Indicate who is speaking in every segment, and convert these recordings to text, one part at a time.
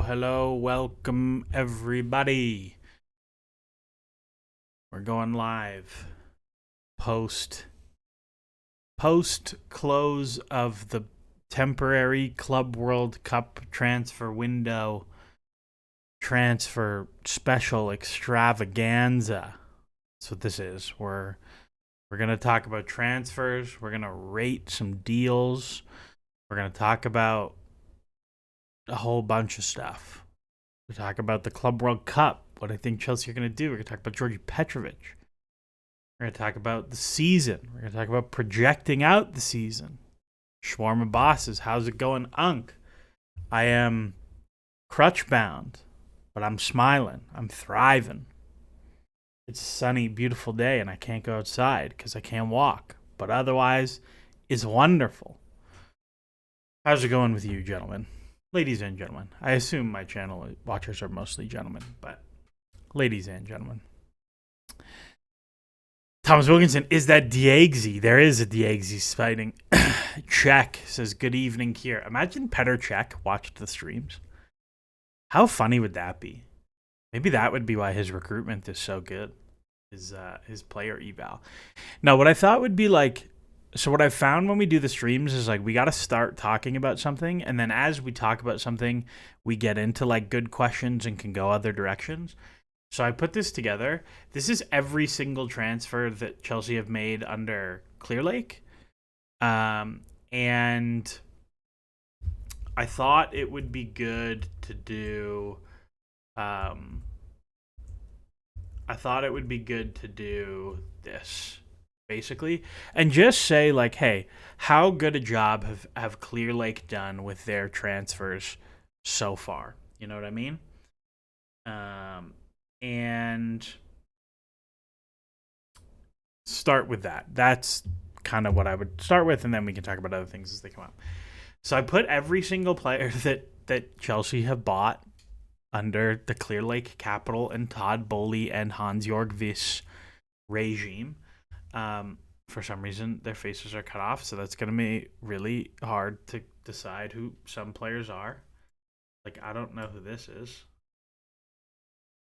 Speaker 1: Hello. Welcome, everybody. We're going live post close of the temporary Club World Cup transfer window transfer special extravaganza. That's what this is. We're going to talk about transfers. We're going to rate some deals. We're going to talk about a whole bunch of stuff. We talk about the Club World Cup, what I think Chelsea are going to do. We're going to talk about Georgi Petrovic. We're going to talk about the season. We're going to talk about projecting out the season. Shawarma bosses, how's it going, Unk? I am crutch bound, but I'm smiling. I'm thriving. It's a sunny, beautiful day, and I can't go outside because I can't walk. But otherwise, it's wonderful. How's it going with you, gentlemen? Ladies and gentlemen. I assume my channel watchers are mostly gentlemen, but ladies and gentlemen. Thomas Wilkinson, is that Diegsy? There is a Diegsy sighting. Czech says, good evening here. Imagine Petr Cech watched the streams. How funny would that be? Maybe that would be why his recruitment is so good. His player eval. Now, what I thought would be like, so what I've found when we do the streams is like we got to start talking about something, and then as we talk about something, we get into like good questions and can go other directions. So I put this together. This is every single transfer that Chelsea have made under Clearlake. And I thought it would be good to do this basically and just say like, hey, how good a job have Clearlake done with their transfers so far? You know what I mean? And start with that. That's kind of what I would start with, and then we can talk about other things as they come up. So I put every single player that Chelsea have bought under the Clearlake Capital and Todd Boehly and Hans-Jörg Wyss regime. For some reason, their faces are cut off, so that's going to be really hard to decide who some players are. Like, I don't know who this is.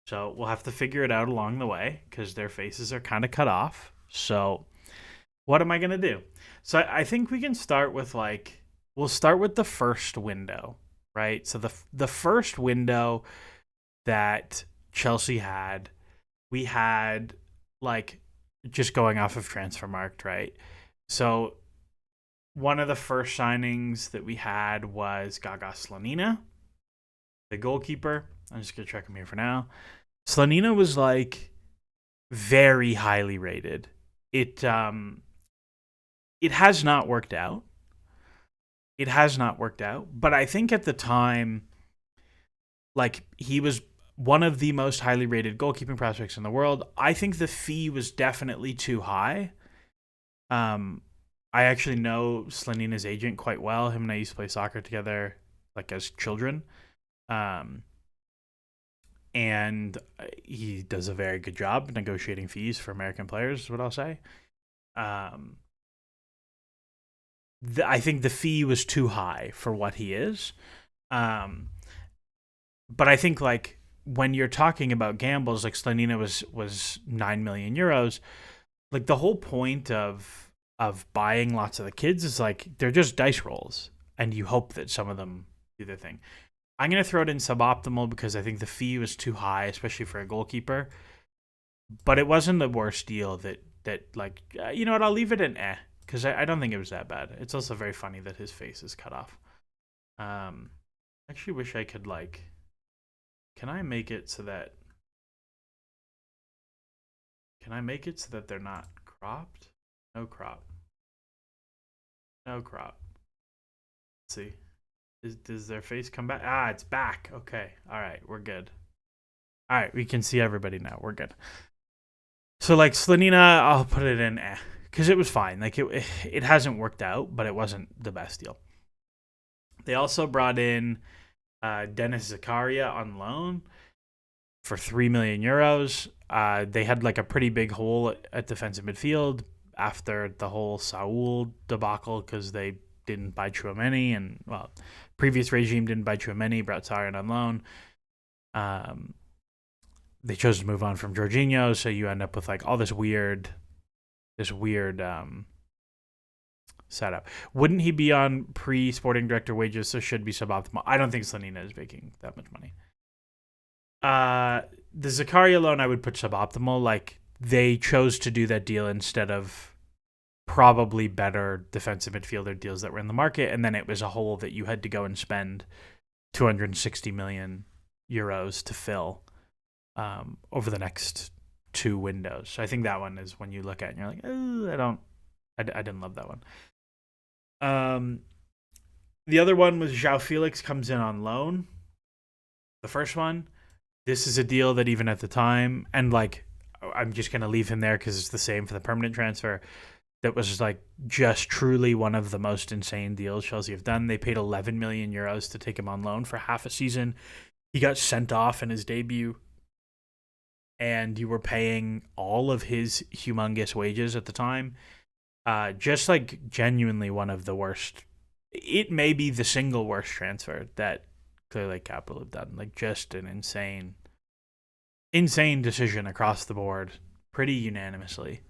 Speaker 1: So we'll have to figure it out along the way because their faces are kind of cut off. So what am I going to do? So I think we can start with we'll start with the first window, right? So the first window that Chelsea had, we had just going off of Transfermarkt, right? So one of the first signings that we had was Gaga Slonina, the goalkeeper. I'm just going to check him here for now. Slonina was very highly rated. It has not worked out. But I think at the time, he was one of the most highly rated goalkeeping prospects in the world. I think the fee was definitely too high. I actually know Slonina's agent quite well. Him and I used to play soccer together, as children. And he does a very good job negotiating fees for American players, is what I'll say. I think the fee was too high for what he is. But I think when you're talking about gambles, Slonina was 9 million euros. The whole point of buying lots of the kids is they're just dice rolls, and you hope that some of them do their thing. I'm going to throw it in suboptimal because I think the fee was too high, especially for a goalkeeper. But it wasn't the worst deal that you know what, I'll leave it in because I don't think it was that bad. It's also very funny that his face is cut off. I actually wish I could can I make it so that they're not cropped? No crop. Let's see. Does their face come back? Ah, it's back. Okay. All right. We're good. All right. We can see everybody now. We're good. So, Slonina, I'll put it in because it was fine. It hasn't worked out, but it wasn't the best deal. They also brought in Dennis Zakaria on loan for 3 million euros. They had a pretty big hole at defensive midfield after the whole Saul debacle because they didn't buy Tchouaméni, and previous regime didn't buy Tchouaméni, brought Sarri on loan. They chose to move on from Jorginho, so you end up with like all this weird setup. Wouldn't he be on pre-sporting director wages, so should be suboptimal? I don't think Slonina is making that much money. The Zakaria loan I would put suboptimal. Like, they chose to do that deal instead of probably better defensive midfielder deals that were in the market, and then it was a hole that you had to go and spend 260 million euros to fill over the next 2 windows. So I think that one is when you look at it and you're like, I didn't love that one. The other one was João Felix comes in on loan. The first one, this is a deal that even at the time, and like, I'm just going to leave him there because it's the same for the permanent transfer, that was like just truly one of the most insane deals Chelsea have done. They paid 11 million euros to take him on loan for half a season. He got sent off in his debut, and you were paying all of his humongous wages at the time. Just like genuinely one of the worst. It may be the single worst transfer that Clear Lake Capital have done. Like, just an insane decision across the board, pretty unanimously.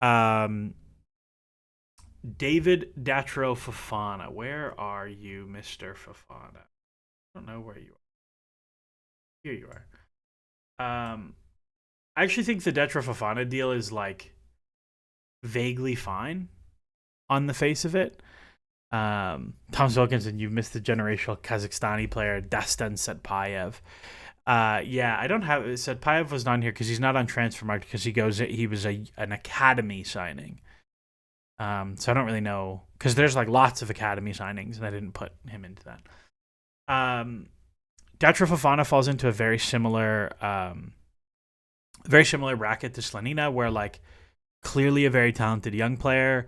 Speaker 1: David Datro Fofana. Where are you, Mr. Fofana? I don't know where you are. Here you are. I actually think the Datro Fofana deal is like vaguely fine on the face of it. Thomas Wilkinson, you've missed the generational Kazakhstani player Dastan Satpayev. I don't have Satpayev was not here because he's not on Transfermarkt because he was an academy signing. So I don't really know because there's like lots of academy signings and I didn't put him into that. Datro Fofana falls into a very similar bracket to Slonina, where like clearly a very talented young player.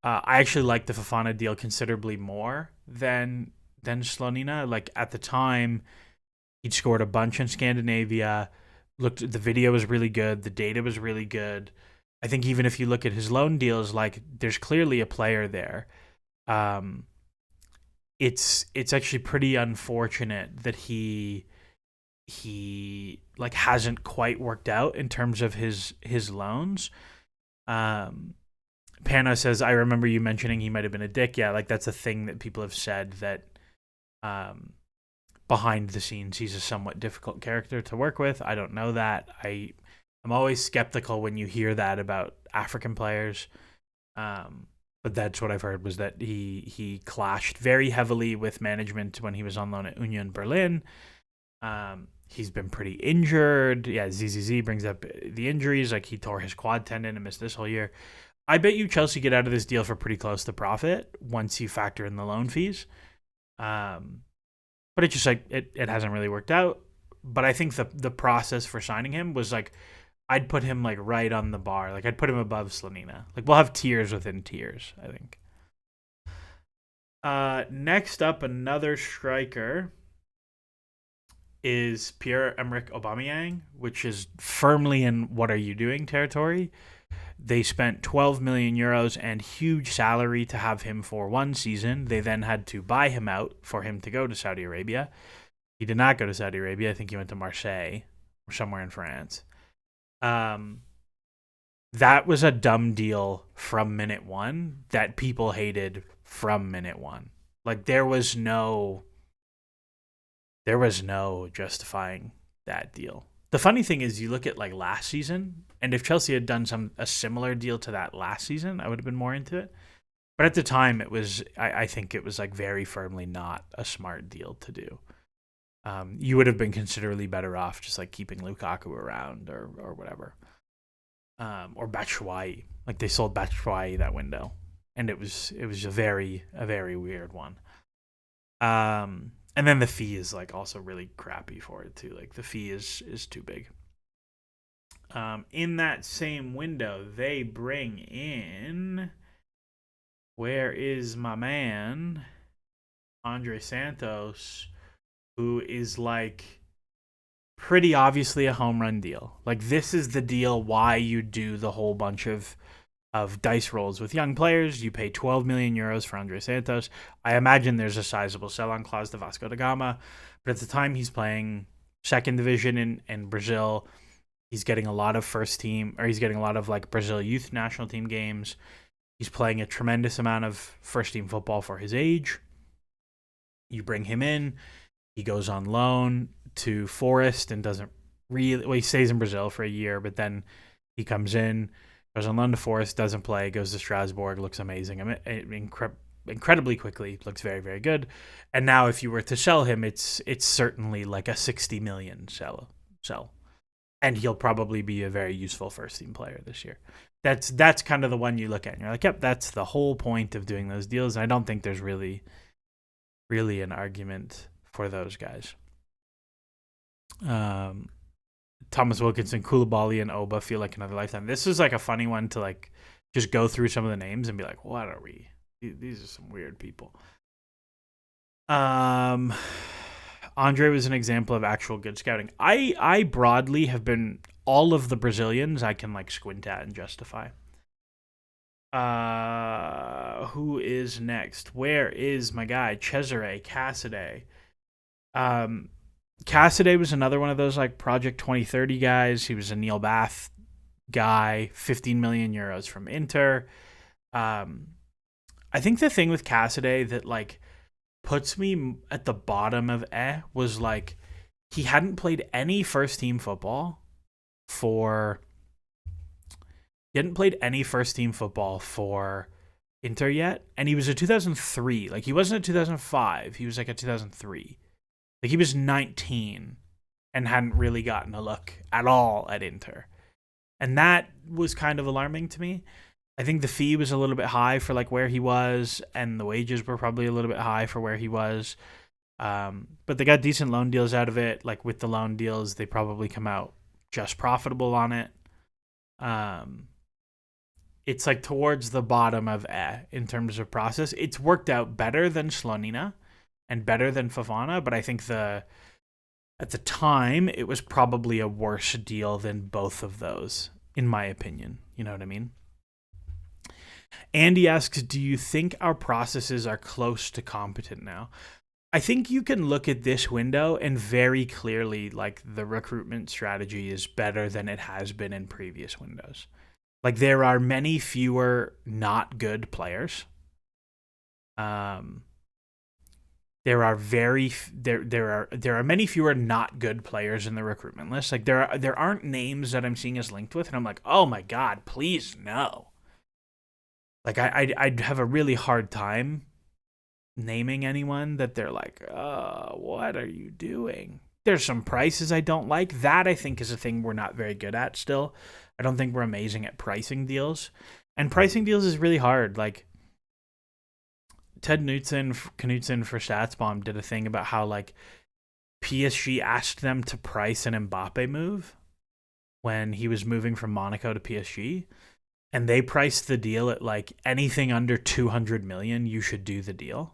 Speaker 1: I actually like the Fofana deal considerably more than Slonina. Like, at the time, he'd scored a bunch in Scandinavia. The video was really good. The data was really good. I think even if you look at his loan deals, like, there's clearly a player there. It's actually pretty unfortunate that he like hasn't quite worked out in terms of his loans. Pana says, I remember you mentioning he might have been a dick. Yeah, like, that's a thing that people have said, that behind the scenes he's a somewhat difficult character to work with. I don't know that. I'm always skeptical when you hear that about African players. But that's what I've heard, was that he clashed very heavily with management when he was on loan at Union Berlin. He's been pretty injured. Yeah, ZZZ brings up the injuries. Like, he tore his quad tendon and missed this whole year. I bet you Chelsea get out of this deal for pretty close to profit once you factor in the loan fees. But it's just like it hasn't really worked out. But I think the process for signing him was like, I'd put him like right on the bar. Like, I'd put him above Slonina. Like, we'll have tiers within tiers, I think. Next up, another striker is Pierre-Emerick Aubameyang, which is firmly in what are you doing territory. They spent 12 million euros and huge salary to have him for 1 season. They then had to buy him out for him to go to Saudi Arabia. He did not go to Saudi Arabia. I think he went to Marseille or somewhere in France. That was a dumb deal from minute one that people hated from minute one. Like, there was no justifying that deal. The funny thing is, you look at like last season, and if Chelsea had done a similar deal to that last season, I would have been more into it. But at the time, it was I think it was like very firmly not a smart deal to do. You would have been considerably better off just like keeping Lukaku around or whatever, or Batshuayi. Like, they sold Batshuayi that window, and it was a very weird one. And then the fee is like also really crappy for it too. Like, the fee is too big. In that same window, they bring in, where is my man, Andre Santos, who is like pretty obviously a home run deal. Like, this is the deal why you do the whole bunch of of dice rolls with young players. You pay 12 million euros for Andre Santos. I imagine there's a sizable sell-on clause to Vasco da Gama, but at the time he's playing second division in Brazil. He's getting a lot of first team, or he's getting a lot of like Brazil youth national team games. He's playing a tremendous amount of first team football for his age. You bring him in, he goes on loan to Forest and doesn't really, well, he stays in Brazil for a year, but then he comes in, goes on loan to Forest, doesn't play, goes to Strasbourg, looks amazing. Incredibly quickly, looks very, very good. And now if you were to sell him, it's certainly like a 60 million sell. And he'll probably be a very useful first team player this year. That's kind of the one you look at and you're like, yep, that's the whole point of doing those deals. And I don't think there's really an argument for those guys. Thomas Wilkinson, Koulibaly, and Oba feel like another lifetime. This is like a funny one to like just go through some of the names and be like, what are we? These are some weird people. Andre was an example of actual good scouting. I broadly have been, all of the Brazilians I can like squint at and justify. Who is next? Where is my guy? Cesare Cassidy. Cassidy was another one of those like Project 2030 guys. He was a Neil Bath guy, 15 million euros from Inter. I think the thing with Cassidy that like puts me at the bottom of was like he hadn't played any first team football for Inter yet, and he was a 2003. Like he wasn't a 2005. He was like a 2003. Like he was 19 and hadn't really gotten a look at all at Inter. And that was kind of alarming to me. I think the fee was a little bit high for like where he was, and the wages were probably a little bit high for where he was. But they got decent loan deals out of it. Like with the loan deals, they probably come out just profitable on it. It's like towards the bottom of in terms of process. It's worked out better than Slonina and better than Fofana, but I think at the time it was probably a worse deal than both of those, in my opinion. You know what I mean? Andy asks, do you think our processes are close to competent now? I think you can look at this window and very clearly, like, the recruitment strategy is better than it has been in previous windows. Like, there are many fewer not good players. There are many fewer not good players in the recruitment list. Like there aren't names that I'm seeing as linked with, and I'm like, oh my god, please no. Like I'd have a really hard time naming anyone that they're like, what are you doing? There's some prices I don't like. That I think is a thing we're not very good at still. I don't think we're amazing at pricing deals, and pricing deals is really hard. Like Ted Knutson for StatsBomb did a thing about how like PSG asked them to price an Mbappe move when he was moving from Monaco to PSG, and they priced the deal at like anything under 200 million. You should do the deal.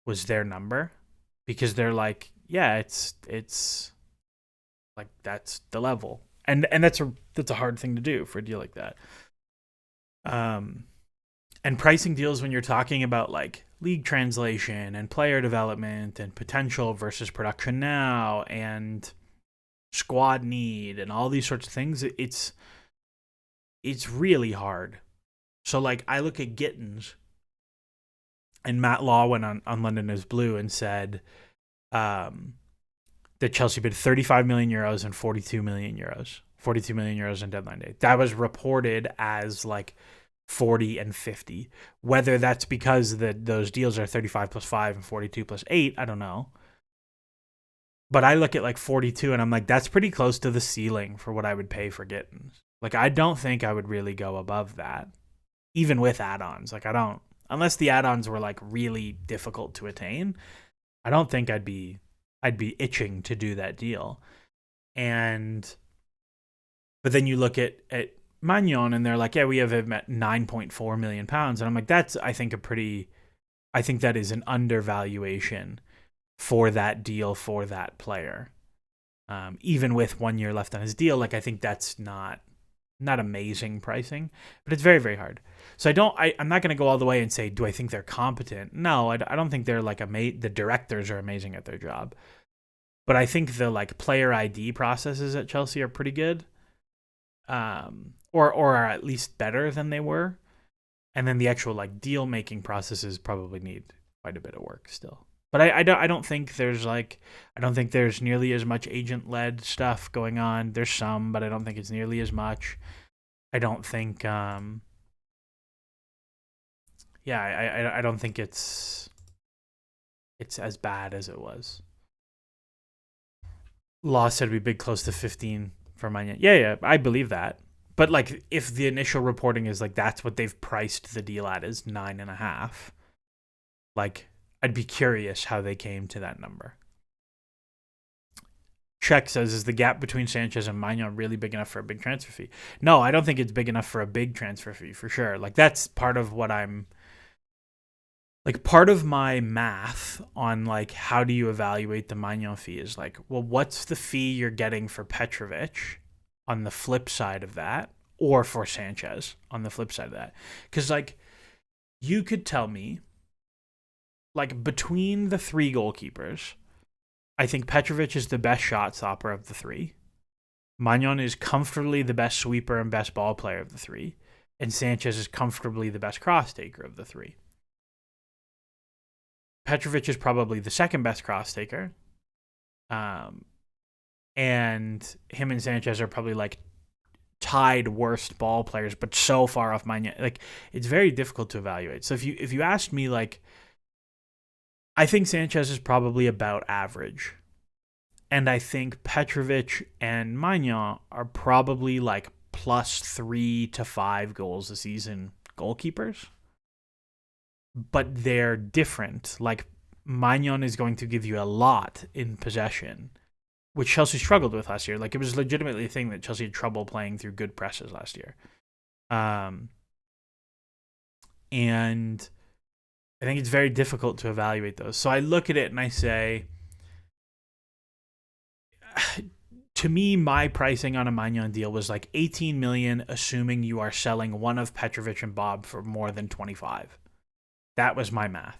Speaker 1: Was their number, because they're like, yeah, it's like that's the level, and that's a hard thing to do for a deal like that. And pricing deals when you're talking about like league translation and player development and potential versus production now and squad need and all these sorts of things, it's really hard. So like I look at Gittins, and Matt Law went on London is Blue and said that Chelsea bid 35 million euros and 42 million euros on deadline day. That was reported as like 40 and 50. Whether that's because those deals are 35 plus 5 and 42 plus 8, I don't know. But I look at like 42 and I'm like, that's pretty close to the ceiling for what I would pay for Gittins. Like, I don't think I would really go above that, even with add-ons. Like, I don't, unless the add-ons were like really difficult to attain, I don't think I'd be itching to do that deal. But then you look at Magnon and they're like, yeah, we have him at 9.4 million pounds. And I'm like, I think that is an undervaluation for that deal for that player. Even with 1 year left on his deal, like I think that's not not amazing pricing, but it's very, very hard. So I'm not going to go all the way and say, do I think they're competent? No, I don't think they're like the directors are amazing at their job. But I think the like player ID processes at Chelsea are pretty good, or are at least better than they were. And then the actual like deal making processes probably need quite a bit of work still. But I don't think there's nearly as much agent led stuff going on. There's some, but I don't think it's nearly as much. I don't think I don't think it's as bad as it was. Law said we bid close to 15 for Magnan. Yeah, I believe that. But like, if the initial reporting is like that's what they've priced the deal at is 9.5, like I'd be curious how they came to that number. Czech says, is the gap between Sanchez and Magnan really big enough for a big transfer fee? No, I don't think it's big enough for a big transfer fee for sure. Like that's part of what part of my math on like how do you evaluate the Magnan fee is like, well, what's the fee you're getting for Petrovic on the flip side of that, or for Sanchez on the flip side of that? Because like you could tell me like between the three goalkeepers, I think Petrovic is the best shot stopper of the three. Magnan is comfortably the best sweeper and best ball player of the three. And Sanchez is comfortably the best cross taker of the three. Petrovic is probably the second best cross taker. And him and Sanchez are probably like tied worst ball players, but so far off Magnan. Like it's very difficult to evaluate. So if you asked me, like, I think Sanchez is probably about average. And I think Petrovic and Magnan are probably like +3 to 5 goals a season goalkeepers. But they're different. Like Magnan is going to give you a lot in possession, which Chelsea struggled with last year. Like it was legitimately a thing that Chelsea had trouble playing through good presses last year. And I think it's very difficult to evaluate those. So I look at it and I say, to me, my pricing on a Magnan deal was like 18 million, assuming you are selling one of Petrovic and Bob for more than 25. That was my math.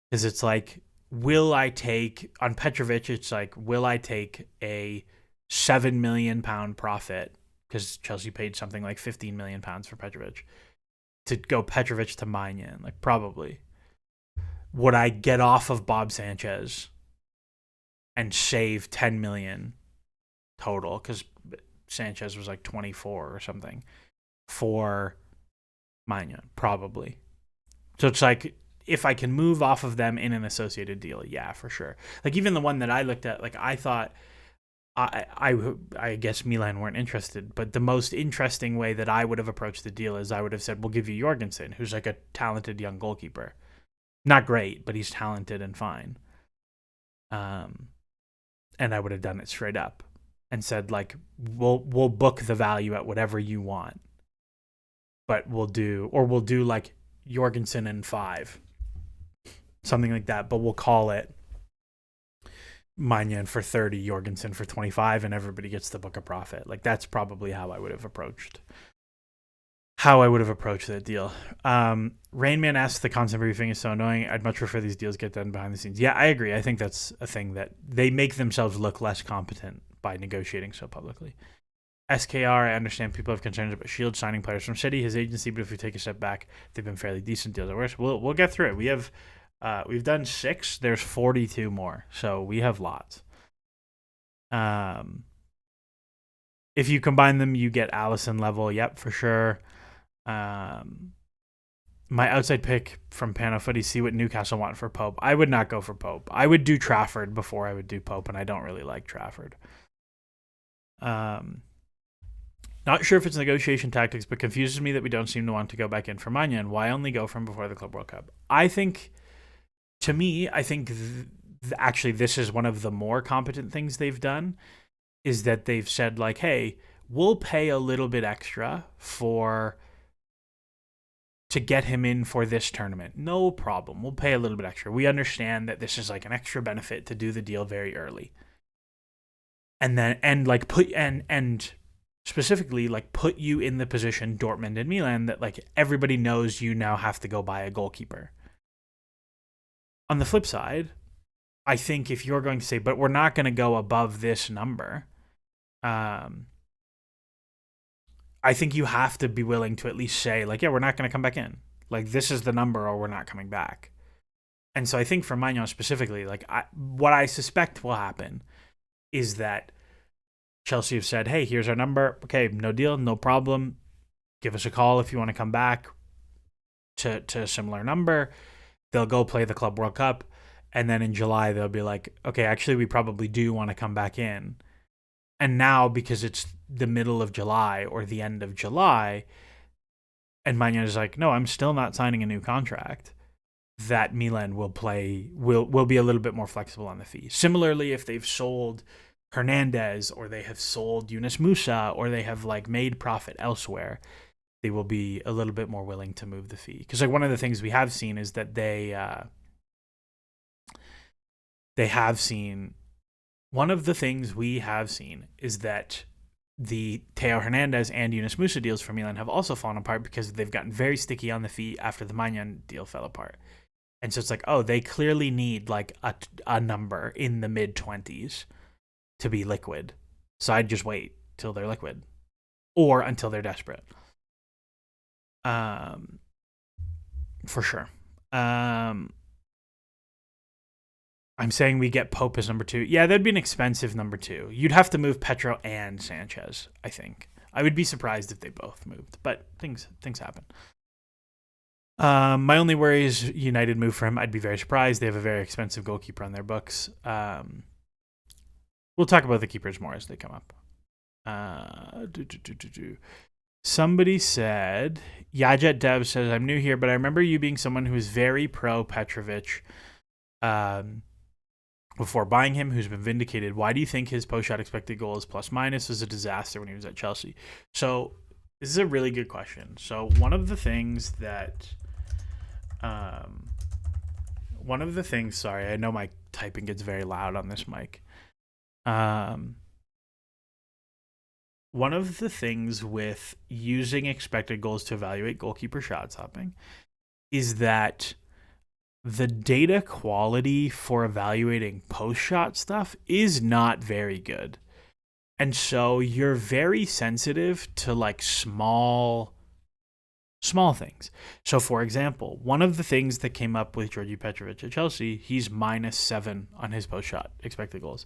Speaker 1: Because it's like, will I take, on Petrovic, it's like, will I take a £7 million profit, because Chelsea paid something like £15 million for Petrovic, to go Petrovic to Magnan? Like, probably. Would I get off of Bob Sanchez and save 10 million total, because Sanchez was like 24 or something, for Magnan? Probably. So it's like, if I can move off of them in an associated deal, yeah, for sure. Like even the one that I looked at, like I thought, I guess Milan weren't interested, but the most interesting way that I would have approached the deal is I would have said, we'll give you Jorgensen, who's like a talented young goalkeeper. Not great, but he's talented and fine. And I would have done it straight up and said, like, we'll book the value at whatever you want, but we'll do like Jorgensen and 5, something like that, but we'll call it Magnan for 30, Jorgensen for 25, and everybody gets to book a profit. Like that's probably how I would have approached that deal. Rainman asks, the constant briefing is so annoying. I'd much prefer these deals get done behind the scenes. Yeah, I agree. I think that's a thing that they make themselves look less competent by negotiating so publicly. SKR, I understand people have concerns about Shield signing players from City, his agency, but if we take a step back, they've been fairly decent deals at worst. We'll get through it. We've done 6. There's 42 more, so we have lots. If you combine them, you get Allison level. Yep, for sure. My outside pick from Pano Footy, see what Newcastle want for Pope. I would not go for Pope. I would do Trafford before I would do Pope, and I don't really like Trafford. Not sure if it's negotiation tactics, but confuses me that we don't seem to want to go back in for Magnan. Why only go from before the Club World Cup? I think actually this is one of the more competent things they've done, is that they've said like, hey, we'll pay a little bit extra to get him in for this tournament. No problem. We'll pay a little bit extra. We understand that this is like an extra benefit to do the deal very early. And then, specifically like put you in the position, Dortmund and Milan, that like everybody knows you now have to go buy a goalkeeper. On the flip side, I think if you're going to say, but we're not going to go above this number, I think you have to be willing to at least say, like, yeah, we're not going to come back in. Like, this is the number, or we're not coming back. And so I think for Magnon specifically, like, what I suspect will happen is that Chelsea have said, hey, here's our number. Okay, no deal, no problem. Give us a call if you want to come back to a similar number. They'll go play the Club World Cup. And then in July, they'll be like, okay, actually, we probably do want to come back in. And now, because it's the middle of July or the end of July, and Magnon is like, no, I'm still not signing a new contract, that Milan will be a little bit more flexible on the fee. Similarly, if they've sold Hernandez or they have sold Yunus Musa or they have like made profit elsewhere, they will be a little bit more willing to move the fee. Because like one of the things we have seen is that they have seen. One of the things we have seen is that the Theo Hernandez and Yunus Musa deals for Milan have also fallen apart because they've gotten very sticky on the fee after the Magnon deal fell apart. And so it's like, oh, they clearly need like a number in the mid-20s to be liquid. So I'd just wait till they're liquid or until they're desperate. For sure. I'm saying we get Pope as number 2. Yeah, that'd be an expensive number 2. You'd have to move Petro and Sanchez, I think. I would be surprised if they both moved, but things happen. My only worry is United move for him. I'd be very surprised. They have a very expensive goalkeeper on their books. We'll talk about the keepers more as they come up. Somebody said, Yajet Dev says, I'm new here, but I remember you being someone who was very pro Petrovic before buying him, who's been vindicated. Why do you think his post-shot expected goals plus minus was a disaster when he was at Chelsea? So this is a really good question. So one of the things, sorry, I know my typing gets very loud on this mic. One of the things with using expected goals to evaluate goalkeeper shot stopping is that the data quality for evaluating post-shot stuff is not very good. And so you're very sensitive to like small things. So for example, one of the things that came up with Georgi Petrovic at Chelsea, he's -7 on his post-shot expected goals.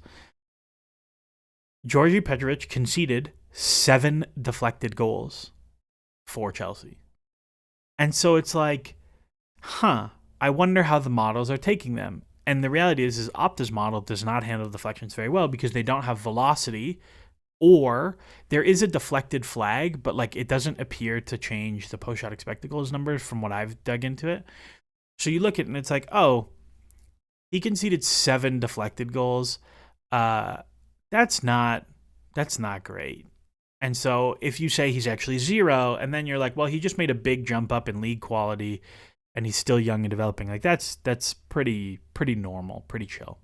Speaker 1: Georgi Petrovic conceded 7 deflected goals for Chelsea. And so it's like, I wonder how the models are taking them. And the reality is Opta's model does not handle deflections very well because they don't have velocity, or there is a deflected flag, but like it doesn't appear to change the post-shot expected goals numbers from what I've dug into it. So you look at it and it's like, oh, he conceded 7 deflected goals. That's not great. And so if you say he's actually 0, and then you're like, well, he just made a big jump up in league quality, and he's still young and developing, like that's pretty normal, pretty chill.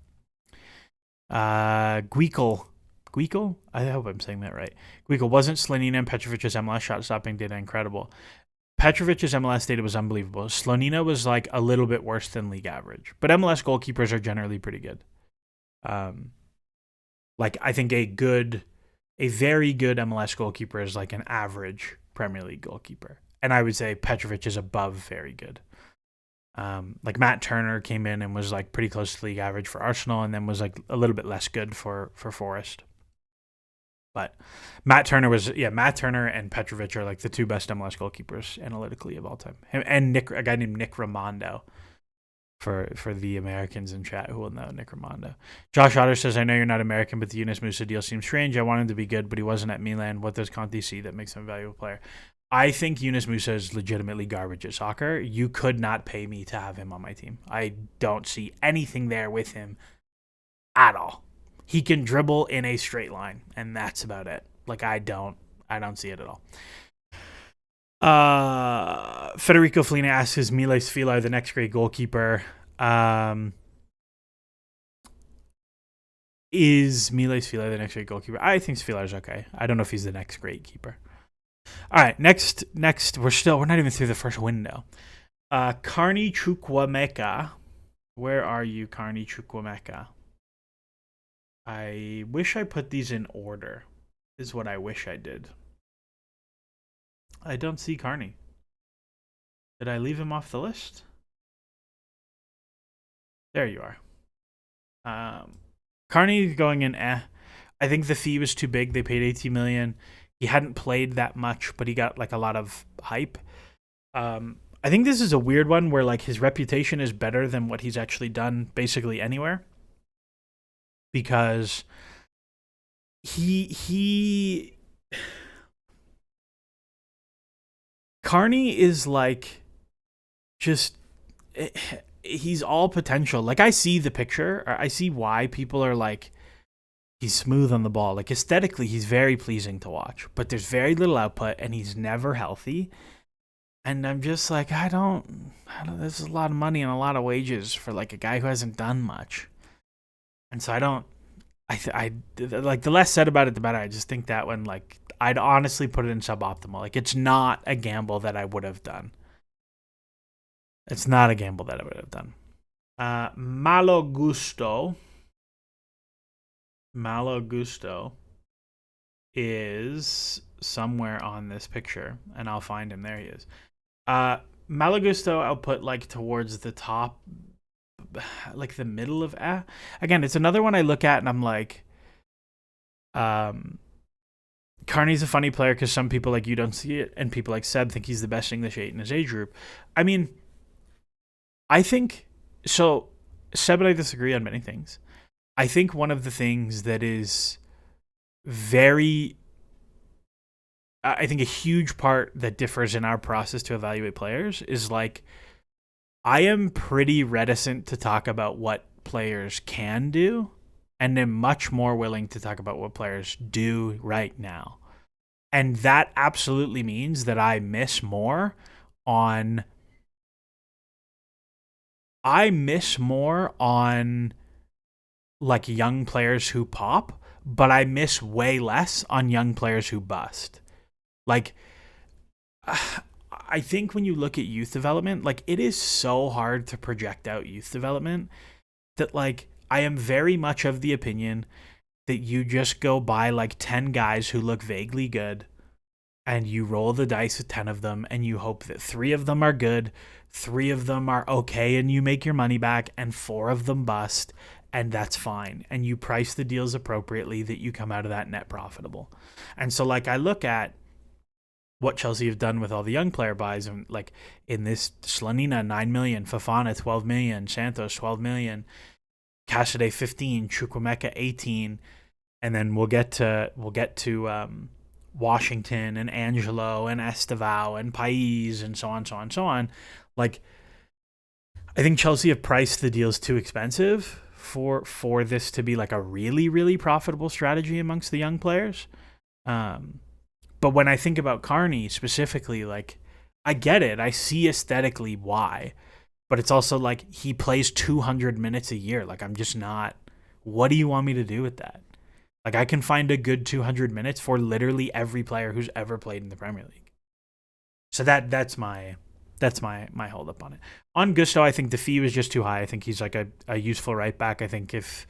Speaker 1: Guikel, I hope I'm saying that right. Guikel, wasn't Slonina and Petrovic's MLS shot stopping data incredible? Petrovic's MLS data was unbelievable. Slonina was like a little bit worse than league average, but MLS goalkeepers are generally pretty good. Like I think a very good MLS goalkeeper is like an average Premier League goalkeeper. And I would say Petrovic is above very good. Like Matt Turner came in and was like pretty close to league average for Arsenal, and then was like a little bit less good for Forest. But Matt Turner and Petrovic are like the 2 best MLS goalkeepers analytically of all time. And a guy named Nick Raimondo, for the Americans in chat who will know Nick Raimondo. Josh Otter says, I know you're not American, but the Yunus Musa deal seems strange. I want him to be good, but he wasn't at Milan. What does Conte see that makes him a valuable player? I think Yunus Musa is legitimately garbage at soccer. You could not pay me to have him on my team. I don't see anything there with him at all. He can dribble in a straight line, and that's about it. Like I don't see it at all. Federico Felina asks, is Miles Fila the next great goalkeeper? Is Miles Fila the next great goalkeeper? I think Filar's okay. I don't know if he's the next great keeper. All right, next, we're not even through the first window. Carney Chukwuemeka. Where are you, Carney Chukwuemeka? I wish I put these in order, is what I wish I did. I don't see Carney. Did I leave him off the list? There you are. Carney going in I think the fee was too big. They paid 18 million. He hadn't played that much, but he got like a lot of hype. I think this is a weird one where like his reputation is better than what he's actually done basically anywhere. Because he Carney is like just he's all potential. Like I see the picture, I see why people are like he's smooth on the ball. Like aesthetically he's very pleasing to watch, but there's very little output and he's never healthy. And I'm just like I don't there's a lot of money and a lot of wages for like a guy who hasn't done much. And so I like the less said about it, the better. I just think that one, like, I'd honestly put it in suboptimal. Like, it's not a gamble that I would have done. It's not a gamble that I would have done. Malo Gusto is somewhere on this picture, and I'll find him. There he is. Malo Gusto, I'll put, like, towards the top, like the middle of again, it's another one I look at and I'm like Carney's a funny player because some people like you don't see it and people like Seb think he's the best English 8 in his age group. I mean, I think so. Seb and I disagree on many things. I think one of the things that is I think a huge part that differs in our process to evaluate players is like I am pretty reticent to talk about what players can do, and am much more willing to talk about what players do right now. And that absolutely means that I miss more on like young players who pop, but I miss way less on young players who bust. Like I think when you look at youth development, like it is so hard to project out youth development that like I am very much of the opinion that you just go buy like 10 guys who look vaguely good and you roll the dice with 10 of them and you hope that 3 of them are good, 3 of them are okay and you make your money back, and 4 of them bust, and that's fine. And you price the deals appropriately that you come out of that net profitable. And so like I look at what Chelsea have done with all the young player buys, and like in this Slanina 9 million, Fofana 12 million, Santos 12 million, Cassidy 15, Chukwuemeka 18, and then we'll get to Washington and Angelo and Estevao and Pais and so on. Like I think Chelsea have priced the deals too expensive for this to be like a really, really profitable strategy amongst the young players. But when I think about Carney specifically, like I get it. I see aesthetically why. But it's also like he plays 200 minutes a year. Like I'm just not. What do you want me to do with that? Like I can find a good 200 minutes for literally every player who's ever played in the Premier League. So that's my hold up on it. On Gusto, I think the fee was just too high. I think he's like a useful right back. I think if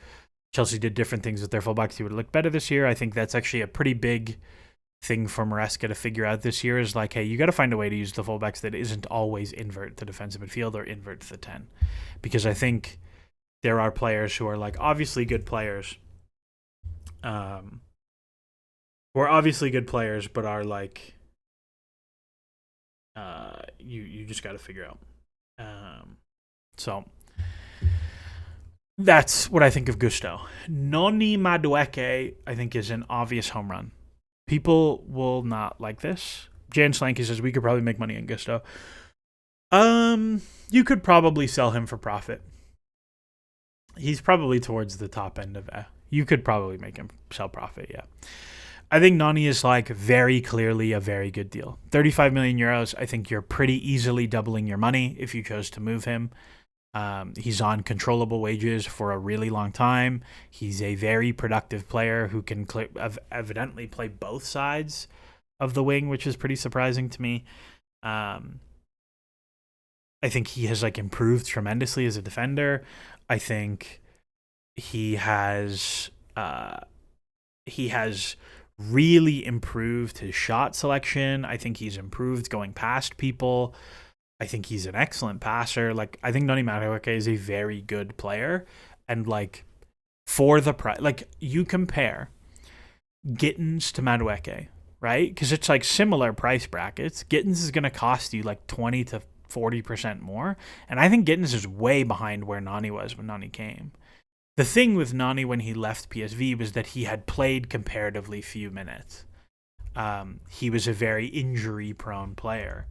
Speaker 1: Chelsea did different things with their fullbacks, he would have looked better this year. I think that's actually a pretty big thing for Maresca to figure out this year is like, hey, you got to find a way to use the fullbacks that isn't always invert to defensive midfield or invert to the 10. Because I think there are players who are like obviously good players, who are obviously good players, but are like, you just got to figure out. So that's what I think of Gusto. Noni Madueke, I think, is an obvious home run. People will not like this. Jan Slanky says we could probably make money on Gusto. You could probably sell him for profit. He's probably towards the top end of you could probably make him sell profit, yeah. I think Nani is like very clearly a very good deal. 35 million euros. I think you're pretty easily doubling your money if you chose to move him. He's on controllable wages for a really long time. He's a very productive player who can evidently play both sides of the wing, which is pretty surprising to me. I think he has like improved tremendously as a defender. I think he has really improved his shot selection. I think he's improved going past people. I think he's an excellent passer. Like, I think Noni Madueke is a very good player. And, like, for the price, like, you compare Gittins to Madueke, right? Because it's, like, similar price brackets. Gittins is going to cost you, like, 20 to 40% more. And I think Gittins is way behind where Nani was when Nani came. The thing with Nani when he left PSV was that he had played comparatively few minutes. He was a very injury-prone player.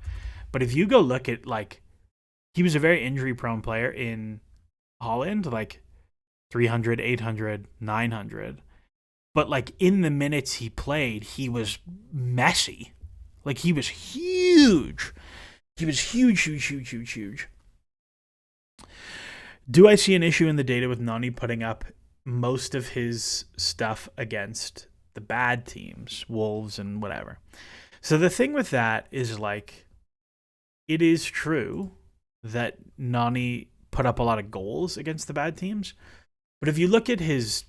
Speaker 1: But if you go look at, like, he was a very injury-prone player in Holland, like 300, 800, 900. But, like, in the minutes he played, he was messy. Like, he was huge. He was huge. Do I see an issue in the data with Nani putting up most of his stuff against the bad teams, Wolves and whatever? So the thing with that is, like, it is true that Nani put up a lot of goals against the bad teams. But if you look at his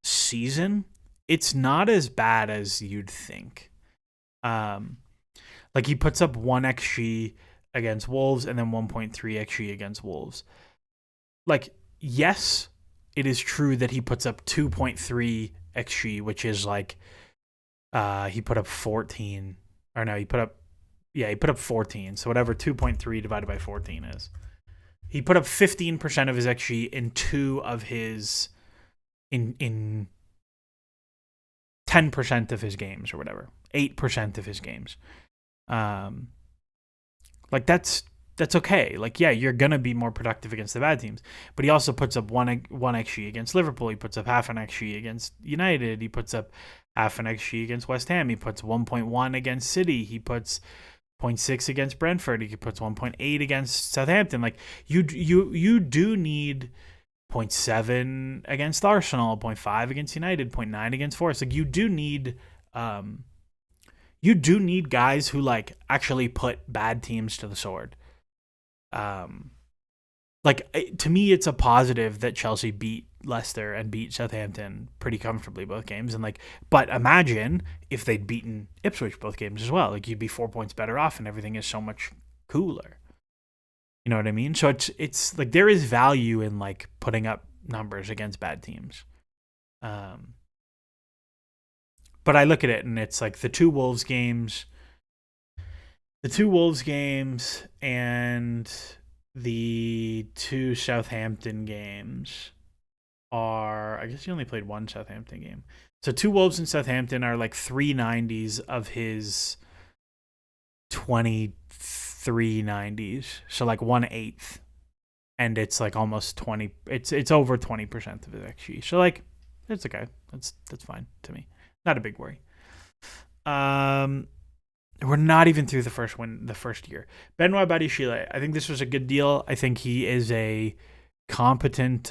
Speaker 1: season, it's not as bad as you'd think. Like, he puts up 1 XG against Wolves and then 1.3 XG against Wolves. Like, yes, it is true that he puts up 2.3 XG, which is like, he put up 14. Or no, he put up 14. So whatever 2.3 divided by 14 is. He put up 15% of his XG in 2 of his, in 10% of his games or whatever. 8% of his games. Like, that's okay. Like, yeah, you're going to be more productive against the bad teams. But he also puts up 1 XG against Liverpool. He puts up half an XG against United. He puts up half an XG against West Ham. He puts 1.1 against City. He puts 0.6 against Brentford. He puts 1.8 against Southampton. Like, you do need 0.7 against Arsenal, 0.5 against United, 0.9 against Forest. Like, you do need guys who, like, actually put bad teams to the sword. Like, to me, it's a positive that Chelsea beat Leicester and beat Southampton pretty comfortably both games. And, like, but imagine if they'd beaten Ipswich both games as well. Like, you'd be 4 points better off and everything is so much cooler. You know what I mean? So it's like, there is value in, like, putting up numbers against bad teams. But I look at it and it's like the 2 Wolves games and the 2 Southampton games are, I guess he only played 1 Southampton game. So 2 Wolves and Southampton are like 390s of his 23 90s. So like 1/8. And it's like almost 20. It's over 20% of his XG. So, like, it's okay. That's fine to me. Not a big worry. We're not even through the first year. Benoit Badiashile, I think this was a good deal. I think he is a competent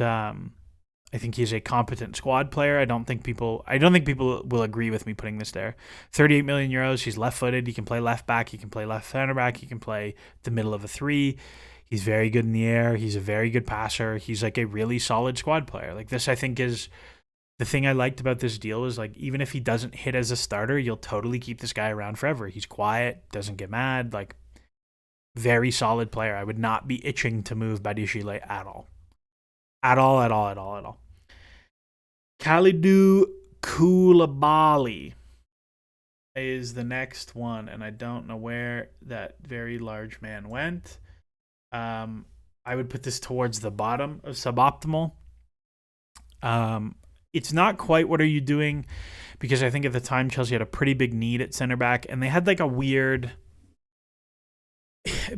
Speaker 1: squad player. I don't think people will agree with me putting this there. 38 million euros. He's left-footed. He can play left back. He can play left center back. He can play the middle of a 3. He's very good in the air. He's a very good passer. He's like a really solid squad player. Like, this, I think, is the thing I liked about this deal is, like, even if he doesn't hit as a starter, you'll totally keep this guy around forever. He's quiet, doesn't get mad, like, very solid player. I would not be itching to move Badiashile at all. At all. Kalidou Koulibaly is the next one, and I don't know where that very large man went. I would put this towards the bottom of suboptimal. It's not quite what are you doing, because I think at the time Chelsea had a pretty big need at center back, and they had like a weird,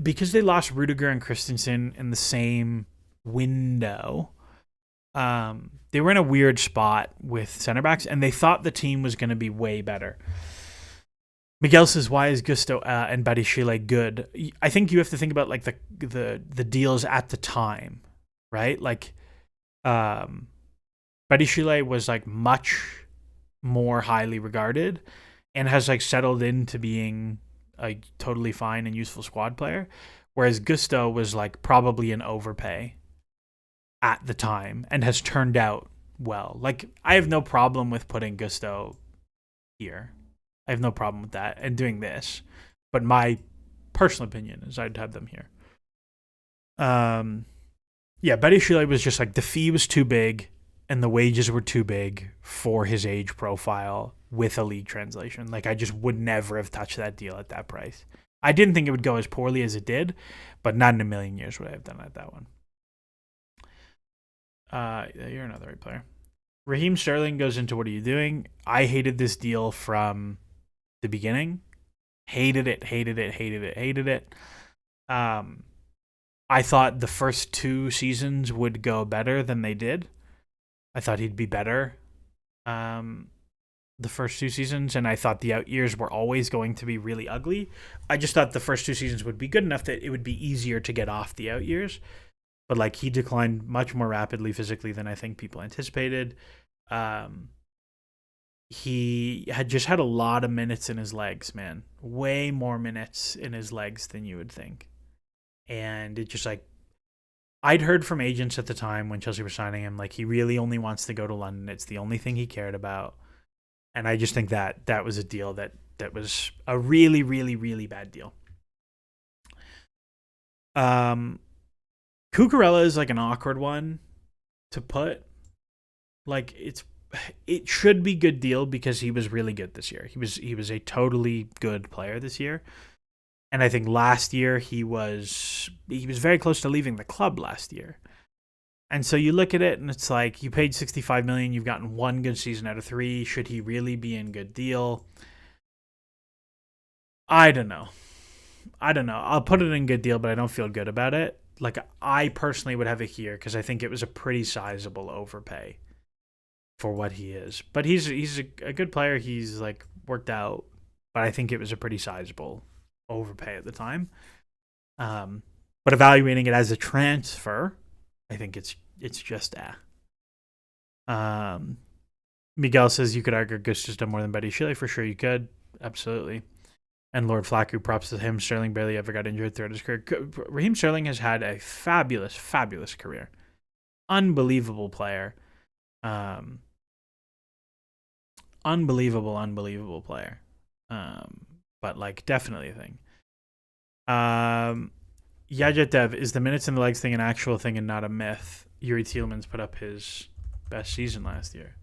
Speaker 1: because they lost Rudiger and Christensen in the same window. They were in a weird spot with center backs, and they thought the team was going to be way better. Miguel says, why is Gusto and Badiashile good? I think you have to think about, like, the deals at the time. right? Like, Betty Chile was like much more highly regarded and has like settled into being a totally fine and useful squad player, whereas Gusto was like probably an overpay at the time and has turned out well. Like, I have no problem with putting Gusto here. I have no problem with that and doing this. But my personal opinion is I'd have them here. Yeah, Betty Chile was just like the fee was too big and the wages were too big for his age profile with a league translation. Like, I just would never have touched that deal at that price. I didn't think it would go as poorly as it did, but not in a million years would I have done it at that one. You're another right player. Raheem Sterling goes into what are you doing? I hated this deal from the beginning. Hated it. I thought the first 2 seasons would go better than they did. I thought he'd be better the first 2 seasons, and I thought the out years were always going to be really ugly. I just thought the first 2 seasons would be good enough that it would be easier to get off the out years. But like, he declined much more rapidly physically than I think people anticipated. He had just had a lot of minutes in his legs, man. Way more minutes in his legs than you would think. And it just like, I'd heard from agents at the time when Chelsea were signing him, like, he really only wants to go to London. It's the only thing he cared about. And I just think that that was a deal that was a really, really, really bad deal. Cucurella is like an awkward one to put. Like, it should be good deal because he was really good this year. He was a totally good player this year. And I think last year he was very close to leaving the club last year. And so you look at it and it's like, you paid $65 million, you've gotten 1 good season out of 3. Should he really be in good deal? I don't know. I'll put it in good deal, but I don't feel good about it. Like, I personally would have it here because I think it was a pretty sizable overpay for what he is. But he's a good player. He's like worked out, but I think it was a pretty sizable overpay at the time. But evaluating it as a transfer, I think it's just Miguel says you could argue Gusto's done more than Betty Chile. For sure you could. Absolutely. And Lord Flacco, props to him. Sterling barely ever got injured throughout his career. Raheem Sterling has had a fabulous, fabulous career. Unbelievable player. Unbelievable player. But like, definitely a thing. Yajet Dev, is the minutes in the legs thing an actual thing and not a myth? Yuri Tielemans put up his best season last year.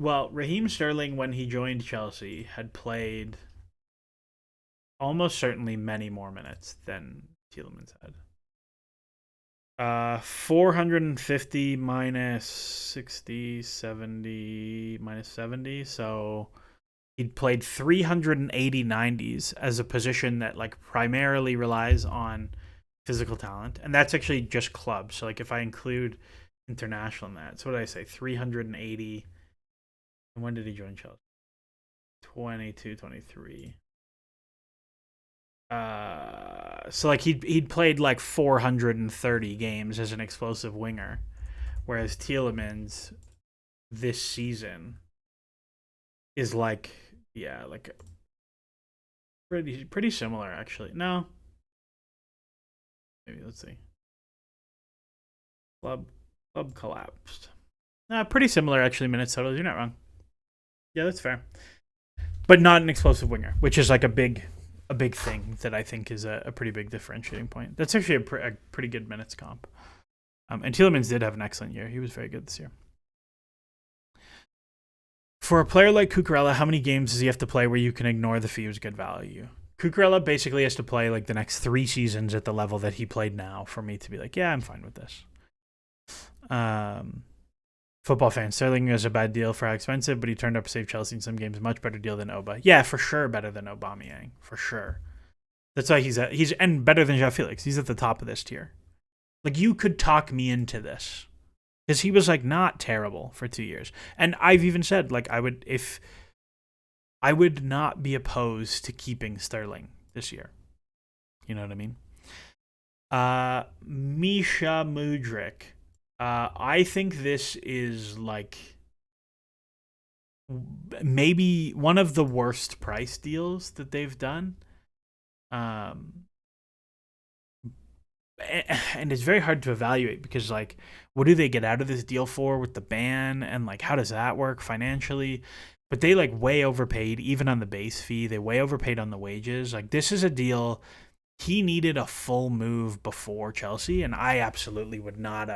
Speaker 1: Well, Raheem Sterling, when he joined Chelsea, had played almost certainly many more minutes than Tielemans had. 450 minus 60, 70, minus 70. So he'd played 380 90s as a position that like primarily relies on physical talent. And that's actually just clubs. So like, if I include international in that, so what did I say? 380. And when did he join Chelsea? 22, 23. So like, he'd played like 430 games as an explosive winger, whereas Tielemans this season is like, yeah, like pretty similar actually. No, maybe let's see. Club collapsed. Pretty similar actually, minutes totals. You're not wrong. Yeah, that's fair. But not an explosive winger, which is like a big thing that I think is a pretty big differentiating point. That's actually a pretty good minutes comp. And Tielemans did have an excellent year. He was very good this year. For a player like Cucurella, how many games does he have to play where you can ignore the fee was good value? Cucurella basically has to play like the next 3 seasons at the level that he played now for me to be like, yeah, I'm fine with this. Football fan, Sterling is a bad deal for how expensive, but he turned up to save Chelsea in some games. Much better deal than Oba. Yeah, for sure, better than Aubameyang, for sure. That's why he's and better than João Felix. He's at the top of this tier. Like, you could talk me into this because he was like not terrible for 2 years, and I've even said like I would not be opposed to keeping Sterling this year. You know what I mean? Misha Mudryk. I think this is like maybe one of the worst price deals that they've done. Um, and it's very hard to evaluate because like what do they get out of this deal for with the ban, and like how does that work financially? But they like way overpaid even on the base fee. They way overpaid on the wages. Like this is a deal he needed a full move before Chelsea, and I would not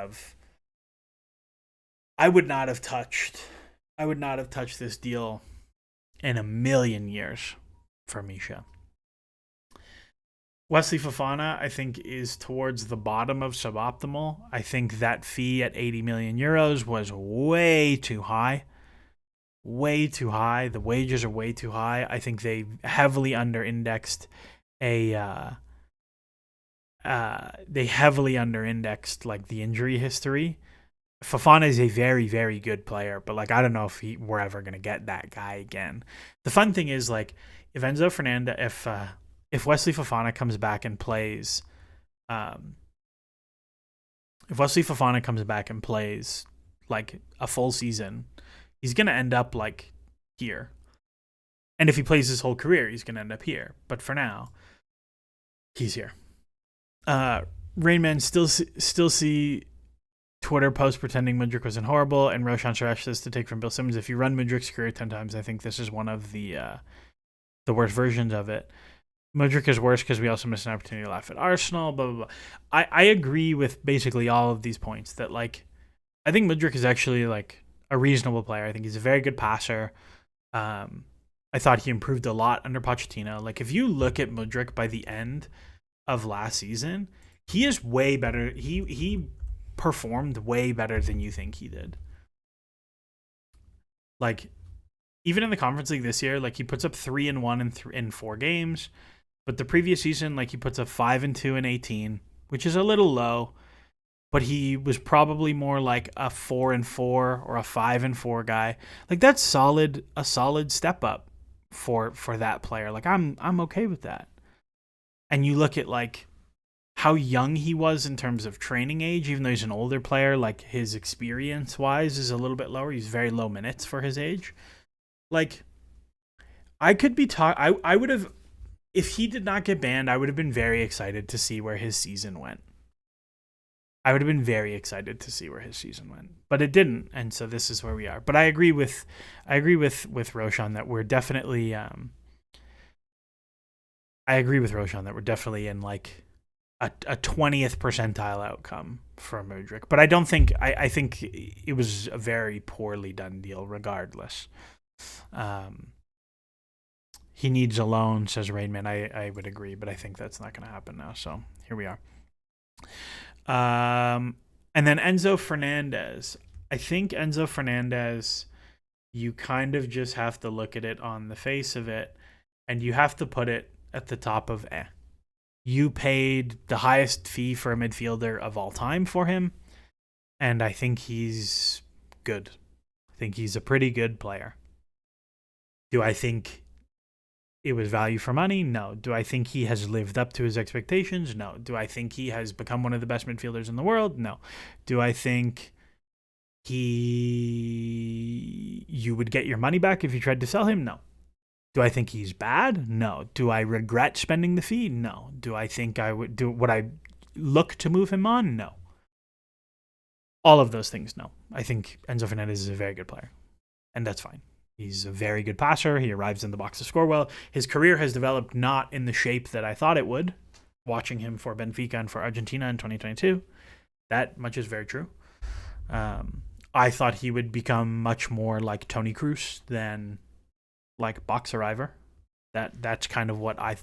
Speaker 1: have touched this deal in a million years for Misha. Wesley Fofana, I think, is towards the bottom of suboptimal. I think that fee at 80 million euros was way too high. Way too high. The wages are way too high. I think they heavily under-indexed a like the injury history. Fofana is a very, very good player, but like I don't know if we're ever gonna get that guy again. The fun thing is like if Enzo Fernandez, if Wesley Fofana comes back and plays, um, if Wesley Fofana comes back and plays like a full season, he's gonna end up like here. And if he plays his whole career, he's gonna end up here. But for now, he's here. Rainman still see Twitter post pretending Mudryk wasn't horrible, and Roshan Suresh says to take from Bill Simmons, if you run Mudryk's career 10 times, I think this is one of the worst versions of it. Mudryk is worse because we also missed an opportunity to laugh at Arsenal, blah, blah, blah. I agree with basically all of these points that, like, I think Mudryk is actually, like, a reasonable player. I think he's a very good passer. I thought he improved a lot under Pochettino. Like, if you look at Mudryk by the end of last season, he is way better. He performed way better than you think he did. Like, even in the Conference League this year, like, he puts up 3-1 in 4 games. But the previous season, like, he puts up 5-2 in 18, which is a little low. But he was probably more like a 4-4 or a 5-4 guy. Like, that's a solid step up for that player. Like, I'm okay with that. And you look at like how young he was in terms of training age, even though he's an older player, like his experience wise is a little bit lower. He's very low minutes for his age. Like, I could be I would have, if he did not get banned, I would have been very excited to see where his season went. I would have been very excited to see where his season went, but it didn't, and so this is where we are. But I agree with Roshan that we're definitely I agree with Roshan that we're definitely in like a 20th percentile outcome for Mudryk. But I don't think I think it was a very poorly done deal regardless. He needs a loan, says Rainman. I would agree, but I think that's not going to happen now. So here we are. And then Enzo Fernandez. I think Enzo Fernandez, you kind of just have to look at it on the face of it, and you have to put it at the top of You paid the highest fee for a midfielder of all time for him, and I think he's good. I think he's a pretty good player. Do I think it was value for money? No. Do I think he has lived up to his expectations? No. Do I think he has become one of the best midfielders in the world? No. Do I think you would get your money back if you tried to sell him? No. Do I think he's bad? No. Do I regret spending the fee? No. Do I think would I look to move him on? No. All of those things, no. I think Enzo Fernandez is a very good player, and that's fine. He's a very good passer. He arrives in the box to score well. His career has developed not in the shape that I thought it would, watching him for Benfica and for Argentina in 2022. That much is very true. I thought he would become much more like Toni Kroos than like box arriver. That's kind of what I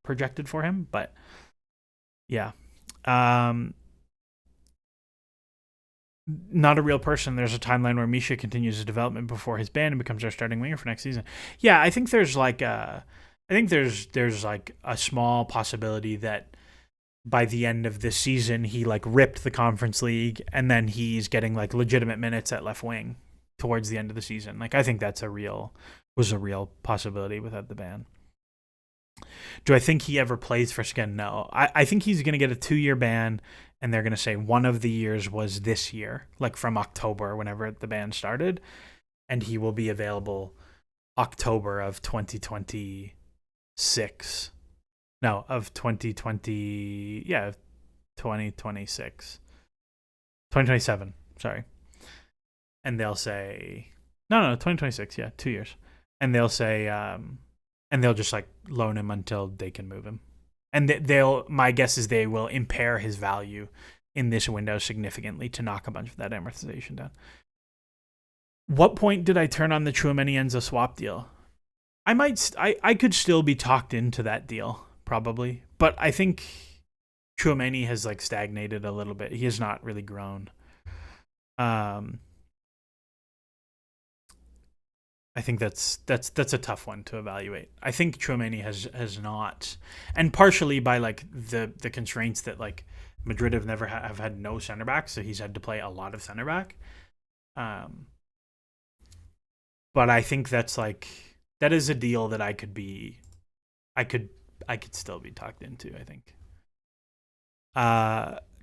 Speaker 1: projected for him, but yeah. Not a real person. There's a timeline where Misha continues his development before his ban and becomes our starting winger for next season. Yeah, I think there's like a small possibility that by the end of this season he like ripped the Conference League and then he's getting like legitimate minutes at left wing towards the end of the season. Like I think that's was a real possibility without the ban. Do I think he ever plays for us again? No. I think he's going to get a 2-year ban, and they're going to say one of the years was this year, like from October, whenever the ban started, and he will be available October of 2026. No, of 2020. Yeah, 2026. 2027. Sorry. And they'll say, no, 2026. Yeah, 2 years. And they'll say, and they'll just like loan him until they can move him. And my guess is they will impair his value in this window significantly to knock a bunch of that amortization down. What point did I turn on the Tchouaméni Enzo swap deal? I could still be talked into that deal probably, but I think Tchouaméni has like stagnated a little bit. He has not really grown. I think that's a tough one to evaluate. I think Tchouaméni has not, and partially by like the constraints that like Madrid have never have had no center back, so he's had to play a lot of center back. But I think that's like that is a deal that I could still be talked into. I think.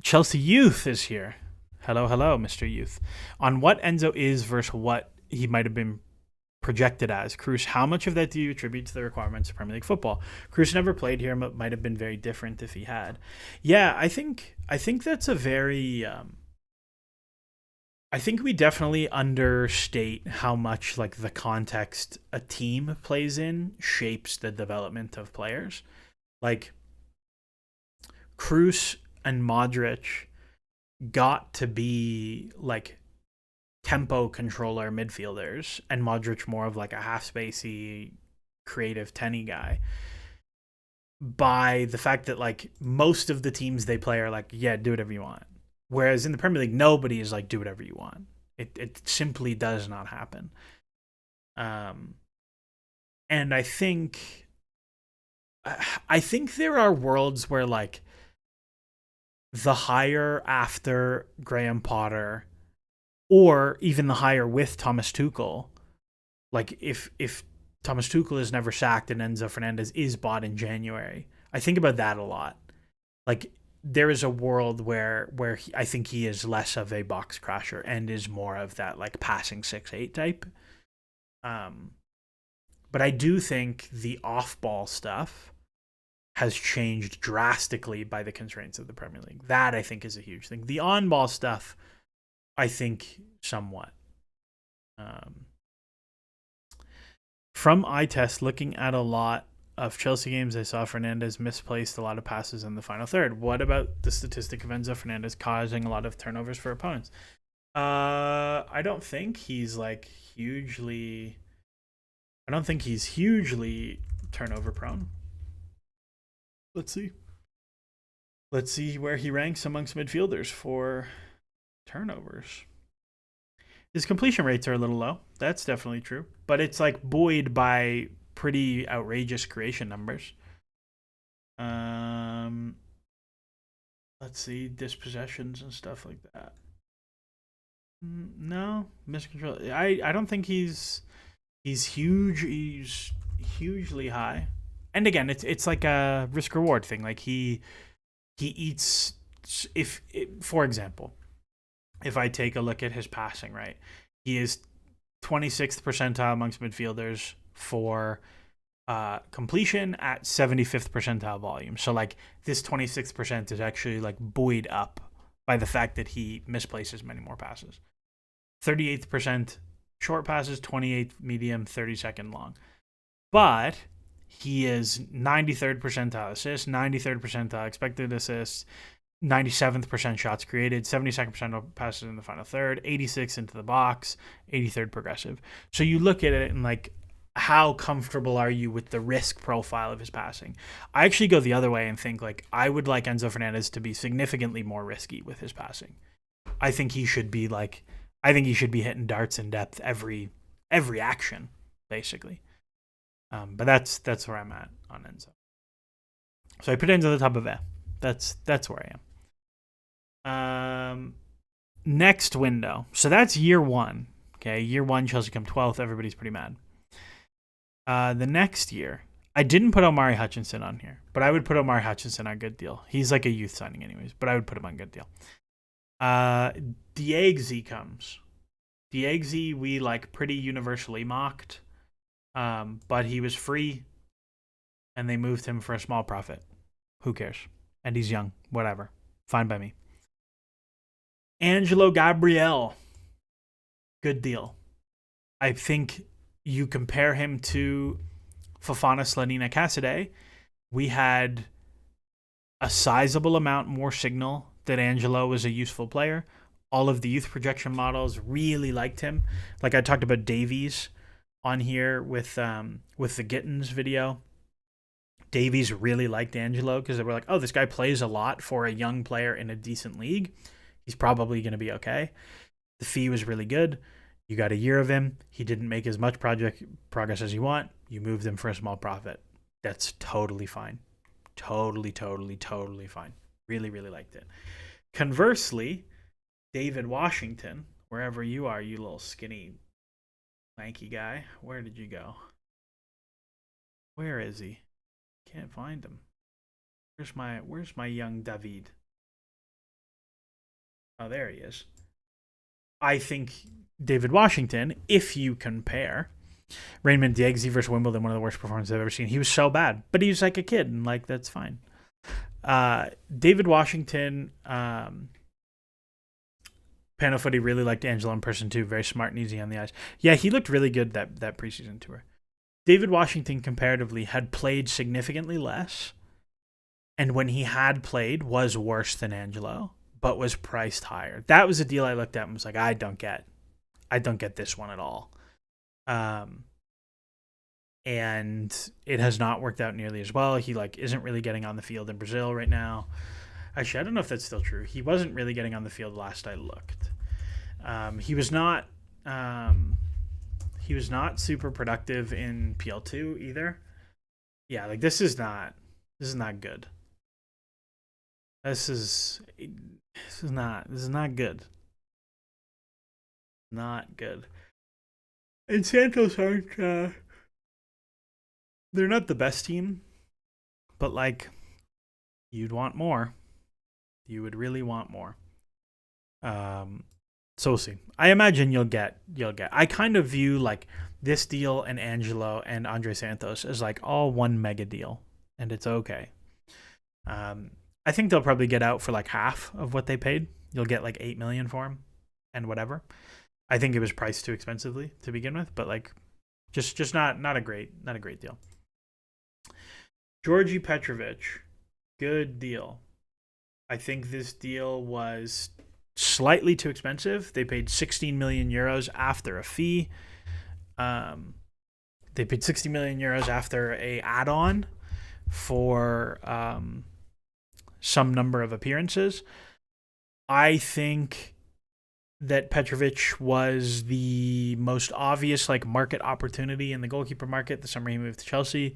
Speaker 1: Chelsea Youth is here. Hello, Mr. Youth. On what Enzo is versus what he might have been projected as. Cruz, how much of that do you attribute to the requirements of Premier League football? Cruz never played here, but might have been very different if he had. Yeah, I think that's a very. I think we definitely understate how much like the context a team plays in shapes the development of players. Like Cruz and Modric got to be like tempo controller midfielders, and Modric more of like a half spacey, creative 10-y guy. By the fact that like most of the teams they play are like, yeah, do whatever you want. Whereas in the Premier League, nobody is like, do whatever you want. It simply does not happen. And I think there are worlds where like the hire after Graham Potter, or even the hire with Thomas Tuchel, like if Thomas Tuchel is never sacked and Enzo Fernandez is bought in January, I think about that a lot. Like there is a world where I think he is less of a box crasher and is more of that like passing 6-8 type. But I do think the off-ball stuff has changed drastically by the constraints of the Premier League. That I think is a huge thing. The on-ball stuff, I think somewhat. From eye test, looking at a lot of Chelsea games, I saw Fernandez misplaced a lot of passes in the final third. What about the statistic of Enzo Fernandez causing a lot of turnovers for opponents? I don't think he's like hugely. I don't think he's hugely turnover prone. Let's see. Let's see where he ranks amongst midfielders for turnovers. His completion rates are a little low. That's definitely true. But it's like buoyed by pretty outrageous creation numbers. Let's see, dispossessions and stuff like that. No, miscontrol. I don't think he's huge. He's hugely high. And again, it's like a risk reward thing. Like he eats. For example, if I take a look at his passing, right, he is 26th percentile amongst midfielders for completion at 75th percentile volume. So like this 26% is actually like buoyed up by the fact that he misplaces many more passes. 38th short passes, 28th medium, 32nd long. But he is 93rd percentile assists, 93rd percentile expected assists, 97th shots created, 72nd percent of passes in the final third, 86 into the box, 83rd progressive. So you look at it and like, how comfortable are you with the risk profile of his passing? I actually go the other way and think like I would like Enzo Fernandez to be significantly more risky with his passing. I think he should be hitting darts in depth every action, basically. But that's where I'm at on Enzo. So I put Enzo at the top of it. That's where I am. Next window. So that's year one. Okay, year one, Chelsea come 12th. Everybody's pretty mad. The next year, I didn't put Omari Hutchinson on here, but I would put Omari Hutchinson on good deal. He's like a youth signing anyways, but I would put him on good deal. Diegzi comes. Diegzi we like pretty universally mocked, but he was free, and they moved him for a small profit. Who cares? And he's young. Whatever. Fine by me. Angelo Gabriel. Good deal. I think you compare him to Fofana Slanina Cassidy, we had a sizable amount more signal that Angelo was a useful player. All of the youth projection models really liked him. Like I talked about Davies on here with the Gittins video. Davies really liked Angelo because they were like, oh, this guy plays a lot for a young player in a decent league. He's probably going to be okay. The fee was really good. You got a year of him. He didn't make as much progress as you want. You moved him for a small profit. That's totally fine. Totally fine. Really, really liked it. Conversely, David Washington, wherever you are, you little skinny, lanky guy, where did you go? Where is he? Can't find him. Where's my young David? Oh, there he is. I think David Washington, if you compare Raymond Diegzi versus Wimbledon, one of the worst performances I've ever seen. He was so bad, but he was like a kid, and like that's fine. David Washington, Panofooty really liked Angelo in person too. Very smart and easy on the eyes. Yeah, he looked really good that preseason tour. David Washington comparatively had played significantly less, and when he had played was worse than Angelo, but was priced higher. That was a deal I looked at and was like, I don't get this one at all. And it has not worked out nearly as well. He like isn't really getting on the field in Brazil right now. Actually, I don't know if that's still true. He wasn't really getting on the field last I looked. He was not super productive in PL2 either. Yeah, like this is not good. This is not good. Not good. And Santos aren't they're not the best team, but like you'd want more. You would really want more. So we'll see. I imagine you'll get. I kind of view like this deal and Angelo and Andre Santos as like all one mega deal, and it's okay. I think they'll probably get out for like half of what they paid. You'll get like $8 million for him, and whatever. I think it was priced too expensively to begin with, but like, just not a great deal. Georgi Petrovic, good deal. I think this deal was slightly too expensive. They paid 16 million euros after a fee. They paid 60 million euros after a add-on for some number of appearances. I think that Petrovic was the most obvious like market opportunity in the goalkeeper market the summer he moved to Chelsea.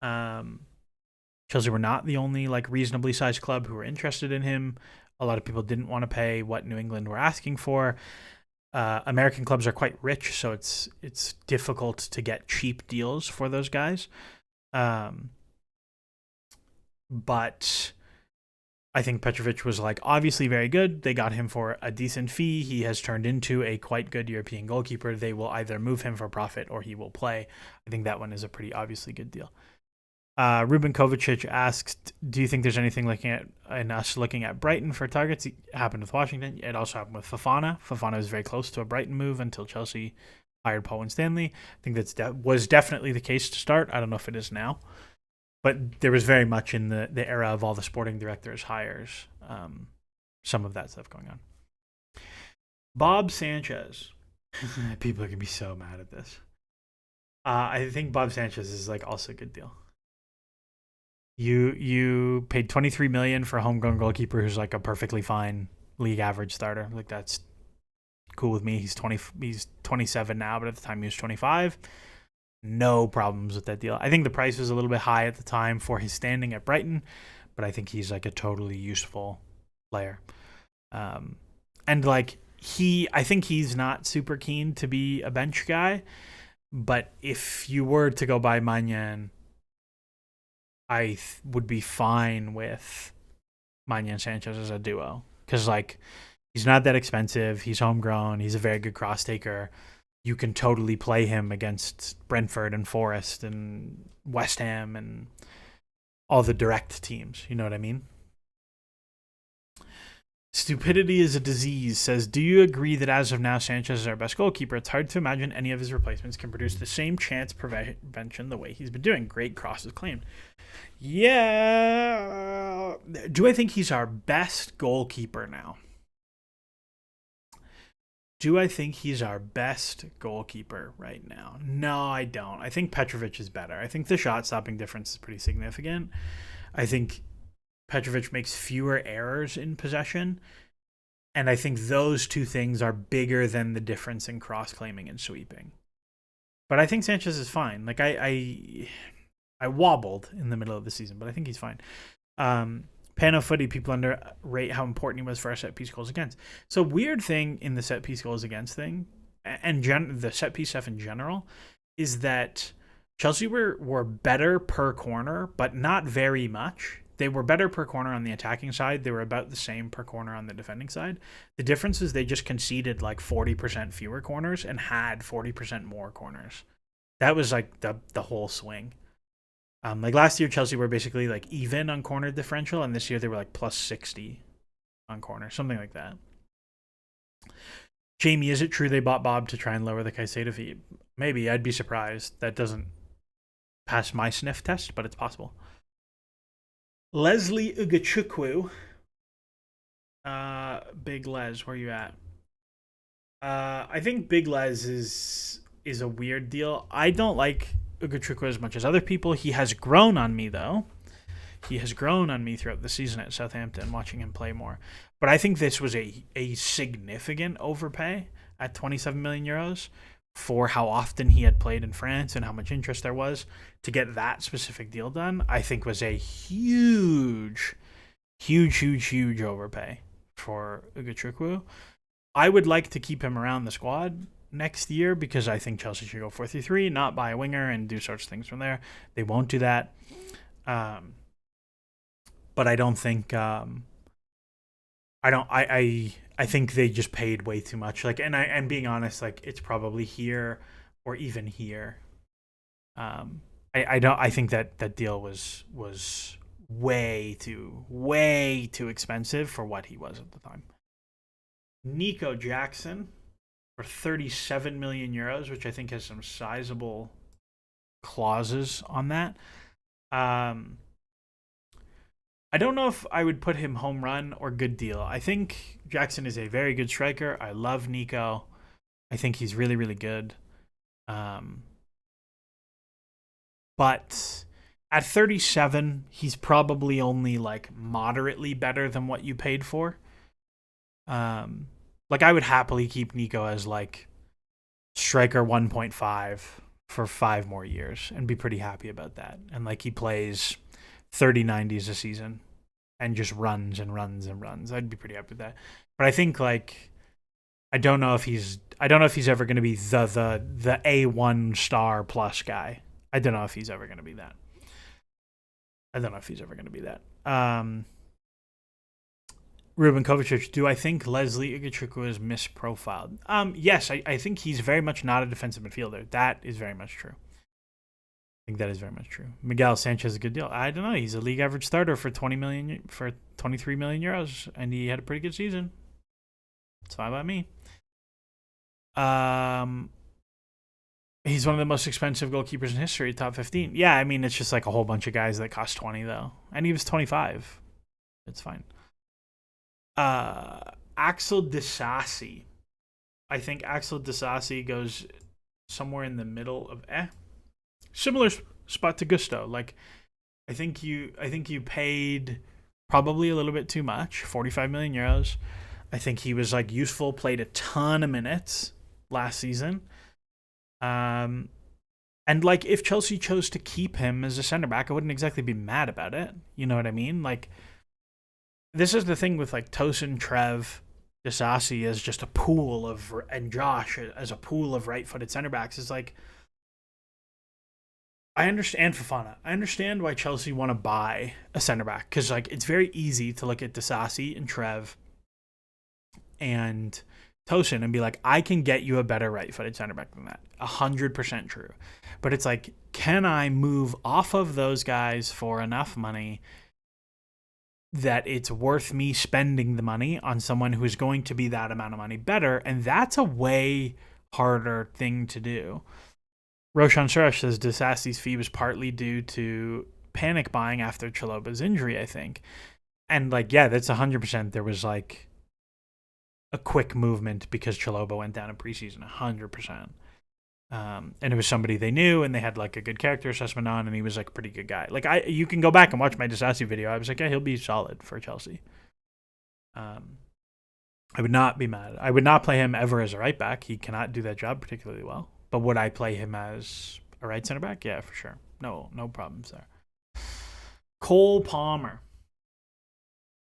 Speaker 1: Chelsea were not the only like reasonably sized club who were interested in him. A lot of people didn't want to pay what New England were asking for. American clubs are quite rich, so it's difficult to get cheap deals for those guys. But I think Petrovic was like obviously very good. They got him for a decent fee. He has turned into a quite good European goalkeeper. They will either move him for profit or he will play. I think that one is a pretty obviously good deal. Ruben Kovacic asked, do you think there's anything looking at Brighton for targets? It happened with Washington. It also happened with Fofana. Fofana was very close to a Brighton move until Chelsea hired Paul Winstanley. I think that was definitely the case to start. I don't know if it is now. But there was very much in the era of all the sporting directors hires, some of that stuff going on. Bob Sanchez. People are going to be so mad at this. I think Bob Sanchez is like also a good deal. You paid $23 million for a homegrown goalkeeper who's like a perfectly fine league average starter. Like that's cool with me. He's 27 now, but at the time he was 25. No problems with that deal. I think the price was a little bit high at the time for his standing at Brighton, but I think he's like a totally useful player. And like I think he's not super keen to be a bench guy, but if you were to go buy Magnan would be fine with Manya and Sanchez as a duo because like he's not that expensive. He's homegrown. He's a very good cross taker. You can totally play him against Brentford and Forest and West Ham and all the direct teams. You know what I mean? Stupidity is a disease says, do you agree that as of now, Sanchez is our best goalkeeper? It's hard to imagine any of his replacements can produce the same chance prevention the way he's been doing. Great crosses claimed. Yeah. Do I think he's our best goalkeeper now? Do I think he's our best goalkeeper right now? No, I don't. I think Petrovic is better. I think the shot stopping difference is pretty significant. I think Petrovic makes fewer errors in possession. And I think those two things are bigger than the difference in cross-claiming and sweeping. But I think Sanchez is fine. Like I wobbled in the middle of the season, but I think he's fine. Pano Footy, people underrate how important he was for our set piece goals against. So weird thing in the set piece goals against thing, and the set piece stuff in general, is that Chelsea were better per corner, but not very much. They were better per corner on the attacking side. They were about the same per corner on the defending side. The difference is they just conceded like 40% fewer corners and had 40% more corners. That was like the whole swing. Like last year, Chelsea were basically like even on corner differential, and this year they were like plus 60 on corner, something like that. Jamie, is it true they bought Bob to try and lower the Caicedo fee? Maybe. I'd be surprised. That doesn't pass my sniff test, but it's possible. Leslie Ugachukwu. Big Les, where you at? I think Big Les is a weird deal. I don't like Ugachukwu as much as other people. He has grown on me, though. He has grown on me throughout the season at Southampton, watching him play more. But I think this was a significant overpay at 27 million euros for how often he had played in France and how much interest there was. To get that specific deal done, I think was a huge overpay for Ugachukwu. I would like to keep him around the squad next year because I think Chelsea should go 4-3-3, not buy a winger and do sorts of things from there. They won't do that. But I don't think I think they just paid way too much. Like, and being honest, like it's probably here or even here. I think that deal was way too expensive for what he was at the time. Nico Jackson for 37 million euros, which I think has some sizable clauses on that. I don't know if I would put him home run or good deal. I think Jackson is a very good striker. I love Nico. I think he's really, really good. But at 37, he's probably only like moderately better than what you paid for. Like I would happily keep Nico as like striker 1.5 for 5 more years and be pretty happy about that. And like he plays 30 90s a season and just runs and runs and runs. I'd be pretty happy with that. But I think like I don't know if he's ever going to be the A1 star plus guy. I don't know if he's ever going to be that. Ruben Kovacic, do I think Leslie Ugachukwu is misprofiled? Yes, I think he's very much not a defensive midfielder. That is very much true. I think that is very much true. Miguel Sanchez is a good deal. I don't know. He's a league average starter for 23 million euros, and he had a pretty good season. It's fine by me. He's one of the most expensive goalkeepers in history, top 15. Yeah, I mean, it's just like a whole bunch of guys that cost 20, though. And he was 25. It's fine. Axel Disasi. I think Axel Disasi goes somewhere in the middle of similar spot to Gusto. Like, I think you paid probably a little bit too much, 45 million euros. I think he was like useful, played a ton of minutes last season. And like if Chelsea chose to keep him as a center back, I wouldn't exactly be mad about it. You know what I mean? Like this is the thing with like Tosin, Trev, Disasi as just a pool of, and Josh as a pool of right-footed center backs is like I understand Fofana. I understand why Chelsea want to buy a center back because like it's very easy to look at Disasi and Trev and Tosin and be like, I can get you a better right-footed center back than that. 100% true. But it's like, can I move off of those guys for enough money that it's worth me spending the money on someone who's going to be that amount of money better? And that's a way harder thing to do. Roshan Suresh says Disasi's fee was partly due to panic buying after Chaloba's injury, I think. And like, yeah, that's 100%. There was like a quick movement because Chaloba went down in preseason, 100%. And it was somebody they knew, and they had like a good character assessment on, and he was like a pretty good guy. Like you can go back and watch my Disasi video. I was like, yeah, he'll be solid for Chelsea. I would not be mad. I would not play him ever as a right back. He cannot do that job particularly well. But would I play him as a right center back? Yeah, for sure. No problems there. Cole Palmer.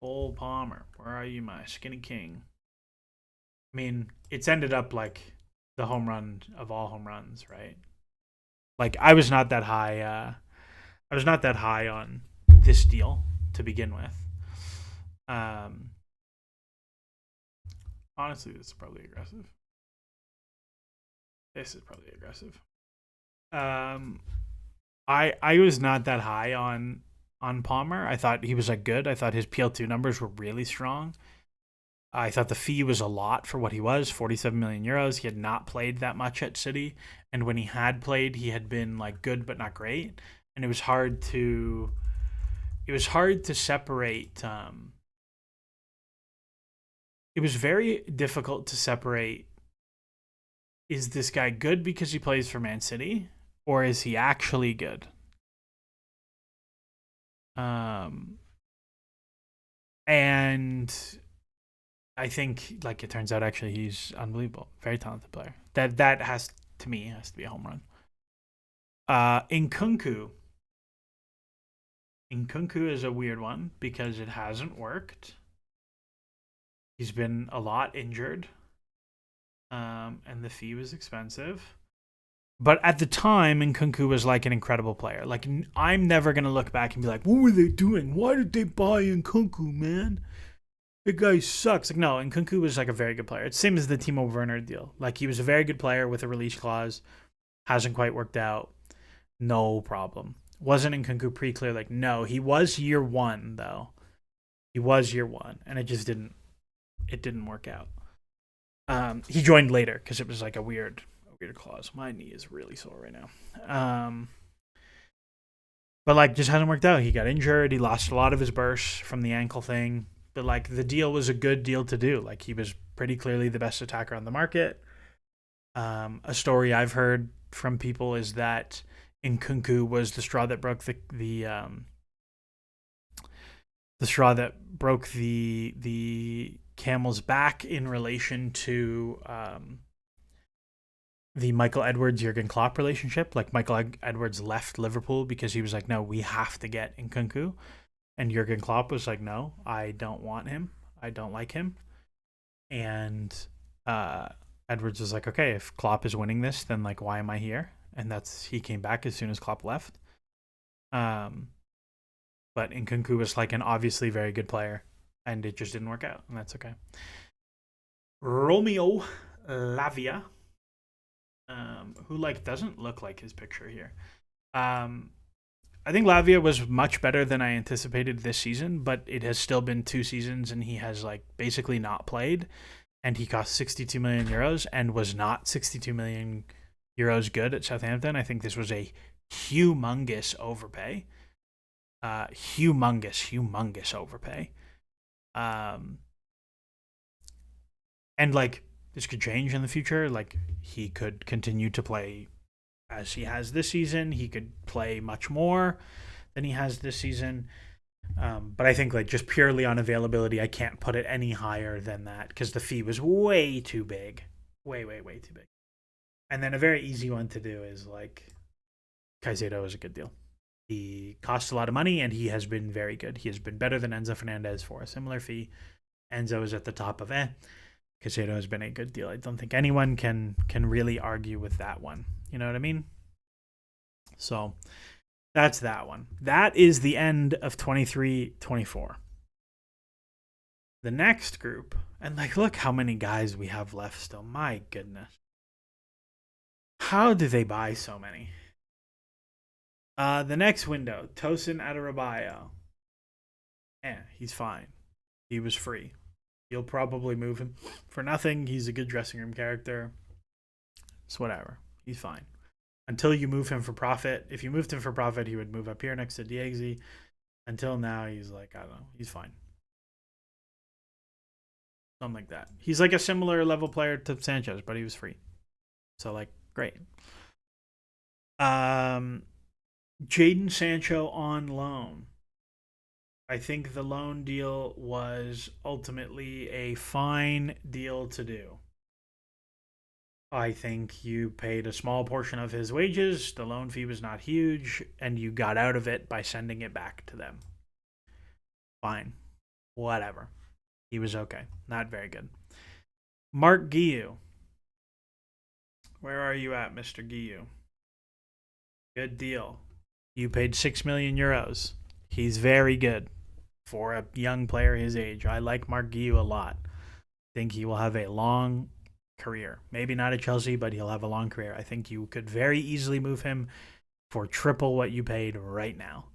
Speaker 1: Where are you, my skinny king? I mean, it's ended up like the home run of all home runs, right? Like I was not that high. I was not that high on this deal to begin with. Honestly, this is probably aggressive. I was not that high on Palmer. I thought he was like good. I thought his PL2 numbers were really strong. I thought the fee was a lot for what he was, 47 million euros. He had not played that much at City, and when he had played, he had been like good but not great, and it was hard to separate. It was very difficult to separate. Is this guy good because he plays for Man City, or is he actually good? And I think, like, it turns out actually he's unbelievable, very talented player. That has to be a home run. Nkunku is a weird one because it hasn't worked. He's been a lot injured, and the fee was expensive. But at the time, Nkunku was like an incredible player. Like, I'm never gonna look back and be like, "What were they doing? Why did they buy Nkunku, man? The guy sucks." Like, no, Nkunku was like a very good player. It's the same as the Timo Werner deal. Like, he was a very good player with a release clause. Hasn't quite worked out. No problem. Wasn't Nkunku pretty clear? Like, no, he was year one though. He was year one, and it just didn't. It didn't work out. He joined later because it was like a weird clause. My knee is really sore right now. But like, just hasn't worked out. He got injured. He lost a lot of his bursts from the ankle thing. But like, the deal was a good deal to do. Like, he was pretty clearly the best attacker on the market. A story I've heard from people is that Nkunku was the straw that broke the camel's back in relation to the Michael Edwards Jurgen Klopp relationship. Like, Michael Edwards left Liverpool because he was like, no, we have to get Nkunku, and Jurgen Klopp was like, no, I don't want him, I don't like him. And Edwards was like, okay, if Klopp is winning this, then like, why am I here? And he came back as soon as Klopp left. But Nkunku was like an obviously very good player, and it just didn't work out, and that's okay. Romeo Lavia, who like doesn't look like his picture here. I think Lavia was much better than I anticipated this season, but it has still been 2 seasons, and he has like basically not played, and he cost 62 million euros and was not 62 million euros good at Southampton. I think this was a humongous overpay. Humongous overpay. And like, this could change in the future. Like, he could continue to play as he has this season. He could play much more than he has this season. But I think like, just purely on availability, I can't put it any higher than that because the fee was way too big. Way too big. And then a very easy one to do is like, Caicedo is a good deal. He costs a lot of money, and he has been very good. He has been better than Enzo Fernandez for a similar fee. Enzo is at the top of Caicedo has been a good deal. I don't think anyone can really argue with that one. You know what I mean? So that's that one. That is the end of 23-24. The next group, and like, look how many guys we have left still. My goodness. How do they buy so many? The next window, Tosin Adarabioyo. Yeah, he's fine. He was free. You'll probably move him for nothing. He's a good dressing room character. It's whatever. He's fine. Until you move him for profit. If you moved him for profit, he would move up here next to Diegzi. Until now, he's like, I don't know. He's fine. Something like that. He's like a similar level player to Sanchez, but he was free. So, like, great. Jadon Sancho on loan. I think the loan deal was ultimately a fine deal to do. I think you paid a small portion of his wages. The loan fee was not huge, and you got out of it by sending it back to them. Fine. Whatever. He was okay. Not very good. Mark Guiu. Where are you at, Mr. Guiu? Good deal. You paid 6 million euros. He's very good for a young player his age. I like Mark Guiu a lot. I think he will have a long career. Maybe not at Chelsea, but he'll have a long career. I think you could very easily move him for triple what you paid right now.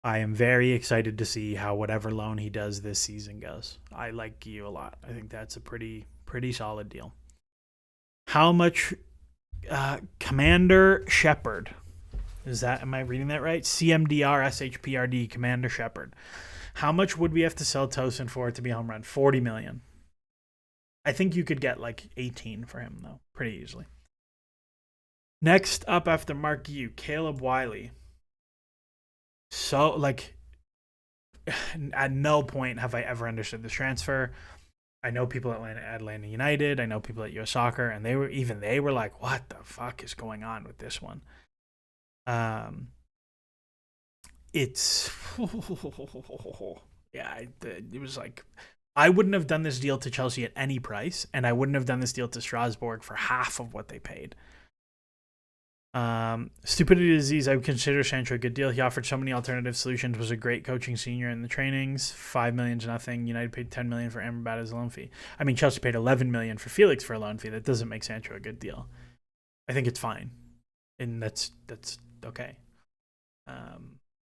Speaker 1: I am very excited to see how whatever loan he does this season goes. I like Guiu a lot. I think that's a pretty solid deal. How much Commander Shepard? Am I reading that right? CMDR SHPRD Commander Shepard. How much would we have to sell Tosin for it to be a home run? 40 million. I think you could get like 18 for him though, pretty easily. Next up after Mark Guiu, Caleb Wiley. So like, at no point have I ever understood this transfer. I know people at Atlanta United. I know people at US Soccer, and they were like, "What the fuck is going on with this one?" It's yeah, it was like, I wouldn't have done this deal to Chelsea at any price, and I wouldn't have done this deal to Strasbourg for half of what they paid. Stupidity disease. I would consider Sancho a good deal. He offered so many alternative solutions. Was a great coaching senior in the trainings. 5 million to nothing. United paid 10 million for Amrabat as a loan fee. I mean, Chelsea paid 11 million for Felix for a loan fee. That doesn't make Sancho a good deal. I think it's fine, and that's okay.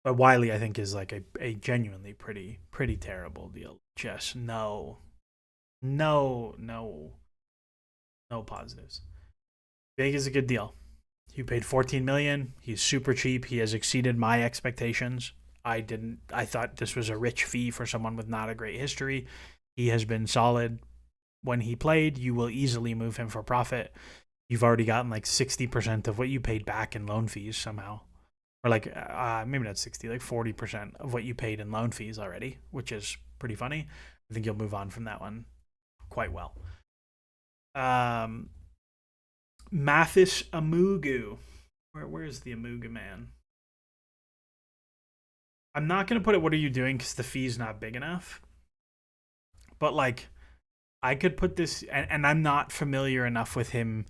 Speaker 1: But Wiley, I think, is like a genuinely pretty terrible deal. Just no positives. Big is a good deal. You paid 14 million. He's super cheap. He has exceeded my expectations. I thought this was a rich fee for someone with not a great history. He has been solid when he played. You will easily move him for profit. You've already gotten like 60% of what you paid back in loan fees somehow. Or like, maybe not 60, like 40% of what you paid in loan fees already, which is pretty funny. I think you'll move on from that one quite well. Mathis Amugu. Where's the Amugu man? I'm not going to put it, what are you doing? Because the fee's not big enough. But like, I could put this, and I'm not familiar enough with him.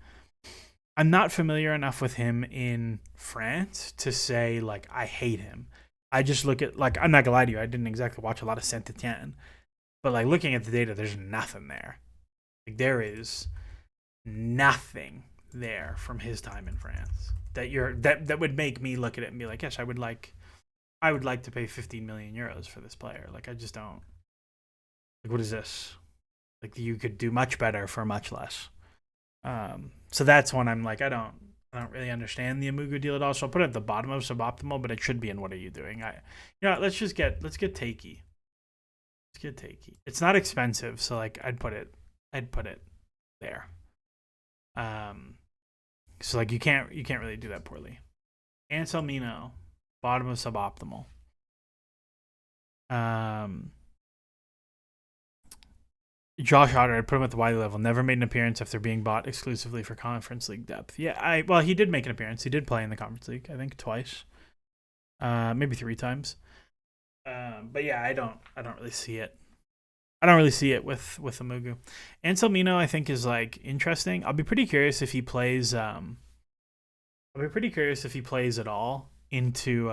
Speaker 1: I'm not familiar enough with him in France to say, like, I hate him. I just look at, like, I'm not going to lie to you, I didn't exactly watch a lot of Saint-Etienne. But, like, looking at the data, there's nothing there. Like, there is nothing there from his time in France that would make me look at it and be like, yes, I would like to pay 15 million euros for this player. Like, I just don't. Like, what is this? Like, you could do much better for much less. So that's when I'm like, I don't really understand the Amugu deal at all. So I'll put it at the bottom of suboptimal, but it should be in what are you doing? Let's get Takey. Let's get Takey. It's not expensive, so like I'd put it there. So like you can't really do that poorly. Anselmino, bottom of suboptimal. Josh Otter, I'd put him at the Wiley level. Never made an appearance after being bought exclusively for Conference League depth. Yeah, well, he did make an appearance. He did play in the Conference League, I think twice, maybe 3 times. But yeah, I don't really see it. I don't really see it with Amugu. Anselmino, I think, is like interesting. I'll be pretty curious if he plays I'll be pretty curious if he plays at all into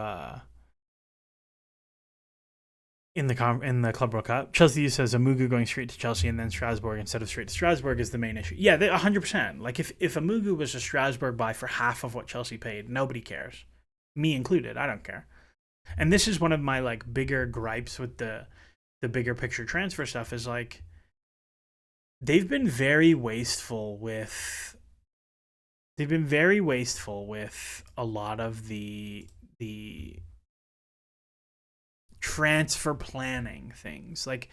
Speaker 1: in the Club World Cup. Chelsea says Amugu going straight to Chelsea and then Strasbourg instead of straight to Strasbourg is the main issue. Yeah, 100%. Like if Amugu was a Strasbourg buy for half of what Chelsea paid, nobody cares, me included. I don't care. And this is one of my like bigger gripes with the bigger picture transfer stuff is like they've been very wasteful with a lot of the transfer planning things. Like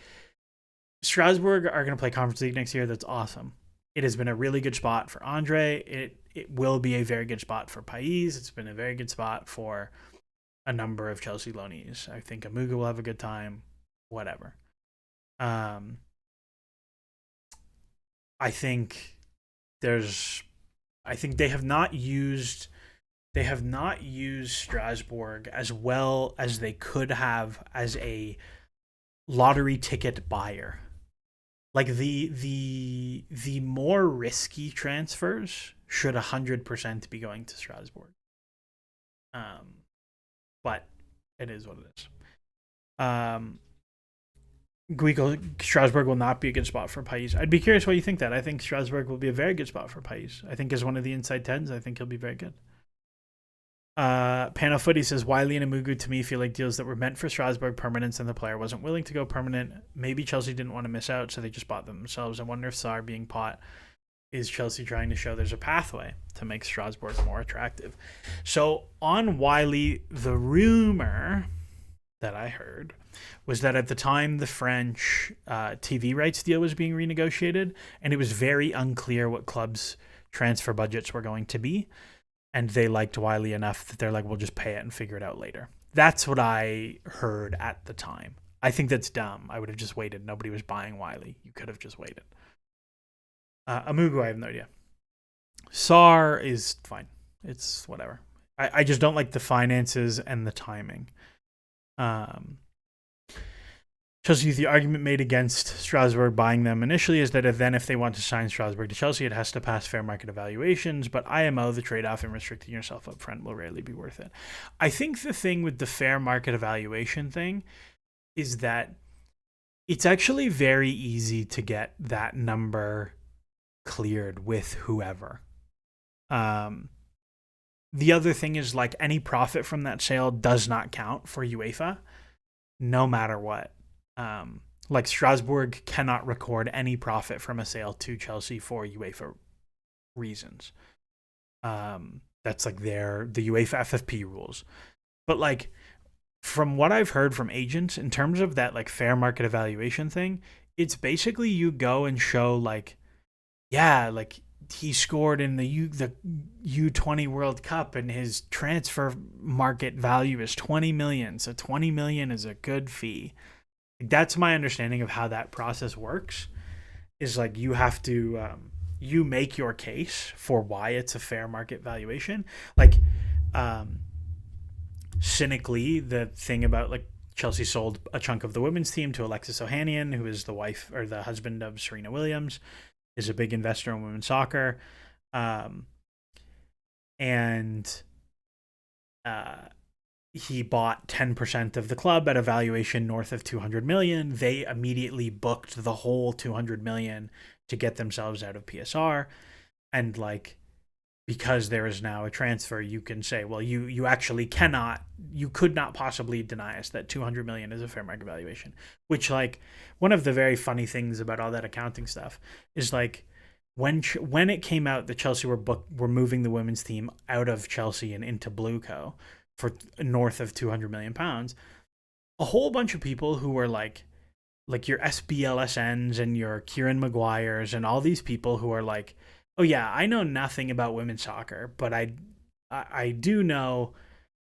Speaker 1: Strasbourg are going to play Conference League next year. That's awesome. It has been a really good spot for Andre. It will be a very good spot for Pais. It's been a very good spot for a number of Chelsea loanees. I think Amuga will have a good time. Whatever. I think they have not used Strasbourg as well as they could have as a lottery ticket buyer. Like the more risky transfers should 100% be going to Strasbourg. But it is what it is. Guico, Strasbourg will not be a good spot for Pais. I'd be curious why you think that. I think Strasbourg will be a very good spot for Pais. I think as one of the inside 10s, I think he'll be very good. Panel Footy says Wiley and Amugu to me feel like deals that were meant for Strasbourg permanence and the player wasn't willing to go permanent. Maybe Chelsea didn't want to miss out, so they just bought them themselves. I wonder if Sarr being bought is Chelsea trying to show there's a pathway to make Strasbourg more attractive. So on Wiley, the rumor that I heard was that at the time the French TV rights deal was being renegotiated, and it was very unclear what clubs' transfer budgets were going to be. And they liked Wiley enough that they're like, we'll just pay it and figure it out later. That's what I heard at the time. I think that's dumb. I would have just waited. Nobody was buying Wiley. You could have just waited. Amugu, I have no idea. Sarr is fine. It's whatever. I just don't like the finances and the timing. Chelsea, the argument made against Strasbourg buying them initially is that if they want to sign Strasbourg to Chelsea, it has to pass fair market evaluations, but IMO, the trade-off and restricting yourself up front will rarely be worth it. I think the thing with the fair market evaluation thing is that it's actually very easy to get that number cleared with whoever. The other thing is like any profit from that sale does not count for UEFA, no matter what. Like Strasbourg cannot record any profit from a sale to Chelsea for UEFA reasons. That's like the UEFA FFP rules. But like from what I've heard from agents in terms of that like fair market evaluation thing, it's basically you go and show like, yeah, like he scored in the U20 World Cup and his transfer market value is 20 million. So 20 million is a good fee. That's my understanding of how that process works, is like you have to you make your case for why it's a fair market valuation. Like cynically, the thing about like Chelsea sold a chunk of the women's team to Alexis Ohanian, who is the wife or the husband of Serena Williams, is a big investor in women's soccer. He bought 10% of the club at a valuation north of 200 million. They immediately booked the whole 200 million to get themselves out of PSR. And like, because there is now a transfer, you can say, well, you actually you could not possibly deny us that 200 million is a fair market valuation, which like one of the very funny things about all that accounting stuff is like when it came out that Chelsea were moving the women's team out of Chelsea and into Blueco for north of 200 million pounds, a whole bunch of people who were like your SBLSNs and your Kieran Maguires and all these people who are like, oh yeah, I know nothing about women's soccer, but I do know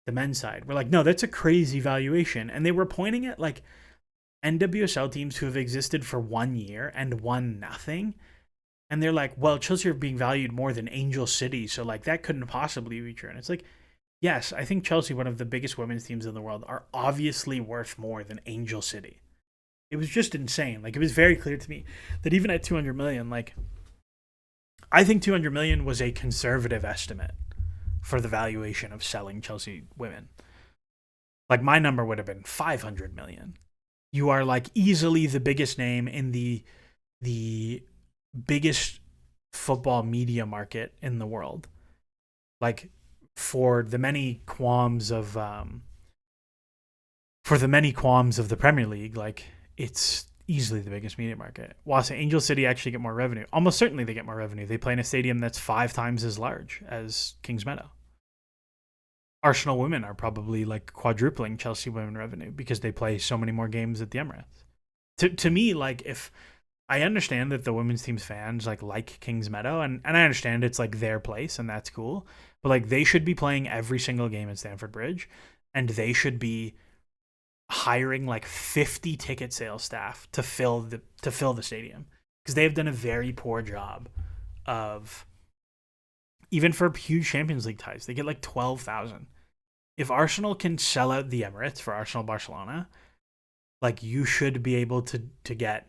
Speaker 1: the men's side. We're like, no, that's a crazy valuation. And they were pointing at like NWSL teams who have existed for 1 year and won nothing. And they're like, well, Chelsea are being valued more than Angel City, so like that couldn't possibly be true. And it's like, yes, I think Chelsea, one of the biggest women's teams in the world, are obviously worth more than Angel City. It was just insane. Like, it was very clear to me that even at 200 million, like, I think 200 million was a conservative estimate. for the valuation of selling Chelsea women. Like my number would have been 500 million. You are like easily the biggest name in the biggest football media market in the world. Like for the many qualms of the Premier League, like it's easily the biggest media market. Whilst Angel City actually get more revenue. Almost certainly they get more revenue. They play in a stadium that's 5 times as large as Kings Meadow. Arsenal women are probably like quadrupling Chelsea women revenue because they play so many more games at the Emirates. To me, like if I understand that the women's team's fans like Kings Meadow, and I understand it's like their place and that's cool, but like they should be playing every single game at Stamford Bridge, and they should be hiring like 50 ticket sales staff to fill the stadium, because they have done a very poor job of, even for huge Champions League ties, they get like 12,000. If Arsenal can sell out the Emirates for Arsenal Barcelona, like you should be able to get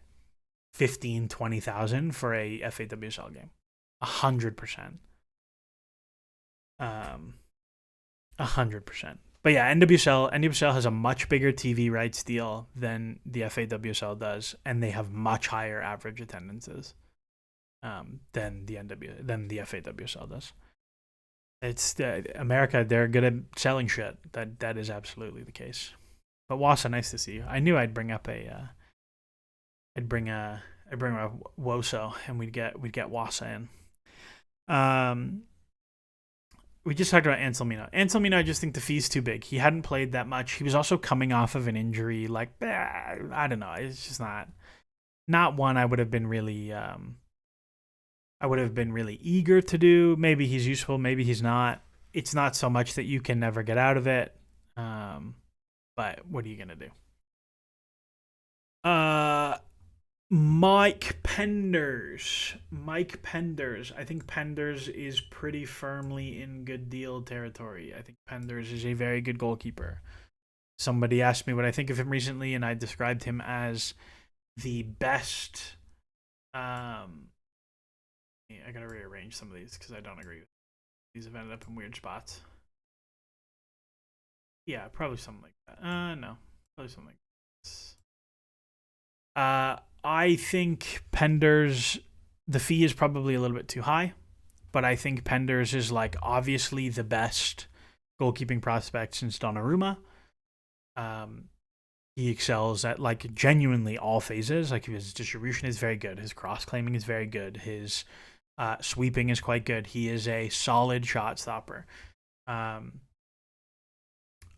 Speaker 1: 15,000-20,000 for a FAWSL game. 100%. 100%. But yeah, NWSL has a much bigger TV rights deal than the FAWSL does, and they have much higher average attendances than the FAWSL does. It's America; they're good at selling shit. That is absolutely the case. But Wassa, nice to see you. I knew I'd bring up I'd bring a Woso, and we'd get Wassa in. We just talked about Anselmino. Anselmino, I just think the fee's too big. He hadn't played that much. He was also coming off of an injury. Like, I don't know. It's just not one I would have been really eager to do. Maybe he's useful. Maybe he's not. It's not so much that you can never get out of it. But what are you gonna do? Mike Penders. I think Penders is pretty firmly in good deal territory. I think Penders is a very good goalkeeper. Somebody asked me what I think of him recently, and I described him as the best. I gotta rearrange some of these because I don't agree with these. Have ended up in weird spots. Yeah, probably something like that. No, probably something like this. I think Penders, the fee is probably a little bit too high, but I think Penders is like obviously the best goalkeeping prospect since Donnarumma. He excels at like genuinely all phases. Like his distribution is very good. His cross claiming is very good. His sweeping is quite good. He is a solid shot stopper. I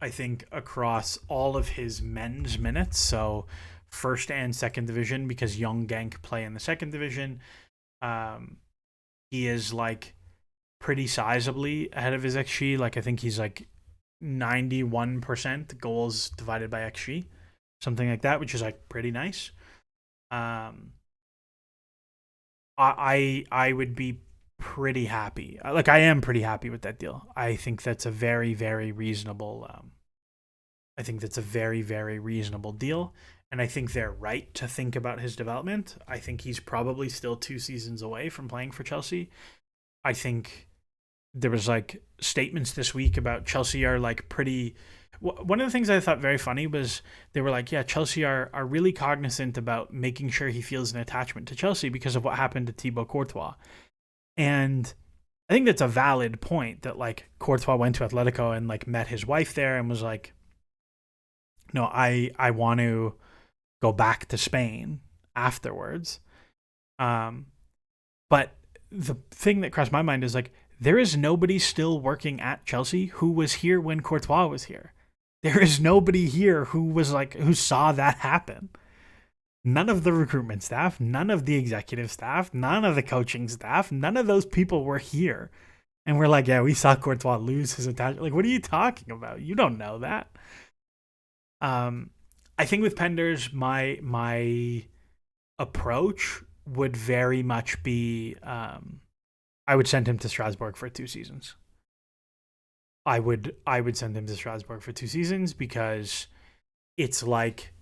Speaker 1: think across all of his men's minutes, so first and second division, because Young Genk play in the second division, he is like pretty sizably ahead of his XG. Like I think he's like 91% goals divided by XG, something like that, which is like pretty nice. I would be pretty happy. Like I am pretty happy with that deal. I think that's a very, very reasonable. I think that's a very, very reasonable deal. And I think they're right to think about his development. I think he's probably still 2 seasons away from playing for Chelsea. I think there was like statements this week about Chelsea are like pretty. One of the things I thought very funny was they were like, yeah, Chelsea are really cognizant about making sure he feels an attachment to Chelsea because of what happened to Thibaut Courtois. And I think that's a valid point, that like Courtois went to Atletico and like met his wife there and was like, no, I want to go back to Spain afterwards. But the thing that crossed my mind is like, there is nobody still working at Chelsea who was here when Courtois was here. There is nobody here who saw that happen. None of the recruitment staff, none of the executive staff, none of the coaching staff, none of those people were here. And we're like, yeah, we saw Courtois lose his attachment. Like, what are you talking about? You don't know that. I think with Penders, my approach would very much be, I would send him to Strasbourg for 2 seasons. I would send him to Strasbourg for 2 seasons because it's like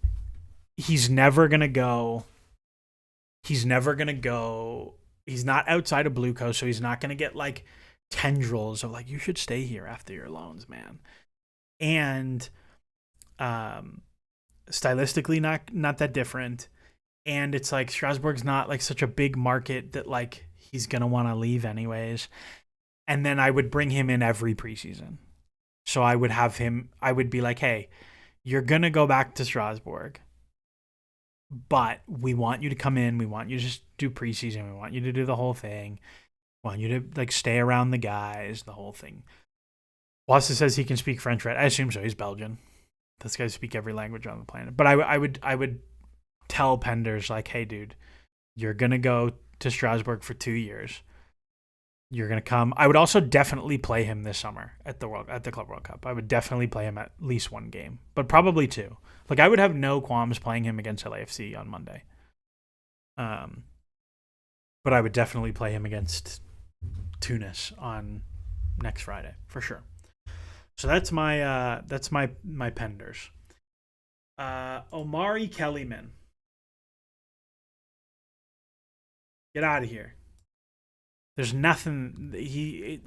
Speaker 1: he's never gonna go. He's not outside of Blue Coast, so he's not gonna get like tendrils of like, you should stay here after your loans, man. And stylistically not that different. And it's like Strasbourg's not like such a big market that like he's gonna want to leave anyways. And then I would bring him in every preseason. So I would be like, hey, you're gonna go back to Strasbourg, but we want you to come in, we want you to just do preseason, we want you to do the whole thing. We want you to like stay around the guys, the whole thing. Wassa says he can speak French, right? I assume so. He's Belgian. This guy speak every language on the planet. But I would tell Penders like, hey, dude, you're gonna go to Strasbourg for 2 years. You're gonna come. I would also definitely play him this summer at the Club World Cup. I would definitely play him at least one game, but probably two. Like I would have no qualms playing him against LAFC on Monday. But I would definitely play him against Tunis on next Friday for sure. So that's my Penders. Omari Kellyman. Get out of here. There's nothing. He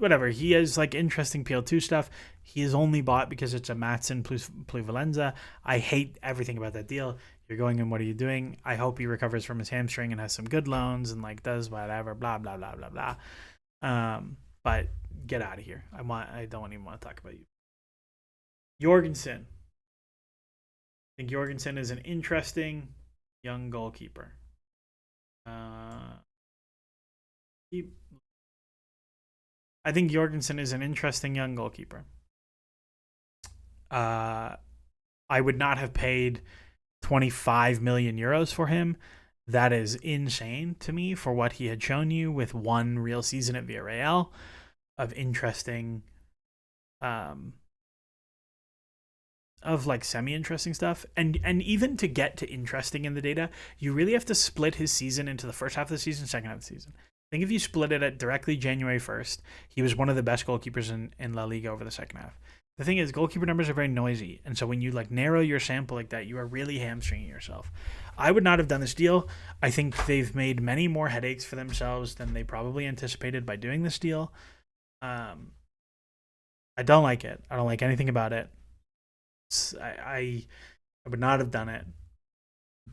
Speaker 1: has like interesting PL2 stuff. He is only bought because it's a Matson plus Valenza. I hate everything about that deal. You're going in. What are you doing? I hope he recovers from his hamstring and has some good loans and like does whatever. Blah blah blah blah blah. But get out of here. I don't even want to talk about you. Jorgensen. I think Jorgensen is an interesting young goalkeeper. I think Jorgensen is an interesting young goalkeeper. I would not have paid 25 million euros for him. That is insane to me for what he had shown you with one real season at Villarreal of interesting, of like semi-interesting stuff. And even to get to interesting in the data, you really have to split his season into the first half of the season, second half of the season. I think if you split it at directly January 1st, he was one of the best goalkeepers in La Liga over the second half. The thing is, goalkeeper numbers are very noisy. And so when you like narrow your sample like that, you are really hamstringing yourself. I would not have done this deal. I think they've made many more headaches for themselves than they probably anticipated by doing this deal. I don't like it. I don't like anything about it. I would not have done it.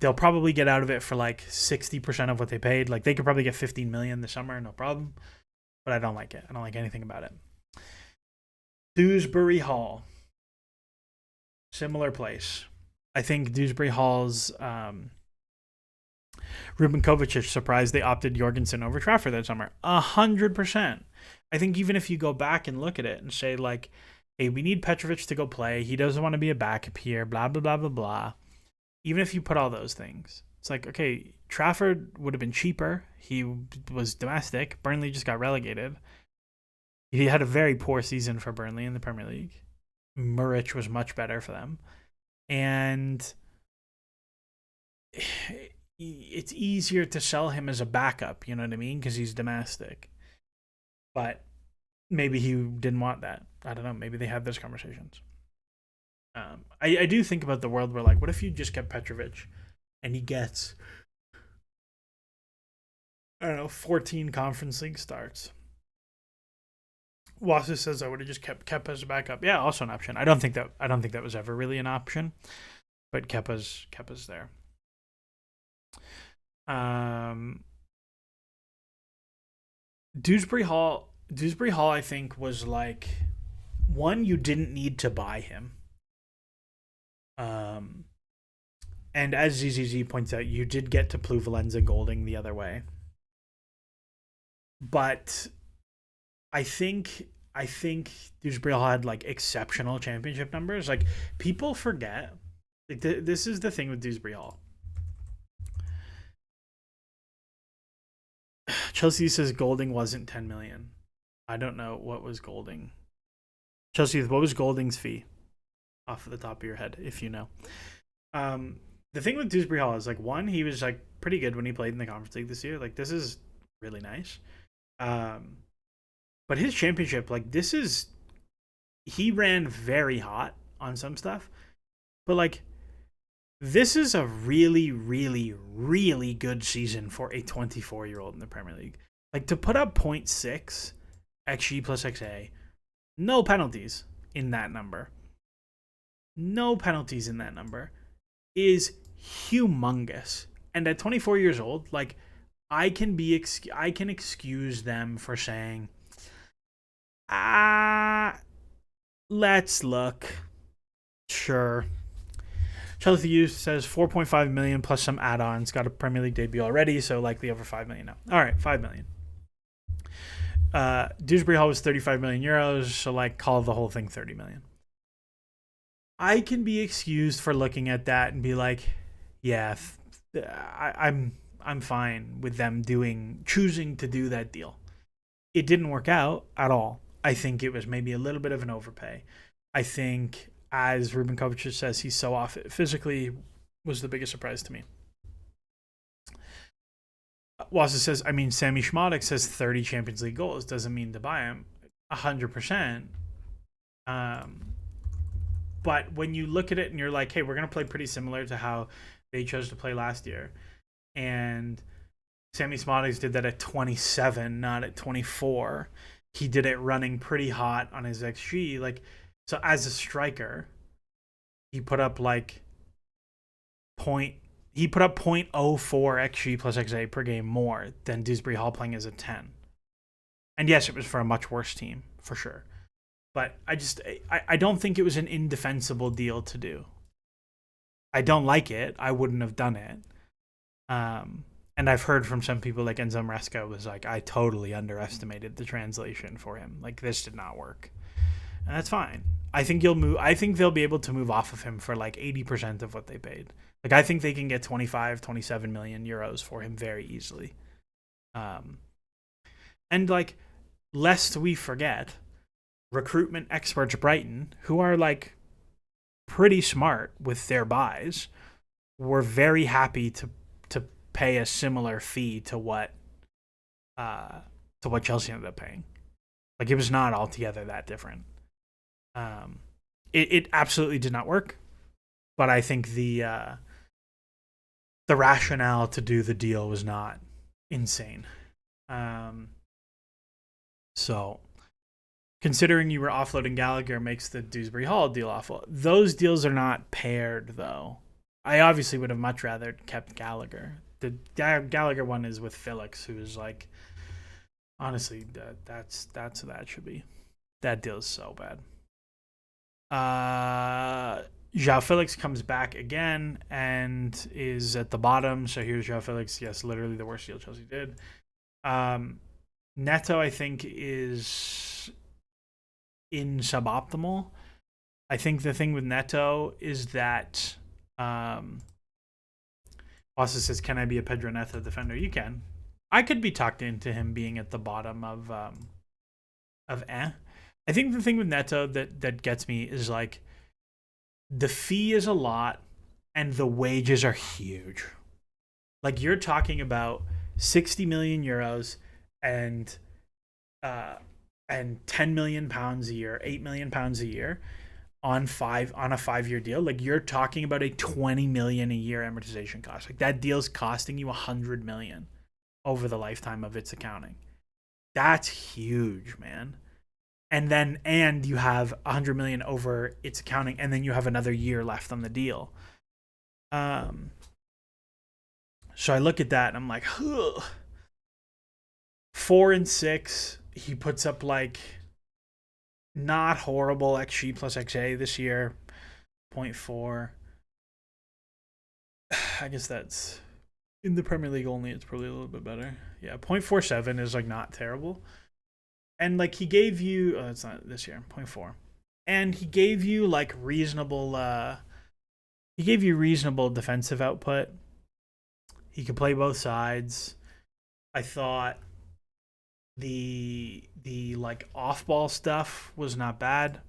Speaker 1: They'll probably get out of it for like 60% of what they paid. Like they could probably get 15 million this summer, no problem. But I don't like it. I don't like anything about it. Dewsbury Hall. Similar place. I think Dewsbury Hall's Ruben Kovacic surprised they opted Jorgensen over Trafford that summer. 100%. I think even if you go back and look at it and say like, hey, we need Petrovic to go play. He doesn't want to be a backup here, blah, blah, blah, blah, blah. Even if you put all those things, it's like, okay, Trafford would have been cheaper. He was domestic. Burnley just got relegated. He had a very poor season for Burnley in the Premier League. Muric was much better for them. And it's easier to sell him as a backup, you know what I mean? Because he's domestic. But maybe he didn't want that. I don't know. Maybe they had those conversations. I do think about the world where, like, what if you just kept Petrovic and he gets, I don't know, 14 Conference League starts. Wassa says I would have just kept Kepa as a backup. Yeah, also an option. I don't think that was ever really an option, but Kepa's there. Dewsbury Hall, I think, was like one, you didn't need to buy him. And as ZZZ points out, you did get to Pluvalenza Golding the other way. But I think Dewsbury Hall had like exceptional championship numbers. Like people forget. Like this is the thing with Dewsbury Hall. Chelsea says Golding wasn't 10 million. I don't know what was Golding. Chelsea, what was Golding's fee? Off the top of your head, if you know. The thing with Dewsbury Hall is like one, he was like pretty good when he played in the Conference League this year. Like this is really nice. But his championship, like this is, he ran very hot on some stuff, but like this is a really, really, really good season for a 24-year-old in the Premier League. Like to put up 0.6 XG plus XA, no penalties in that number. No penalties in that number is humongous. And at 24 years old, like I can excuse them for saying, let's look. Sure. Chelsea Youth says 4.5 million plus some add-ons. Got a Premier League debut already, so likely over 5 million now. All right, 5 million. Dewsbury Hall was 35 million euros, so like call the whole thing 30 million. I can be excused for looking at that and be like, yeah, I'm fine with them choosing to do that deal. It didn't work out at all. I think it was maybe a little bit of an overpay. I think, as Ruben Kovacic says, he's so off physically, was the biggest surprise to me. Wassa says, I mean, Sammy Schmodik says 30 Champions League goals doesn't mean to buy him 100%. But when you look at it and you're like, hey, we're going to play pretty similar to how they chose to play last year. And Sammy Schmodik did that at 27, not at 24. He did it running pretty hot on his XG. Like, so as a striker, he put up like he put up 0.04 XG plus XA per game more than Dewsbury Hall playing as a 10. And yes, it was for a much worse team, for sure. But I don't think it was an indefensible deal to do. I don't like it. I wouldn't have done it. And I've heard from some people like Enzo Maresca was like, I totally underestimated the translation for him. Like, this did not work. And that's fine. I think they'll be able to move off of him for like 80% of what they paid. Like, I think they can get 25, 27 million euros for him very easily. And like, lest we forget, recruitment experts Brighton, who are like pretty smart with their buys, were very happy to pay a similar fee to what Chelsea ended up paying. Like, it was not altogether that different. It absolutely did not work, but I think the rationale to do the deal was not insane. So considering you were offloading Gallagher makes the Dewsbury Hall deal awful. Those deals are not paired, though. I obviously would have much rather kept Gallagher. The Gallagher one is with Felix, who is like, honestly, that's what that should be. That deal is so bad. João Felix comes back again and is at the bottom. So here's João Felix. Yes, literally the worst deal Chelsea did. Neto, I think, is in suboptimal. I think the thing with Neto is that also says, can I be a Pedro Neto defender? You can. I could be talked into him being at the bottom of I think the thing with Neto that gets me is like the fee is a lot and the wages are huge. Like, you're talking about 60 million euros and 10 million pounds a year, 8 million pounds a year on a 5-year deal. Like, you're talking about a 20 million a year amortization cost. Like, that deal's costing you 100 million over the lifetime of its accounting. That's huge, man. And you have 100 million over its accounting, and then you have another year left on the deal. So I look at that and I'm like, ugh. 4 and 6, he puts up like not horrible XG plus XA this year, 0.4. I guess that's in the Premier League only. It's probably a little bit better. Yeah, 0.47 is like not terrible. And like, he gave you, it's not this year, 0.4. And he gave you like reasonable defensive output. He could play both sides. I thought the like off-ball stuff was not bad.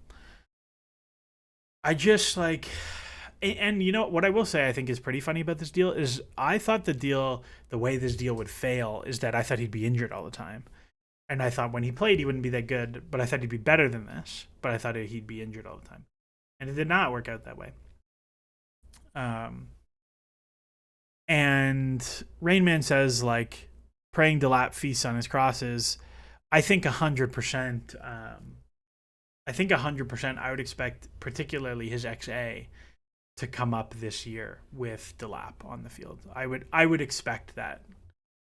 Speaker 1: I just like, and you know what I will say I think is pretty funny about this deal is I thought the way this deal would fail is that I thought he'd be injured all the time. And I thought when he played, he wouldn't be that good, but I thought he'd be better than this. But I thought he'd be injured all the time. And it did not work out that way. And Rainman says, like, praying Delap feasts on his crosses. I think 100%. I think 100%. I would expect, particularly his XA, to come up this year with Delap on the field. I would expect that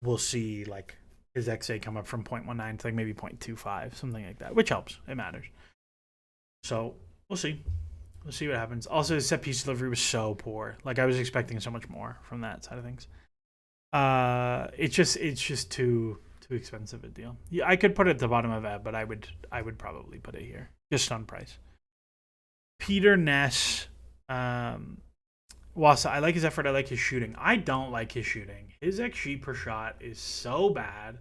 Speaker 1: we'll see like his XA come up from 0.19 to like maybe 0.25, something like that, which helps. It matters. So we'll see. We'll see what happens. Also, his set piece delivery was so poor. Like I was expecting so much more from that side of things. It's just too expensive a deal. Yeah, I could put it at the bottom of that, but I would probably put it here just on price. Peter Ness, Wasa, I like his effort. I like his shooting. I don't like his shooting. His XG per shot is so bad,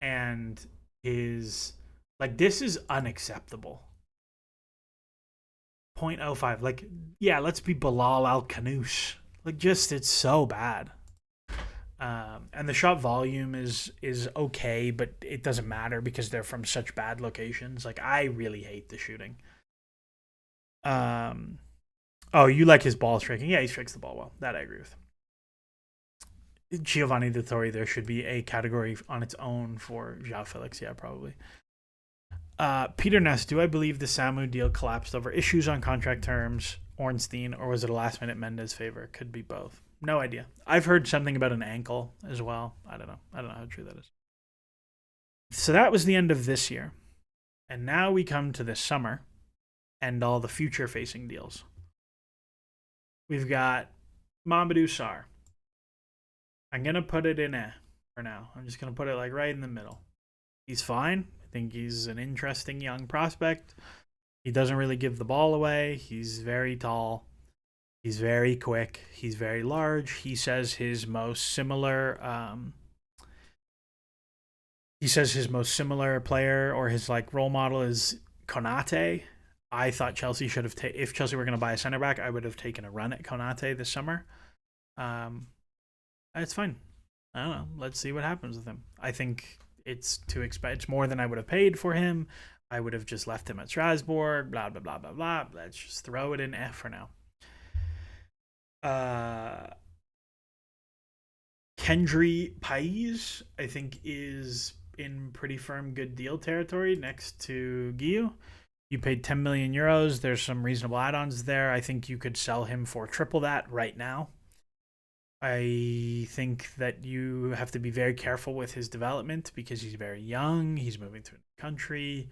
Speaker 1: and his like this is unacceptable. 0.05. Like, yeah, let's be Bilal Al Kanous. Like, just it's so bad. And the shot volume is okay, but it doesn't matter because they're from such bad locations. Like, I really hate the shooting. Um, oh, you like his ball striking? Yeah, he strikes the ball well. That I agree with. Giovanni Dettori, there should be a category on its own for João Felix. Yeah, probably. Peter Ness, do I believe the Samu deal collapsed over issues on contract terms, Ornstein, or was it a last minute Mendes favor? Could be both. No idea. I've heard something about an ankle as well. I don't know. I don't know how true that is. So that was the end of this year. And now we come to this summer and all the future facing deals. We've got Mamadou Sarr. I'm going to put it in A for now. I'm just going to put it like right in the middle. He's fine. I think he's an interesting young prospect. He doesn't really give the ball away. He's very tall. He's very quick. He's very large. He says his most similar player or his like role model is Konate. I thought Chelsea should have if Chelsea were going to buy a center back, I would have taken a run at Konate this summer. It's fine. I don't know. Let's see what happens with him. I think it's too expensive. It's more than I would have paid for him. I would have just left him at Strasbourg. Blah blah blah blah blah. Let's just throw it in F for now. Kendry Pais, I think, is in pretty firm good deal territory next to Guillou. You paid 10 million euros. There's some reasonable add-ons there. I think you could sell him for triple that right now. I think that you have to be very careful with his development because he's very young. He's moving to a country.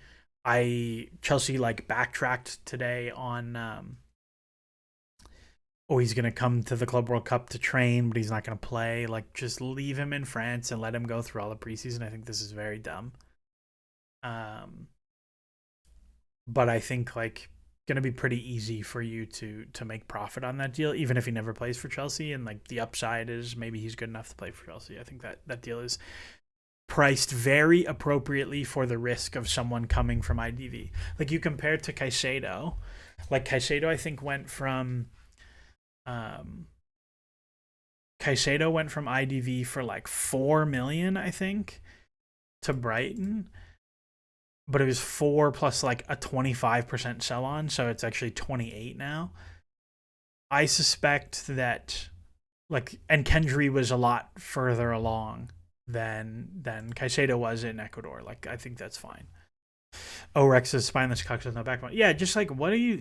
Speaker 1: Chelsea like backtracked today on he's going to come to the Club World Cup to train, but he's not going to play. Like, just leave him in France and let him go through all the preseason. I think this is very dumb. But I think like going to be pretty easy for you to make profit on that deal, even if he never plays for Chelsea. And like the upside is maybe he's good enough to play for Chelsea. I think that deal is priced very appropriately for the risk of someone coming from IDV. Like you compare it to Caicedo. Like Caicedo, I think went from IDV for like 4 million, I think, to Brighton. But it was 4 plus like a 25% sell on, so it's actually 28 now. I suspect that and Kendry was a lot further along than Caicedo was in Ecuador. Like I think that's fine. Rex's spineless cucks with no backbone. Yeah, just like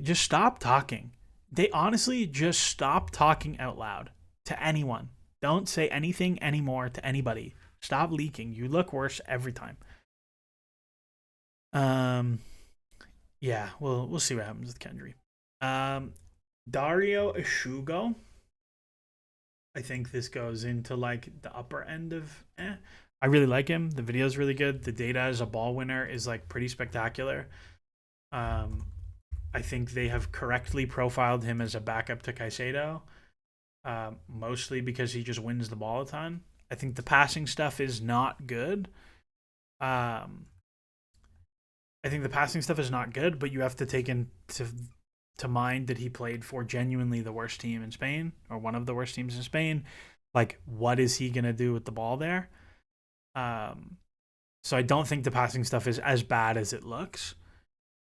Speaker 1: just stop talking. They honestly just stop talking out loud to anyone. Don't say anything anymore to anybody. Stop leaking. You look worse every time. Yeah, we'll see what happens with Kendry. Dario Ishugo. I think this goes into like the upper end of I really like him. The video is really good. The data as a ball winner is like pretty spectacular. I think they have correctly profiled him as a backup to Caicedo, mostly because he just wins the ball a ton. I think the passing stuff is not good. I think the passing stuff is not good, but you have to take into mind that he played for genuinely the worst team in Spain, or one of the worst teams in Spain. Like, what is he going to do with the ball there? So I don't think the passing stuff is as bad as it looks.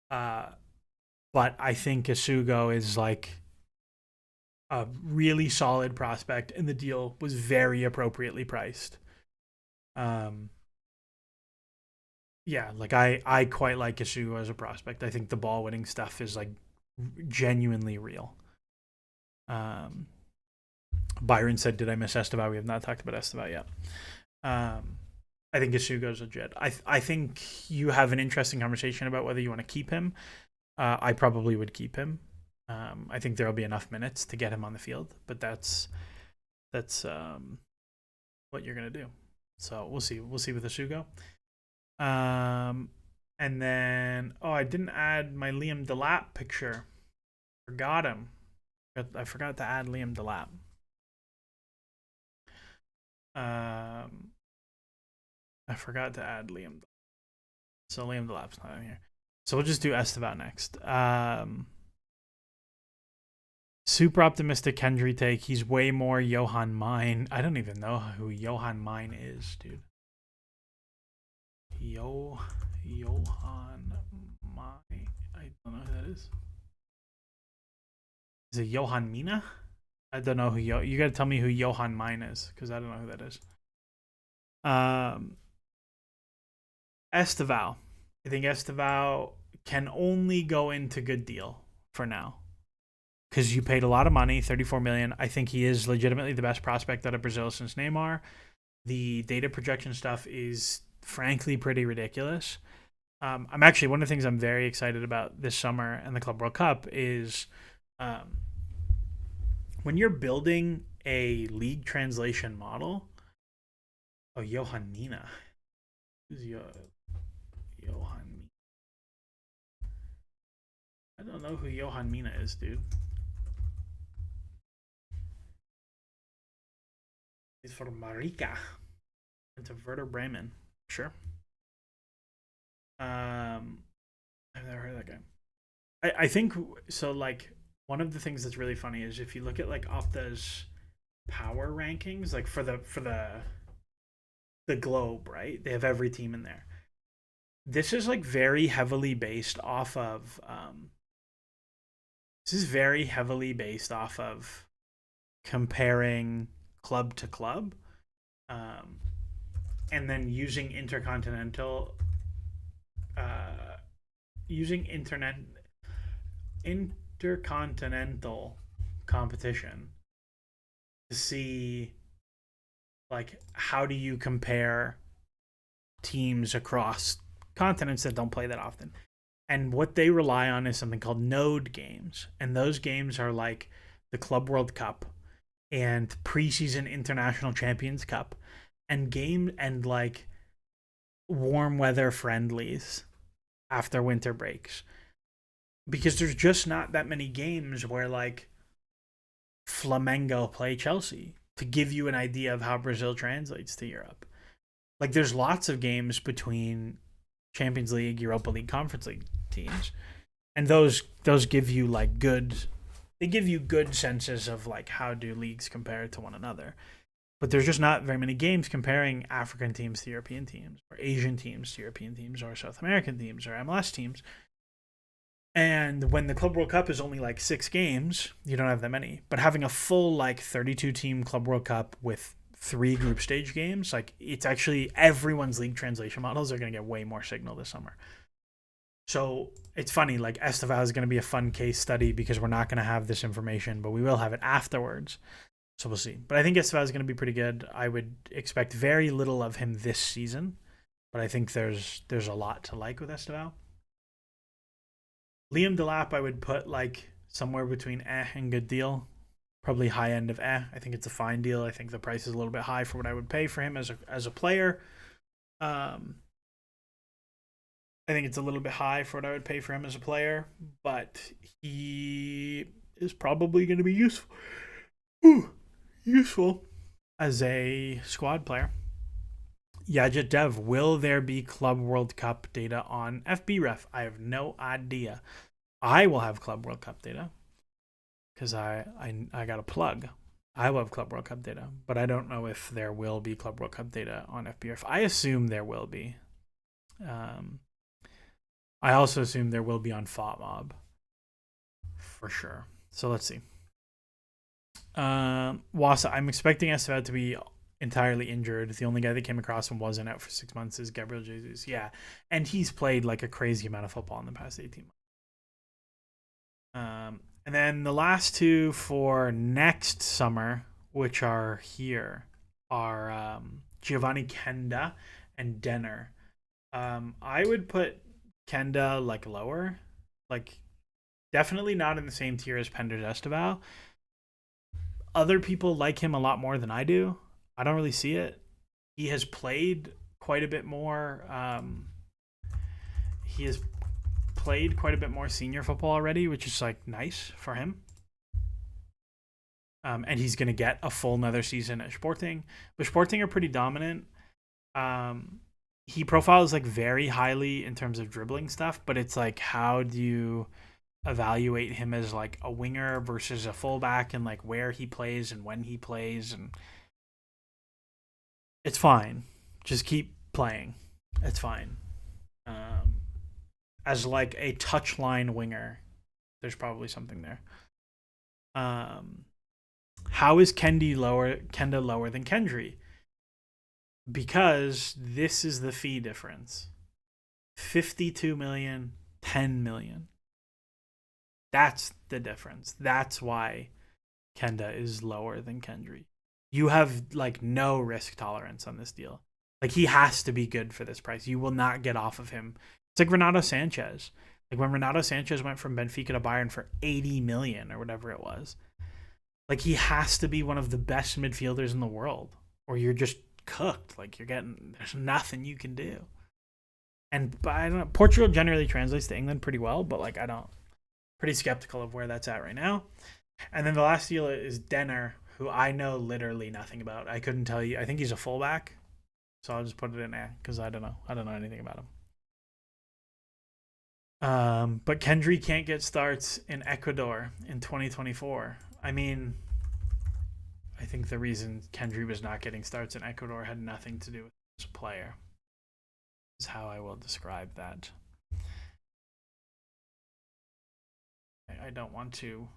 Speaker 1: But I think Isugo is like a really solid prospect, and the deal was very appropriately priced. Yeah, like I quite like Isugu as a prospect. I think the ball winning stuff is like genuinely real. Um, Byron said, "Did I miss Estevao? We have not talked about Estevao yet." Um, I think Isugu's legit. I think you have an interesting conversation about whether you want to keep him. I probably would keep him. I think there will be enough minutes to get him on the field, but that's what you're gonna do. So we'll see. We'll see with Isugu. Um, and then I didn't add my Liam Delap picture. Forgot him. I forgot to add Liam Delap. I forgot to add Liam. So Liam Delap's not in here. So we'll just do Estevao next. Super optimistic Kendry take. He's way more Johan Mine. I don't even know who Johan Mine is, dude. Johan Mine. I don't know who that is. Is it Johan Mina? I don't know who you gotta tell me who Johan Mine is, because I don't know who that is. Estevao. I think Estevao can only go into good deal for now, because you paid a lot of money, 34 million. I think he is legitimately the best prospect out of Brazil since Neymar. The data projection stuff is frankly pretty ridiculous. I'm actually, one of the things I'm very excited about this summer and the Club World Cup is when you're building a league translation model. Oh, Johan Mina. Who's Johan Mina? I don't know who Johan Mina is, dude. He's from Marica. Into Werder Bremen. Sure. I've never heard of that guy. I think so. Like, one of the things that's really funny is if you look at like Opta's power rankings, like for the globe, right? They have every team in there. This is like very heavily based off of comparing club to club, and then using intercontinental intercontinental competition to see like how do you compare teams across continents that don't play that often. And what they rely on is something called node games. And those games are like the Club World Cup and preseason International Champions Cup and like warm weather friendlies after winter breaks. Because there's just not that many games where like Flamengo play Chelsea, to give you an idea of how Brazil translates to Europe. Like there's lots of games between Champions League, Europa League, Conference League teams, and those give you like good senses of like how do leagues compare to one another. But there's just not very many games comparing African teams to European teams, or Asian teams to European teams, or South American teams, or MLS teams. And when the Club World Cup is only like 6 games, you don't have that many. But having a full like 32 team Club World Cup with 3 group stage games, like it's actually everyone's league translation models are going to get way more signal this summer. So it's funny, like Estevao is going to be a fun case study because we're not going to have this information, but we will have it afterwards. So we'll see. But I think Estevao is going to be pretty good. I would expect very little of him this season, but I think there's a lot to like with Estevao. Liam Delap, I would put like somewhere between and good deal. Probably high end of I think it's a fine deal. I think the price is a little bit high for what I would pay for him as a player. I think it's a little bit high for what I would pay for him as a player, but he is probably going to be useful as a squad player. Yajit Dev, will there be Club World Cup data on FBref? I have no idea. I will have Club World Cup data because I got a plug. I will have Club World Cup data, but I don't know if there will be Club World Cup data on FBref. I assume there will be. I also assume there will be on FOTMob for sure. So let's see. Wasa, I'm expecting Estevao to be entirely injured. The only guy that came across him wasn't out for 6 months is Gabriel Jesus. Yeah, and he's played like a crazy amount of football in the past 18 months. And then the last two for next summer, which are here, are Giovanni Kenda and Denner. I would put Kenda like lower, like definitely not in the same tier as Pender Esteval. Other people like him a lot more than I do. I don't really see it. He has played quite a bit more. He has played quite a bit more senior football already, which is like nice for him. And he's going to get a full another season at Sporting. But Sporting are pretty dominant. He profiles like very highly in terms of dribbling stuff, but it's like, how do you evaluate him as like a winger versus a fullback, and like where he plays and when he plays? And it's fine. Just keep playing. It's fine. As like a touchline winger, there's probably something there. How is Kenda lower than Kendry? Because this is the fee difference. 52 million, 10 million. That's the difference. That's why Kenda is lower than Kendry. You have like no risk tolerance on this deal. Like, he has to be good for this price. You will not get off of him. It's like Renato Sanchez. Like when Renato Sanchez went from Benfica to Bayern for 80 million or whatever it was. Like, he has to be one of the best midfielders in the world, or you're just cooked. Like, there's nothing you can do. And I don't know, Portugal generally translates to England pretty well, but like pretty skeptical of where that's at right now. And then the last deal is Denner, who I know literally nothing about. I couldn't tell you. I think he's a fullback, so I'll just put it in there because I don't know. I don't know anything about him. But Kendry can't get starts in Ecuador in 2024. I mean, I think the reason Kendry was not getting starts in Ecuador had nothing to do with his player. Is how I will describe that. I don't want to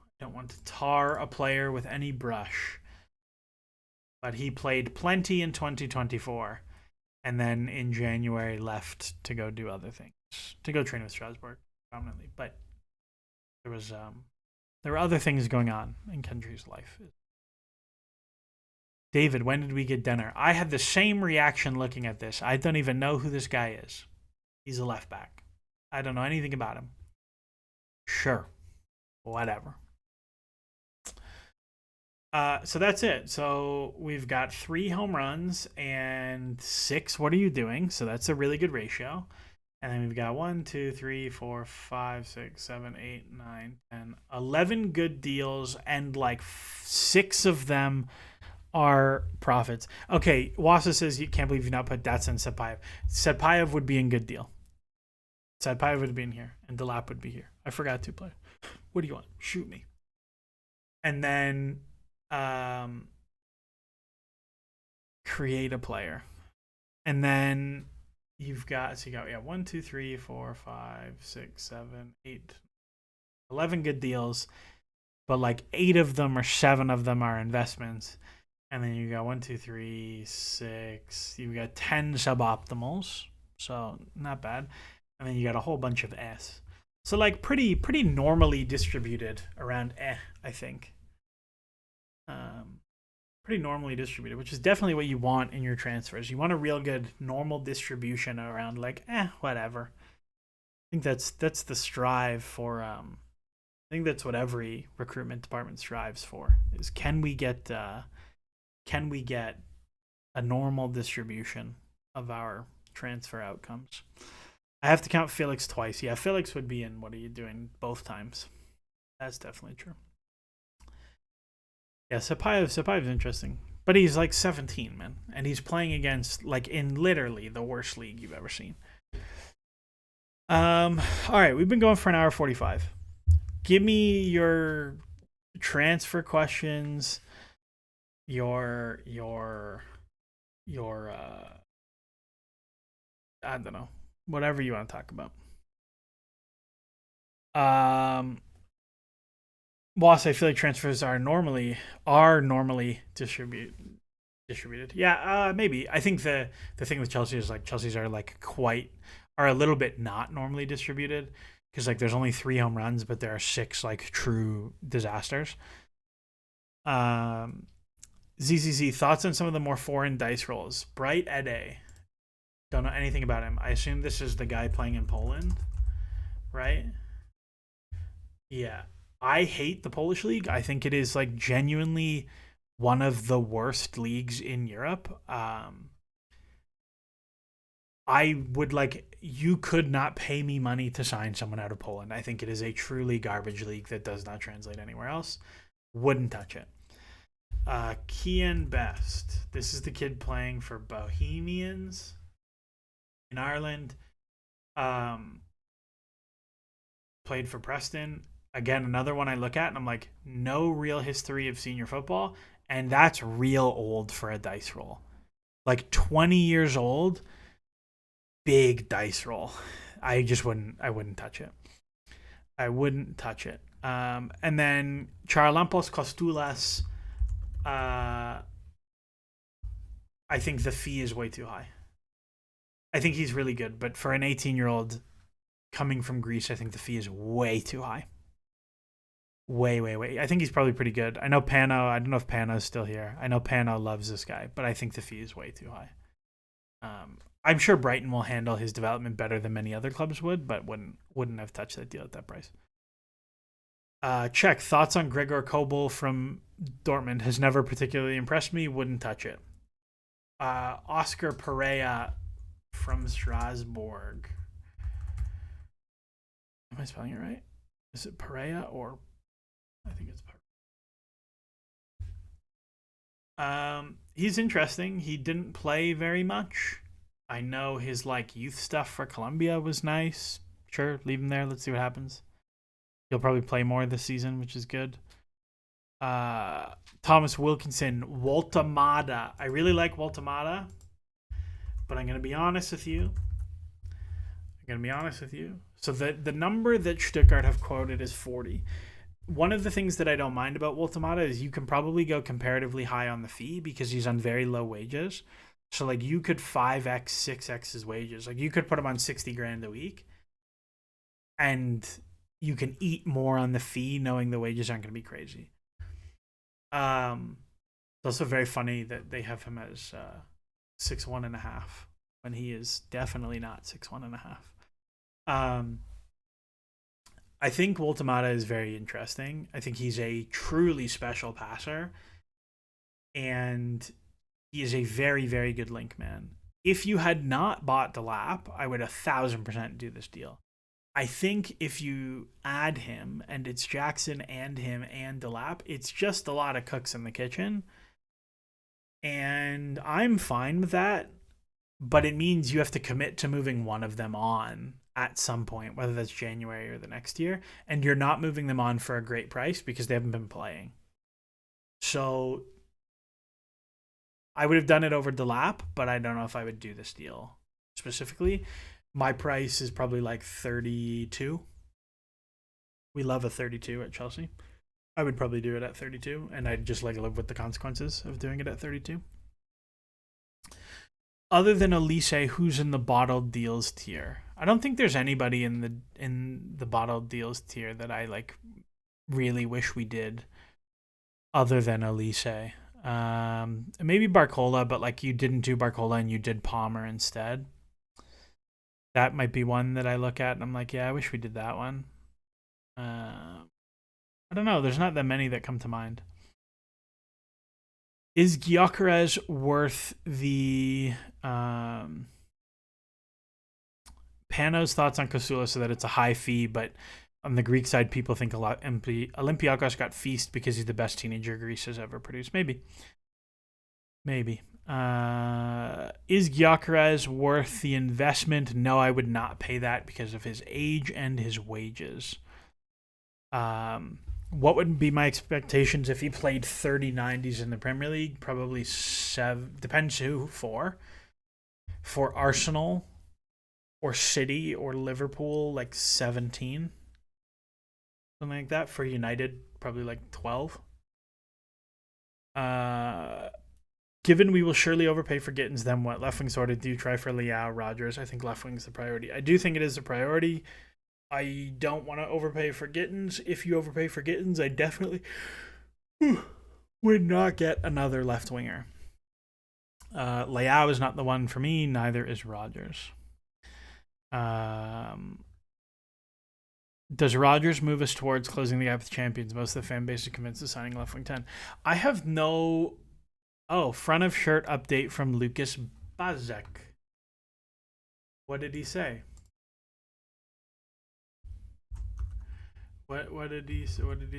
Speaker 1: tar a player with any brush, but he played plenty in 2024, and then in January left to go do other things, to go train with Strasbourg prominently. But there were other things going on in Kendry's life. David, when did we get Denner? I had the same reaction looking at this. I don't even know who this guy is. He's a left back. I don't know anything about him. Sure. Whatever. So that's it. So we've got 3 home runs and 6 what are you doing? So that's a really good ratio. And then we've got 1, 2, 3, 4, 5, 6, 7, 8, 9, 10, 11 good deals, and like 6 of them are profits. Okay, Wasa says you can't believe you not put Datsun Sapayev. Sapayev would be in good deal. Sapayev would be in here, and Delap would be here. I forgot to play. What do you want? Shoot me. And then create a player. And then you've got, so you got 1, 2, 3, 4, 5, 6, 7, 8, 11 good deals, but like 8 of them or 7 of them are investments. And then you got 1, 2, 3, 6. You got 10 suboptimals, so not bad. And then you got a whole bunch of S. So like pretty normally distributed around I think. Pretty normally distributed, which is definitely what you want in your transfers. You want a real good normal distribution around like whatever. I think that's the strive for. I think that's what every recruitment department strives for. Is can we get a normal distribution of our transfer outcomes? I have to count Felix twice. Yeah, Felix would be in what are you doing both times. That's definitely true. Yeah, Sapayev's interesting. But he's like 17, man. And he's playing against, like, in literally the worst league you've ever seen. All right, we've been going for an hour 45. Give me your transfer questions, your I don't know, whatever you want to talk about. Whilst I feel like transfers are normally distributed distributed. Yeah, maybe. I think the thing with Chelsea is like Chelsea's are a little bit not normally distributed because like there's only 3 home runs, but there are 6 like true disasters. Um, ZZZ thoughts on some of the more foreign dice rolls. Bright Ede. Don't know anything about him. I assume this is the guy playing in Poland, right? Yeah. I hate the Polish league. I think it is like genuinely one of the worst leagues in Europe. I would like you could not pay me money to sign someone out of Poland. I think it is a truly garbage league that does not translate anywhere else. Wouldn't touch it. Kian Best. This is the kid playing for Bohemians in Ireland. Played for Preston. Again, another one I look at and I'm like, no real history of senior football, and that's real old for a dice roll. Like 20 years old, big dice roll. I wouldn't touch it. I wouldn't touch it. And then Charalampos Kostulas, I think the fee is way too high. I think he's really good, but for an 18-year-old coming from Greece, I think the fee is way too high. Way, way, way. I think he's probably pretty good. I know Pano. I don't know if Pano's still here. I know Pano loves this guy, but I think the fee is way too high. I'm sure Brighton will handle his development better than many other clubs would, but wouldn't have touched that deal at that price. Check. Thoughts on Gregor Kobel from Dortmund has never particularly impressed me. Wouldn't touch it. Oscar Pereira from Strasbourg. Am I spelling it right? Is it Pereira or I think it's Pereira. He's interesting. He didn't play very much. I know his like youth stuff for Colombia was nice. Sure, leave him there. Let's see what happens. He'll probably play more this season, which is good. Thomas Wilkinson, Waltamada. I really like Waltamada, but I'm gonna be honest with you. So the number that Stuttgart have quoted is 40. One of the things that I don't mind about Waltamada is you can probably go comparatively high on the fee because he's on very low wages. So like you could 5x, 6x his wages. Like you could put him on 60 grand a week, and you can eat more on the fee knowing the wages aren't going to be crazy. It's also very funny that they have him as 6'1.5" when he is definitely not 6'1.5". I think Waltamada is very interesting. I think he's a truly special passer, and he is a very, very good link man. If you had not bought Delap, I would 1,000% do this deal. I think if you add him and it's Jackson and him and Delap, it's just a lot of cooks in the kitchen. And I'm fine with that, but it means you have to commit to moving one of them on at some point, whether that's January or the next year, and you're not moving them on for a great price because they haven't been playing. So I would have done it over Delap, but I don't know if I would do this deal specifically. My price is probably like 32. We love a 32 at Chelsea. I would probably do it at 32, and I'd just like live with the consequences of doing it at 32. Other than Elise, who's in the bottled deals tier? I don't think there's anybody in the bottled deals tier that I like really wish we did other than Elise. Maybe Barcola, but like you didn't do Barcola and you did Palmer instead. That might be one that I look at and I'm like, yeah, I wish we did that one. I don't know. There's not that many that come to mind. Is Gyökeres worth the Pano's thoughts on Kosula so that it's a high fee, but on the Greek side, people think a lot. Olympiakos got feast because he's the best teenager Greece has ever produced. Maybe. Is Gyökeres worth the investment? No, I would not pay that because of his age and his wages. What would be my expectations if he played 30 90s in the Premier League? Probably 7. Depends who for. For Arsenal or City or Liverpool, like 17. Something like that. For United, probably like 12. Given we will surely overpay for Gittins, then what? Left wing sorted. Do you try for Liao, Rogers? I think left wing's the priority. I do think it is a priority. I don't want to overpay for Gittins. If you overpay for Gittins, I definitely would not get another left winger. Liao is not the one for me. Neither is Rogers. Does Rogers move us towards closing the gap with champions? Most of the fan base is convinced of signing left wing 10. I have no... Oh, front of shirt update from Lucas Bazek. What did he say? What did he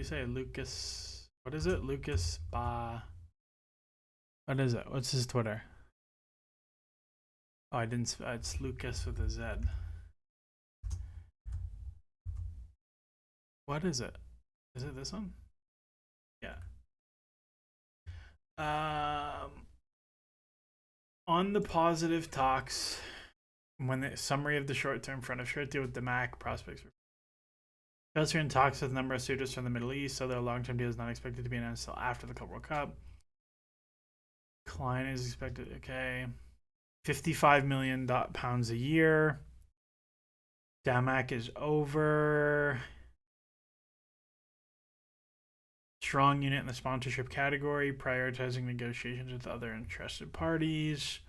Speaker 1: say? Lucas... What is it? Lucas Ba... What is it? What's his Twitter? Oh, I didn't... It's Lucas with a Z. What is it? Is it this one? Yeah. On the positive talks, when the summary of the short-term front of shirt deal with the MAC prospects. Chelsea are in talks with a number of suitors from the Middle East, so their long-term deal is not expected to be announced until after the Club World Cup. Klein is expected, okay. 55 million pounds a year. Damac is over. Strong unit in the sponsorship category, prioritizing negotiations with other interested parties.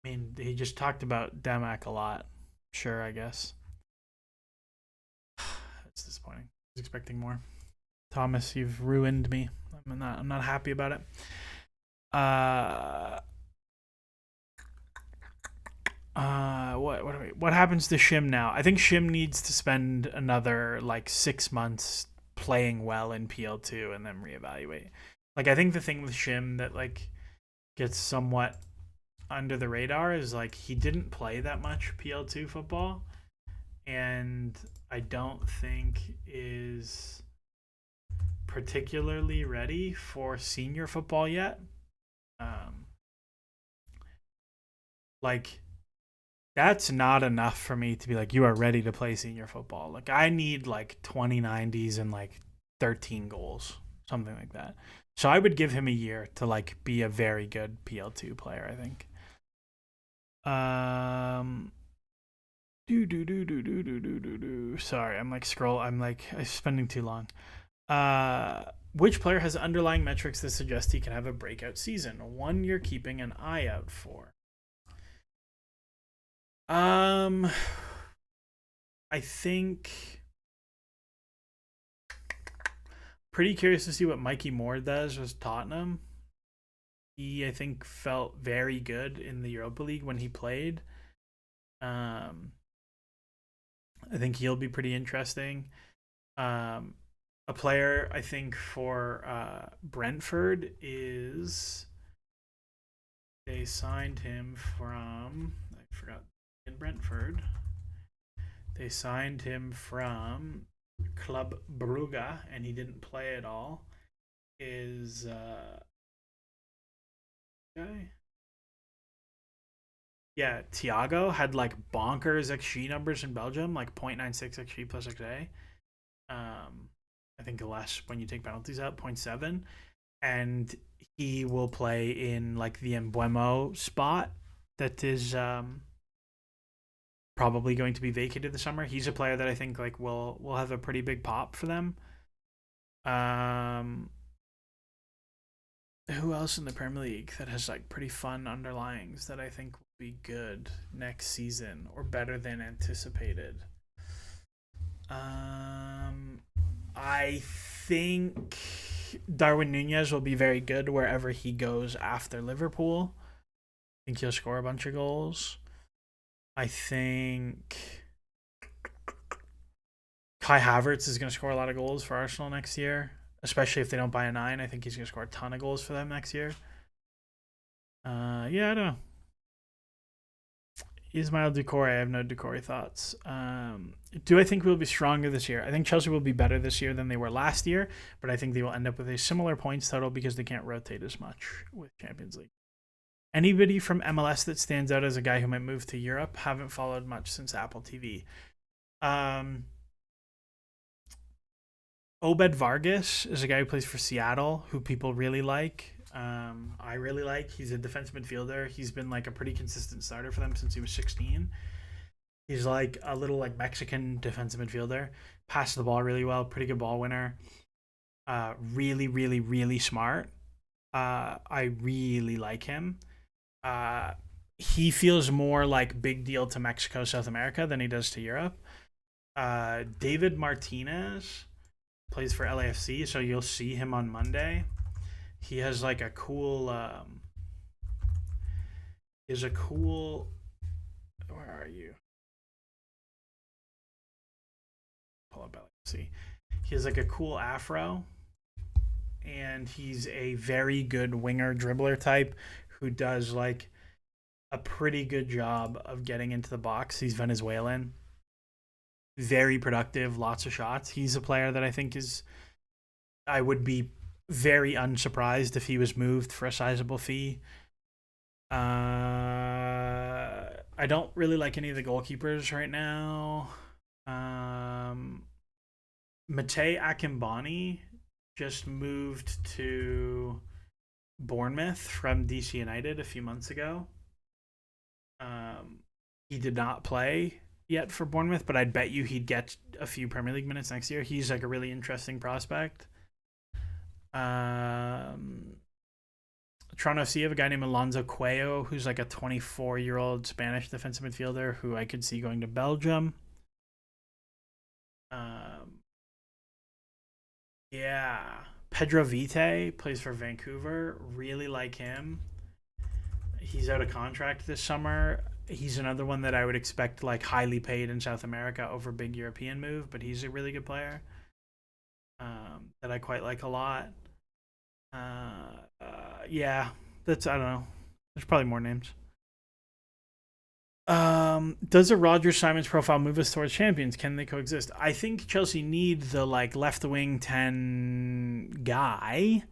Speaker 1: I mean, he just talked about Damac a lot. Sure, I guess. It's disappointing. I was expecting more. Thomas, you've ruined me. I'm not happy about it. What happens to Shim now? I think Shim needs to spend another like 6 months playing well in PL2 and then reevaluate. Like, I think the thing with Shim that like gets somewhat under the radar is like he didn't play that much PL2 football, and I don't think is particularly ready for senior football yet. Like, that's not enough for me to be like, you are ready to play senior football. Like, I need like 20 90s and like 13 goals, something like that. So I would give him a year to like be a very good PL2 player, I think. Sorry, I'm spending too long. Which player has underlying metrics that suggest he can have a breakout season? One you're keeping an eye out for. I think pretty curious to see what Mikey Moore does with Tottenham. He, I think, felt very good in the Europa League when he played. I think he'll be pretty interesting. A player, I think, for Brentford is they signed him from, I forgot, in Brentford. They signed him from Club Brugge, and he didn't play at all. Is okay. Yeah, Thiago had like bonkers XG numbers in Belgium, like 0.96 XG plus XA. I think less when you take penalties out, 0.7. And he will play in like the Embuemo spot that is probably going to be vacated this summer. He's a player that I think like will have a pretty big pop for them. Who else in the Premier League that has like pretty fun underlyings that I think will be good next season or better than anticipated? I think Darwin Nunez will be very good wherever he goes after Liverpool. I think he'll score a bunch of goals. I think Kai Havertz is going to score a lot of goals for Arsenal next year, especially if they don't buy a 9. I think he's going to score a ton of goals for them next year. Yeah, I don't know. Ismail Doucouré, I have no Doucouré thoughts. Do I think we'll be stronger this year? I think Chelsea will be better this year than they were last year, but I think they will end up with a similar points total because they can't rotate as much with Champions League. Anybody from MLS that stands out as a guy who might move to Europe? Haven't followed much since Apple TV. Obed Vargas is a guy who plays for Seattle, who people really like. I really like. He's a defensive midfielder. He's been like a pretty consistent starter for them since he was 16. He's like a little like Mexican defensive midfielder. Passes the ball really well. Pretty good ball winner. Really, really, really smart. I really like him. He feels more like big deal to Mexico, South America than he does to Europe. David Martinez plays for LAFC, so you'll see him on Monday. He has like a cool. Is a cool. Where are you? Pull up LAFC. He has like a cool afro, and he's a very good winger dribbler type who does like a pretty good job of getting into the box. He's Venezuelan. Very productive, lots of shots. He's a player that I think is. I would be very unsurprised if he was moved for a sizable fee. I don't really like any of the goalkeepers right now. Matej Akimbani just moved to Bournemouth from DC United a few months ago. He did not play yet for Bournemouth, but I'd bet you he'd get a few Premier League minutes next year. He's like a really interesting prospect. Toronto FC have a guy named Alonso Cuello, who's like a 24-year-old Spanish defensive midfielder who I could see going to Belgium. Yeah. Pedro Vite plays for Vancouver. Really like him. He's out of contract this summer. He's another one that I would expect like highly paid in South America over big European move, but he's a really good player that I quite like a lot. Yeah, that's I don't know. There's probably more names. Does a Roger Simons profile move us towards champions? Can they coexist? I think Chelsea need the like left wing 10 guy.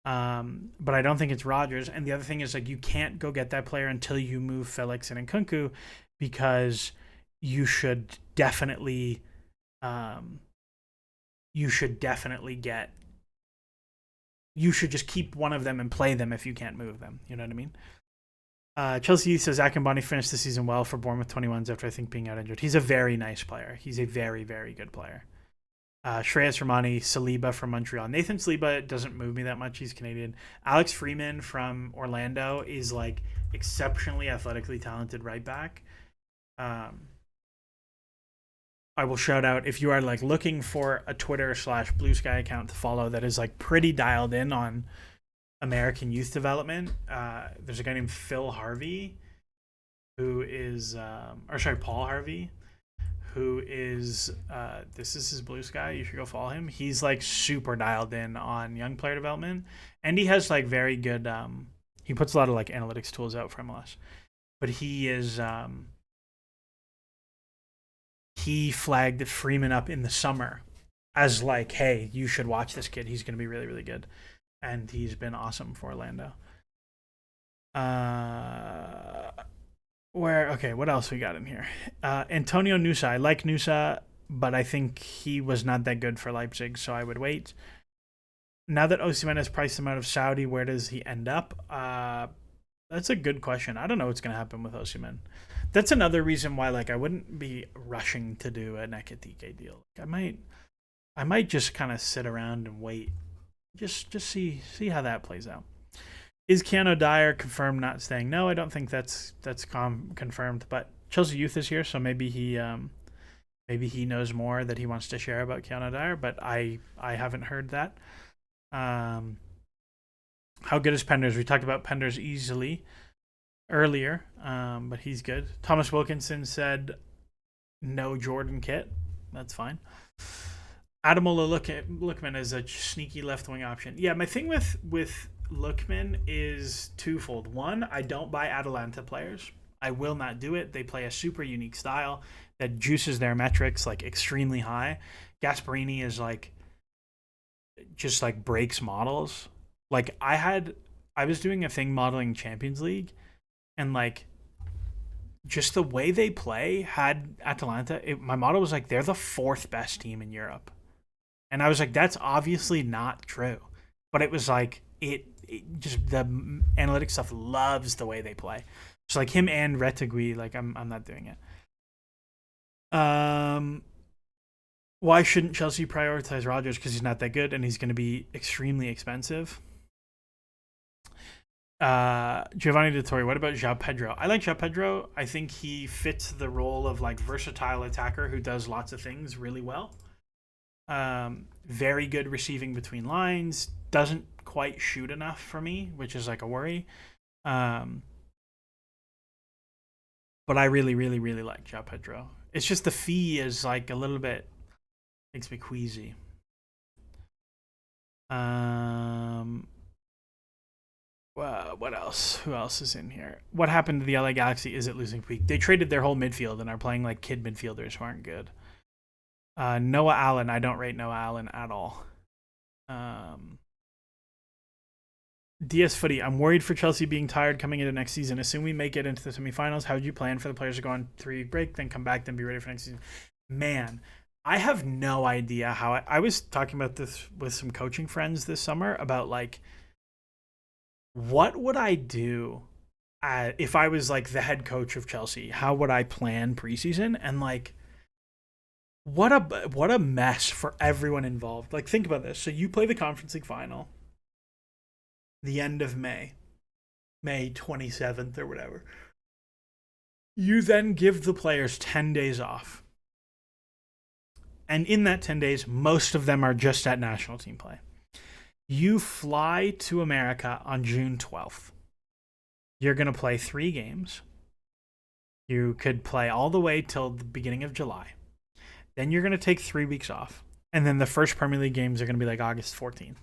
Speaker 1: But I don't think it's Rodgers. And the other thing is like you can't go get that player until you move Felix and Nkunku, because you should definitely get you should just keep one of them and play them if you can't move them. You know what I mean? Chelsea says Akimbani finished the season well for Bournemouth 21s after I think being out injured. He's a very nice player. He's a very, very good player. Shreyas Ramani, Saliba from Montreal. Nathan Saliba doesn't move me that much. He's Canadian. Alex Freeman from Orlando is like exceptionally athletically talented right back. I will shout out if you are like looking for a Twitter/Blue Sky account to follow that is like pretty dialed in on American youth development. There's a guy named Phil Harvey, who is, Paul Harvey, who is, this is his Blue Sky. You should go follow him. He's like super dialed in on young player development, and he has like very good. He puts a lot of like analytics tools out for MLS, but he is. He flagged Freeman up in the summer as like, hey, you should watch this kid. He's going to be really, really good. And he's been awesome for Orlando. What else we got in here? Antonio Nusa. I like Nusa, but I think he was not that good for Leipzig, so I would wait. Now that Osimhen has priced him out of Saudi, where does he end up? That's a good question. I don't know what's going to happen with Osimhen. That's another reason why like I wouldn't be rushing to do an Ekitike deal. Like, I might just kind of sit around and wait. Just see how that plays out. Is Keanu Dyer confirmed not staying? No, I don't think that's confirmed. But Chelsea Youth is here, so maybe he knows more that he wants to share about Keanu Dyer. But I haven't heard that. How good is Penders? We talked about Penders easily earlier, but he's good. Thomas Wilkinson said no Jordan Kit. That's fine. Ademola Lookman is a sneaky left wing option. Yeah, my thing with Lookman is twofold. One, I don't buy Atalanta players. I will not do it. They play a super unique style that juices their metrics like extremely high. Gasparini is like just like breaks models. Like I was doing a thing modeling Champions League, and like just the way they play had Atalanta. My model was like they're the fourth best team in Europe. And I was like, that's obviously not true. But it was like, it just, the analytics stuff loves the way they play. So like him and Retegui, like I'm not doing it. Why shouldn't Chelsea prioritize Rodgers? Because he's not that good and he's going to be extremely expensive. Giovanni Dettori, what about João Pedro? I like João Pedro. I think he fits the role of like versatile attacker who does lots of things really well. Very good receiving between lines. Doesn't quite shoot enough for me, which is like a worry. But I really, really, really like João Pedro. It's just the fee is like a little bit makes me queasy. What else? Who else is in here? What happened to the LA Galaxy? Is it losing peak? They traded their whole midfield and are playing like kid midfielders who aren't good. Noah Allen. I don't rate Noah Allen at all. DS Footy. I'm worried for Chelsea being tired coming into next season. Assume we make it into the semifinals. How would you plan for the players to go on 3-week break, then come back, then be ready for next season? Man, I have no idea how. I was talking about this with some coaching friends this summer about like, what would I do if I was like the head coach of Chelsea? How would I plan preseason? And like, what a mess for everyone involved. Like, think about this. So you play the Conference League final the end of May 27th or whatever. You then give the players 10 days off. And in that 10 days, most of them are just at national team play. You fly to America on June 12th. You're going to play 3 games. You could play all the way till the beginning of July. Then you're going to take 3 weeks off. And then the first Premier League games are going to be like August 14th.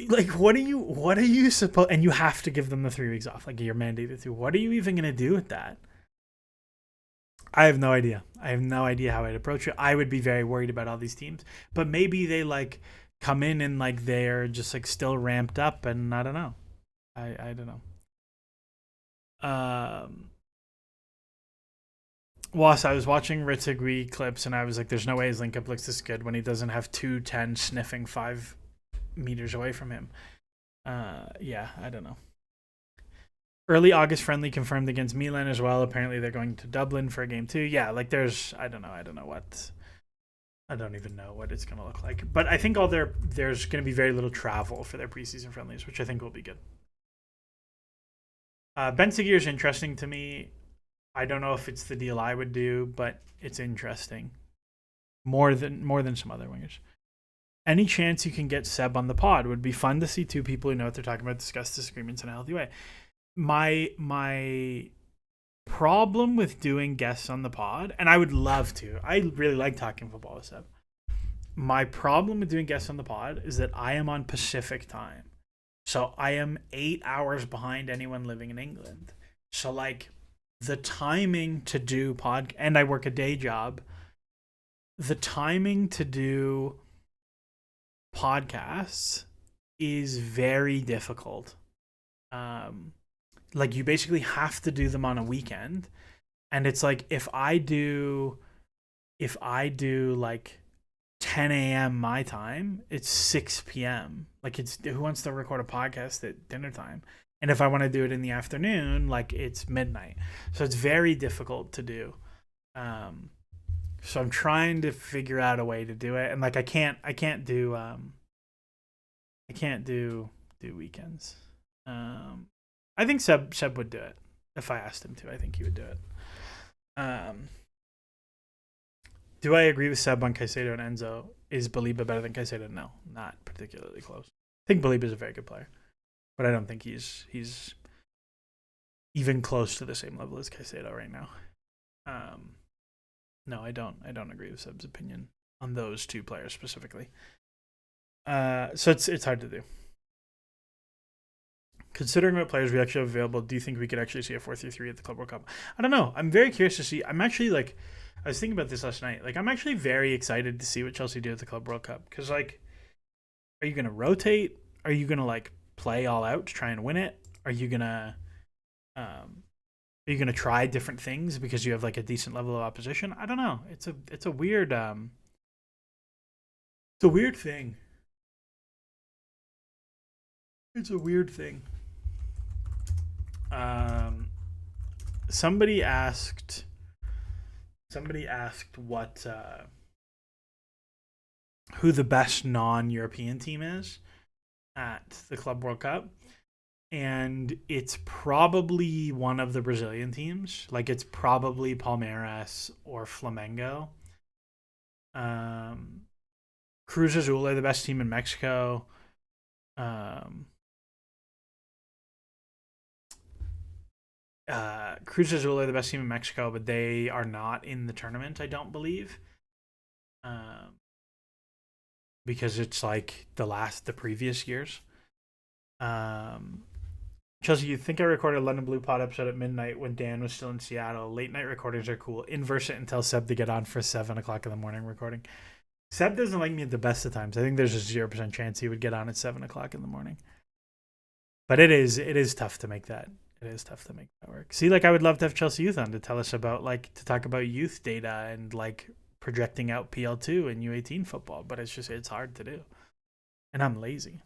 Speaker 1: Like, what are you supposed, and you have to give them the 3 weeks off. Like, you're mandated to. What are you even going to do with that? I have no idea. I have no idea how I'd approach it. I would be very worried about all these teams. But maybe they like come in and like they're just like still ramped up, and I don't know. I don't know. Was I was watching Ritzigui clips and I was like, there's no way his link up looks this good when he doesn't have 210 sniffing 5 meters away from him. Yeah, I don't know. Early August friendly confirmed against Milan as well. Apparently they're going to Dublin for game 2. Yeah, like there's I don't even know what it's gonna look like. But I think there's gonna be very little travel for their preseason friendlies, which I think will be good. Ben Seguir is interesting to me. I don't know if it's the deal I would do, but it's interesting. More than some other wingers. Any chance you can get Seb on the pod? Would be fun to see 2 people who know what they're talking about discuss disagreements in a healthy way. My problem with doing guests on the pod, and I would love to. I really like talking football with Seb. My problem with doing guests on the pod is that I am on Pacific time. So I am 8 hours behind anyone living in England. So like the timing to do and I work a day job. The timing to do podcasts is very difficult. Like you basically have to do them on a weekend, and it's like if I do like 10 a.m. my time, it's 6 p.m. Like it's who wants to record a podcast at dinner time? And if I want to do it in the afternoon, like it's midnight. So it's very difficult to do. So I'm trying to figure out a way to do it, and like I can't do weekends. I think Seb would do it if I asked him to. I think he would do it. Do I agree with Seb on Caicedo and Enzo? Is Baliba better than Caicedo? No, not particularly close. I think Baliba is a very good player, but I don't think he's even close to the same level as Caicedo right now. No, I don't agree with Seb's opinion on those 2 players specifically. So it's hard to do. Considering what players we actually have available, do you think we could actually see a 4-3-3 at the Club World Cup? I don't know. I'm very curious to see. I'm actually like, I was thinking about this last night. Like, I'm actually very excited to see what Chelsea do at the Club World Cup. Because, like, are you going to rotate? Are you going to, like, play all out to try and win it? Are you going to try different things because you have, like, a decent level of opposition? I don't know. It's a weird It's a weird thing. It's a weird thing. Um, somebody asked. Somebody asked what who the best non-European team is at the Club World Cup, and it's probably one of the Brazilian teams. Like it's probably Palmeiras or Flamengo. Um, Cruz Azul are the best team in Mexico. Um, Cruz Azul are the best team in Mexico, but they are not in the tournament, I don't believe. Um, because it's like the previous years. Um, Chelsea, you think I recorded a London Blue Pod episode at midnight when Dan was still in Seattle? Late night recordings are cool. Inverse it and tell Seb to get on for 7 o'clock in the morning recording. Seb doesn't like me at the best of times. I think there's a 0% chance he would get on at 7 o'clock in the morning. But it is tough to make that. It is tough to make that work. See, like I would love to have Chelsea Youth on to tell us about to talk about youth data and like projecting out PL2 and U18 football, but it's hard to do. And I'm lazy.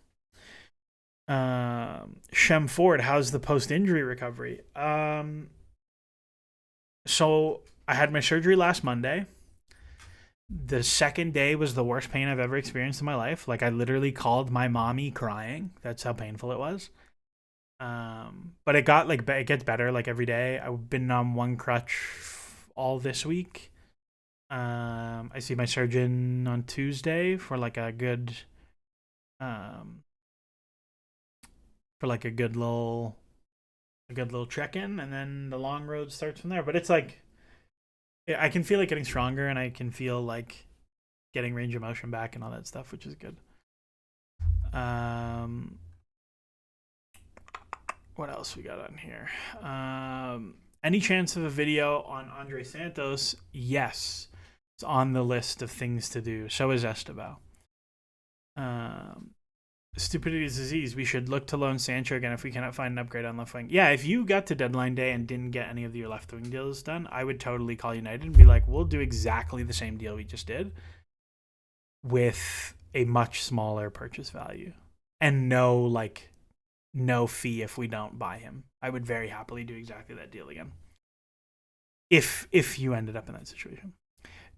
Speaker 1: Shem Ford, how's the post-injury recovery? So I had my surgery last Monday. The second day was the worst pain I've ever experienced in my life. Like I literally called my mommy crying. That's how painful it was. But it gets better like every day. I've been on one crutch all this week. I see my surgeon on Tuesday for like a good check-in, and then the long road starts from there. But it's like I can feel it getting stronger, and I can feel like getting range of motion back and all that stuff, which is good. What else we got on here? Any chance of a video on Andre Santos? Yes, it's on the list of things to do. So is Esteban. Stupidity is disease. We should look to loan Sancho again if we cannot find an upgrade on left wing. Yeah, if you got to deadline day and didn't get any of your left wing deals done, I would totally call United and be like, we'll do exactly the same deal we just did with a much smaller purchase value and no fee if we don't buy him. I would very happily do exactly that deal again. If you ended up in that situation.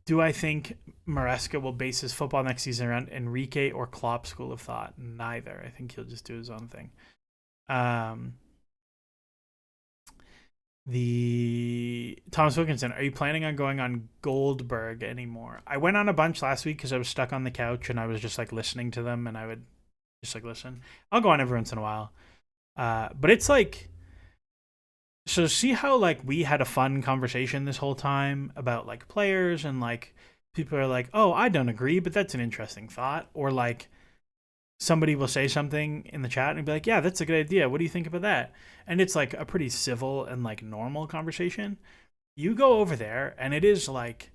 Speaker 1: Do I think Maresca will base his football next season around Enrique or Klopp's school of thought? Neither. I think he'll just do his own thing. The Thomas Wilkinson, are you planning on going on Goldberg anymore? I went on a bunch last week because I was stuck on the couch and I was just like listening to them, and I would just like listen. I'll go on every once in a while. But it's like, so see how like we had a fun conversation this whole time about like players, and like people are like, oh, I don't agree, but that's an interesting thought. Or like somebody will say something in the chat and be like, yeah, that's a good idea. What do you think about that? And it's like a pretty civil and like normal conversation. You go over there and it is like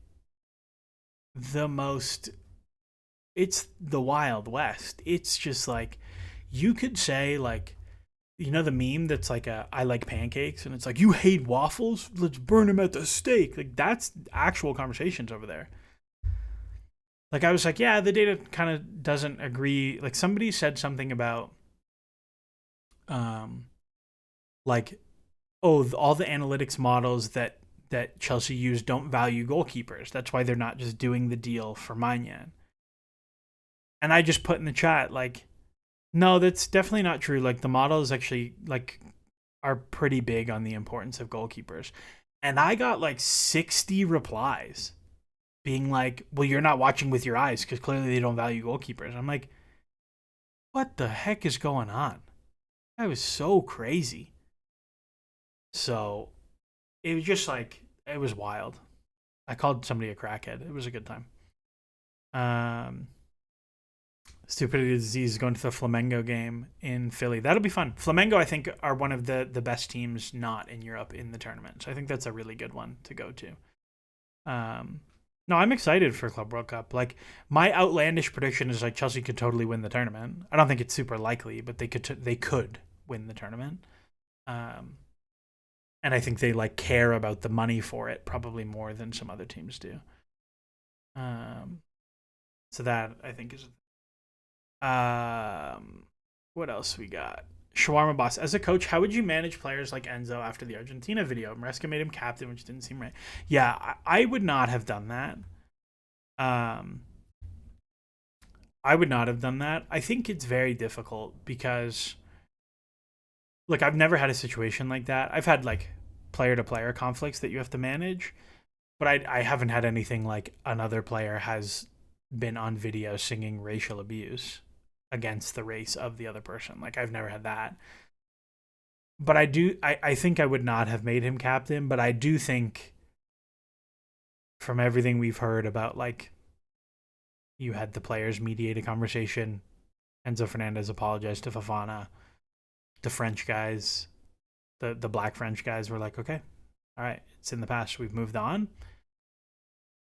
Speaker 1: it's the Wild West. It's just like, you could say like, you know the meme that's like I like pancakes, and it's like, you hate waffles? Let's burn them at the stake. Like that's actual conversations over there. Like I was like, yeah, the data kind of doesn't agree. Like somebody said something about like, oh, all the analytics models that Chelsea use don't value goalkeepers. That's why they're not just doing the deal for Maignan. And I just put in the chat like, no, that's definitely not true. Like the models actually like are pretty big on the importance of goalkeepers. And I got like 60 replies being like, well, you're not watching with your eyes because clearly they don't value goalkeepers. I'm like, what the heck is going on? That was so crazy. So it was just like, it was wild. I called somebody a crackhead. It was a good time. Stupidity Disease is going to the Flamengo game in Philly. That'll be fun. Flamengo, I think, are one of the best teams not in Europe in the tournament. So I think that's a really good one to go to. No, I'm excited for Club World Cup. Like, my outlandish prediction is like Chelsea could totally win the tournament. I don't think it's super likely, but they could win the tournament. And I think they like care about the money for it probably more than some other teams do. So that I think is what else we got? Shawarma Boss. As a coach, how would you manage players like Enzo after the Argentina video? Maresca made him captain, which didn't seem right. Yeah, I would not have done that. Um, I would not have done that. I think it's very difficult because, look, I've never had a situation like that. I've had like player to player conflicts that you have to manage, but I haven't had anything like another player has been on video singing racial abuse against the race of the other person. Like I've never had that. But I think I would not have made him captain, but I do think from everything we've heard about like you had the players mediate a conversation. Enzo Fernandez apologized to Fofana. The French guys, the black French guys were like, okay, all right, it's in the past. We've moved on.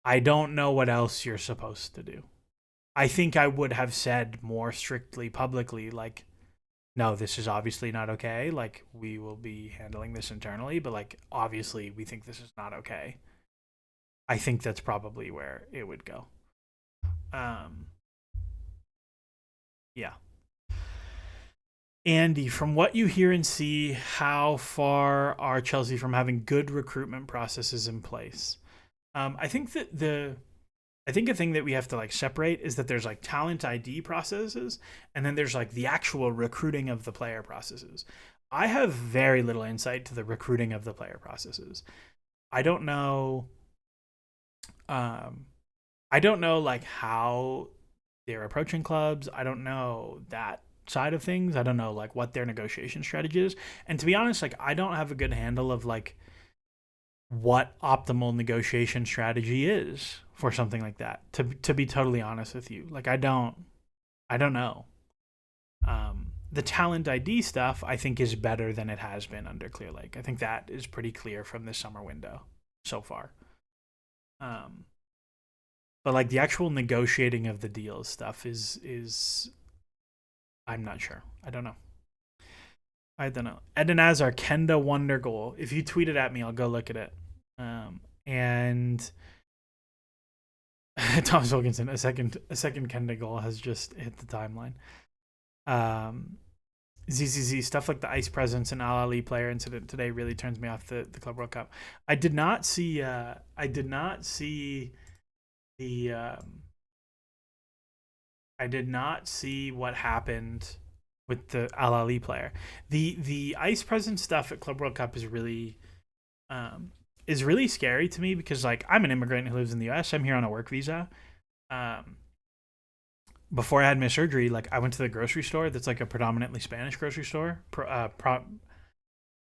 Speaker 1: I don't know what else you're supposed to do. I think I would have said more strictly publicly, like, no, this is obviously not okay. Like, we will be handling this internally, but like, obviously, we think this is not okay. I think that's probably where it would go. Yeah. Andy, from what you hear and see, how far are Chelsea from having good recruitment processes in place? I think that I think a thing that we have to like separate is that there's like talent ID processes and then there's like the actual recruiting of the player processes. I have very little insight to the recruiting of the player processes. I don't know I don't know like how they're approaching clubs. I don't know that side of things. I don't know like what their negotiation strategy is. And to be honest, like I don't have a good handle of like what optimal negotiation strategy is for something like that. To be totally honest with you, like I don't know. The talent ID stuff I think is better than it has been under Clear Lake. I think that is pretty clear from this summer window so far. But like the actual negotiating of the deals stuff is I'm not sure. I don't know. Eden Hazard, Kenda Wonder Goal. If you tweet it at me, I'll go look at it. And Thomas Wilkinson, a second Kenda goal has just hit the timeline. ZZZ stuff like the ice presence and Al Ali player incident today really turns me off the Club World Cup. I did not see what happened with the Al Ali player. The ice presence stuff at Club World Cup is really scary to me because like I'm an immigrant who lives in the US. I'm here on a work visa. Before I had my surgery, like I went to the grocery store that's like a predominantly Spanish grocery store,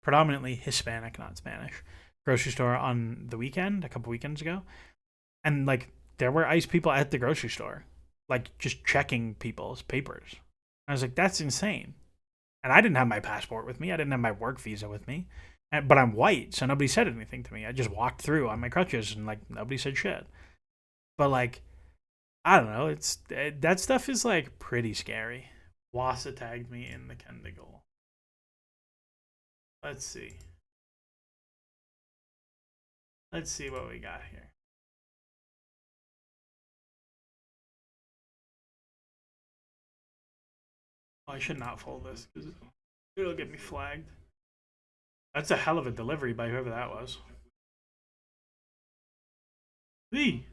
Speaker 1: predominantly Hispanic, not Spanish, grocery store on the weekend, a couple weekends ago. And like there were ICE people at the grocery store, like just checking people's papers. I was like, that's insane. And I didn't have my passport with me. I didn't have my work visa with me. But I'm white, so nobody said anything to me. I just walked through on my crutches and like nobody said shit. But like, I don't know. That stuff is like pretty scary. Wassa tagged me in the Kenda goal. Let's see. Let's see what we got here. Oh, I should not fold this because it'll get me flagged. That's a hell of a delivery by whoever that was. See?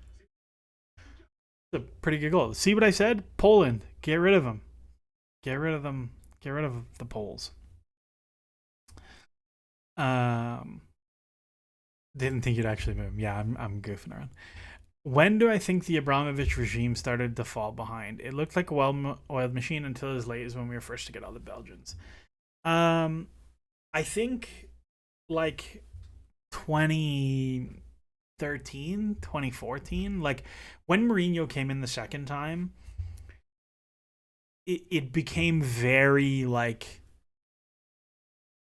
Speaker 1: It's a pretty good goal. See what I said? Poland. Get rid of them. Get rid of them. Get rid of the Poles. Didn't think you'd actually move. Yeah, I'm goofing around. When do I think the Abramovich regime started to fall behind? It looked like a well-oiled machine until as late as when we were first to get all the Belgians. I think like 2013, 2014, like when Mourinho came in the second time, it became very like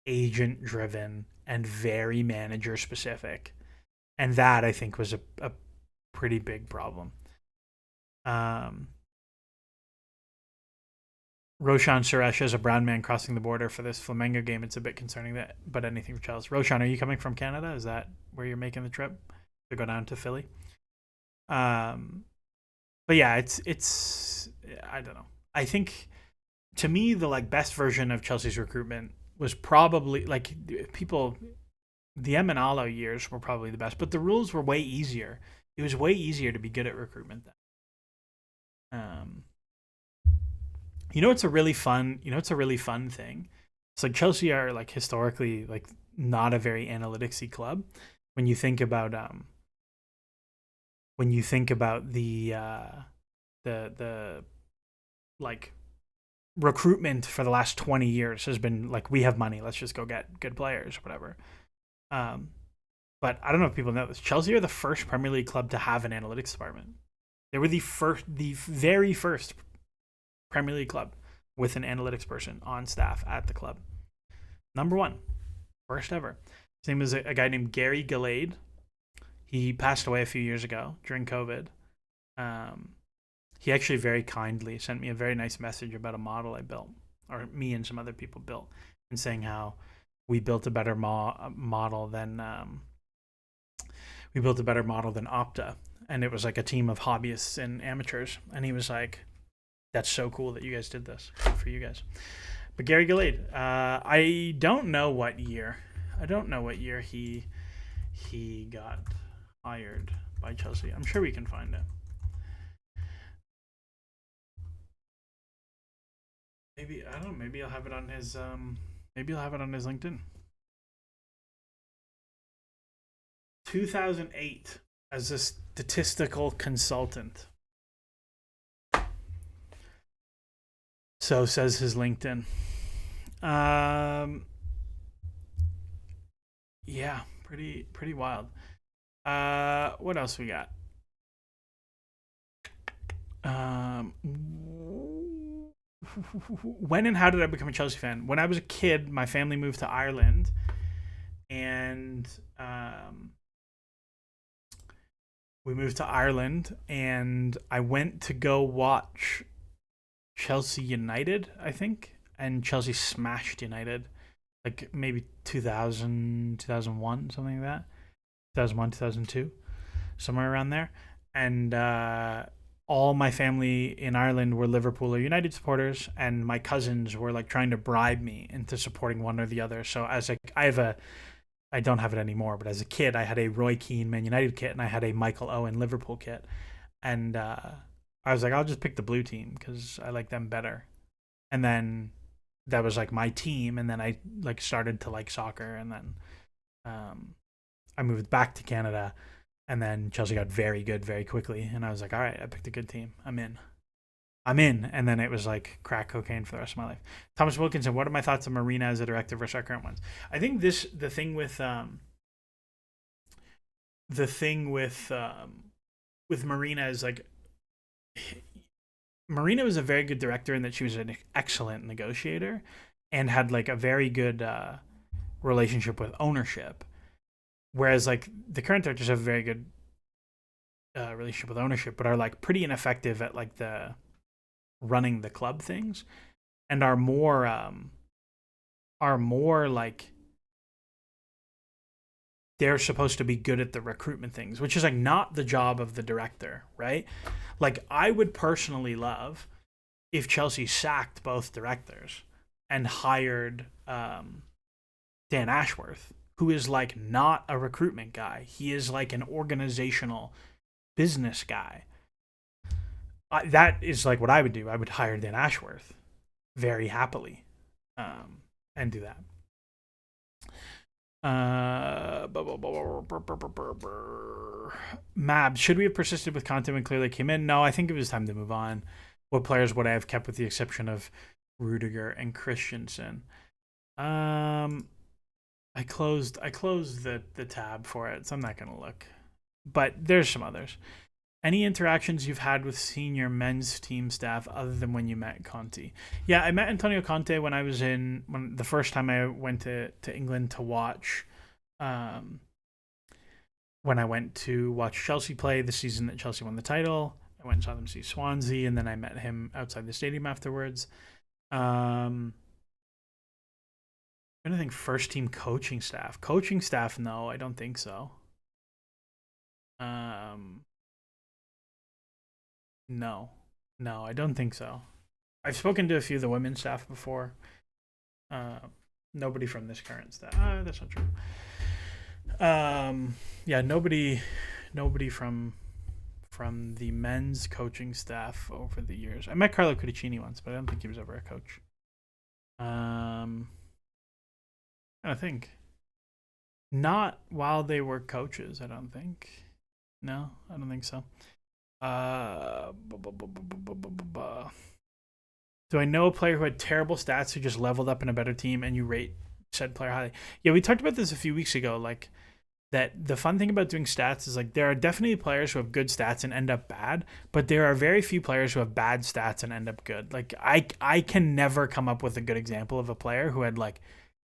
Speaker 1: agent driven and very manager specific. And that I think was a pretty big problem. Roshan Suresh as a brown man crossing the border for this Flamengo game. It's a bit concerning that, but anything for Chelsea. Roshan, are you coming from Canada? Is that where you're making the trip to go down to Philly? But But yeah, it's I don't know. I think to me the like best version of Chelsea's recruitment was probably like people the Emanalo years were probably the best, but the rules were way easier. It was way easier to be good at recruitment then. It's a really fun. It's a really fun thing. It's like Chelsea are like historically like not a very analyticsy club. When you think about the like recruitment for the last 20 years has been like, we have money, let's just go get good players or whatever. Um, but I don't know if people know this. Chelsea are the first Premier League club to have an analytics department. They were the very first Premier League club with an analytics person on staff at the club. Number one, first ever. His name is a guy named Gary Gallade. He passed away a few years ago during COVID. He actually very kindly sent me a very nice message about a model I built, or me and some other people built, and saying how we built a better model than Opta, and it was like a team of hobbyists and amateurs. And he was like, "That's so cool that you guys did this. Good for you guys." But Gary Gallade, I don't know what year. He got hired by Chelsea. I'm sure we can find it. Maybe I don't know. Maybe I'll have it on his. Maybe I'll have it on his LinkedIn. 2008 as a statistical consultant. So says his LinkedIn. Yeah, pretty wild. What else we got? When and how did I become a Chelsea fan? When I was a kid, my family moved to Ireland, and we moved to Ireland, and I went to go watch Chelsea United, I think, and Chelsea smashed United, like maybe 2000, 2001, something like that, 2001, 2002, somewhere around there, and all my family in Ireland were Liverpool or United supporters, and my cousins were like trying to bribe me into supporting one or the other. So as I don't have it anymore, but as a kid, I had a Roy Keane Man United kit and I had a Michael Owen Liverpool kit, and I was like, I'll just pick the blue team because I like them better. And then that was like my team, and then I like started to like soccer, and then I moved back to Canada, and then Chelsea got very good very quickly, and I was like, all right, I picked a good team. I'm in. And then it was like crack cocaine for the rest of my life. Thomas Wilkinson, what are my thoughts on Marina as a director versus our current ones? I think the thing with Marina is like, Marina was a very good director in that she was an excellent negotiator and had like a very good relationship with ownership. Whereas like the current directors have a very good relationship with ownership, but are like pretty ineffective at like the running the club things, and are more like they're supposed to be good at the recruitment things, which is like not the job of the director, right? Like I would personally love if Chelsea sacked both directors and hired Dan Ashworth, who is like not a recruitment guy. He is like an organizational business guy. That is like what I would do. I would hire Dan Ashworth very happily, and do that. Mab, should we have persisted with Conte when clearly came in? No, I think it was time to move on. What players would I have kept with the exception of Rudiger and Christensen? I closed the tab for it, so I'm not gonna look. But there's some others. Any interactions you've had with senior men's team staff other than when you met Conte? Yeah, I met Antonio Conte when the first time I went to England to watch, when I went to watch Chelsea play the season that Chelsea won the title. I went and saw them see Swansea, and then I met him outside the stadium afterwards. I don't think first team coaching staff. Coaching staff, no, I don't think so. No, I don't think so. I've spoken to a few of the women's staff before. Uh, Nobody from this current staff. That's not true. Yeah, nobody from the men's coaching staff over the years. I met Carlo Cudicini once, but I don't think he was ever a coach. I think not while they were coaches. I don't think. No, I don't think so. Do I know a player who had terrible stats who just leveled up in a better team and you rate said player highly? Yeah, we talked about this a few weeks ago. Like that, the fun thing about doing stats is like there are definitely players who have good stats and end up bad, but there are very few players who have bad stats and end up good. Like I can never come up with a good example of a player who had like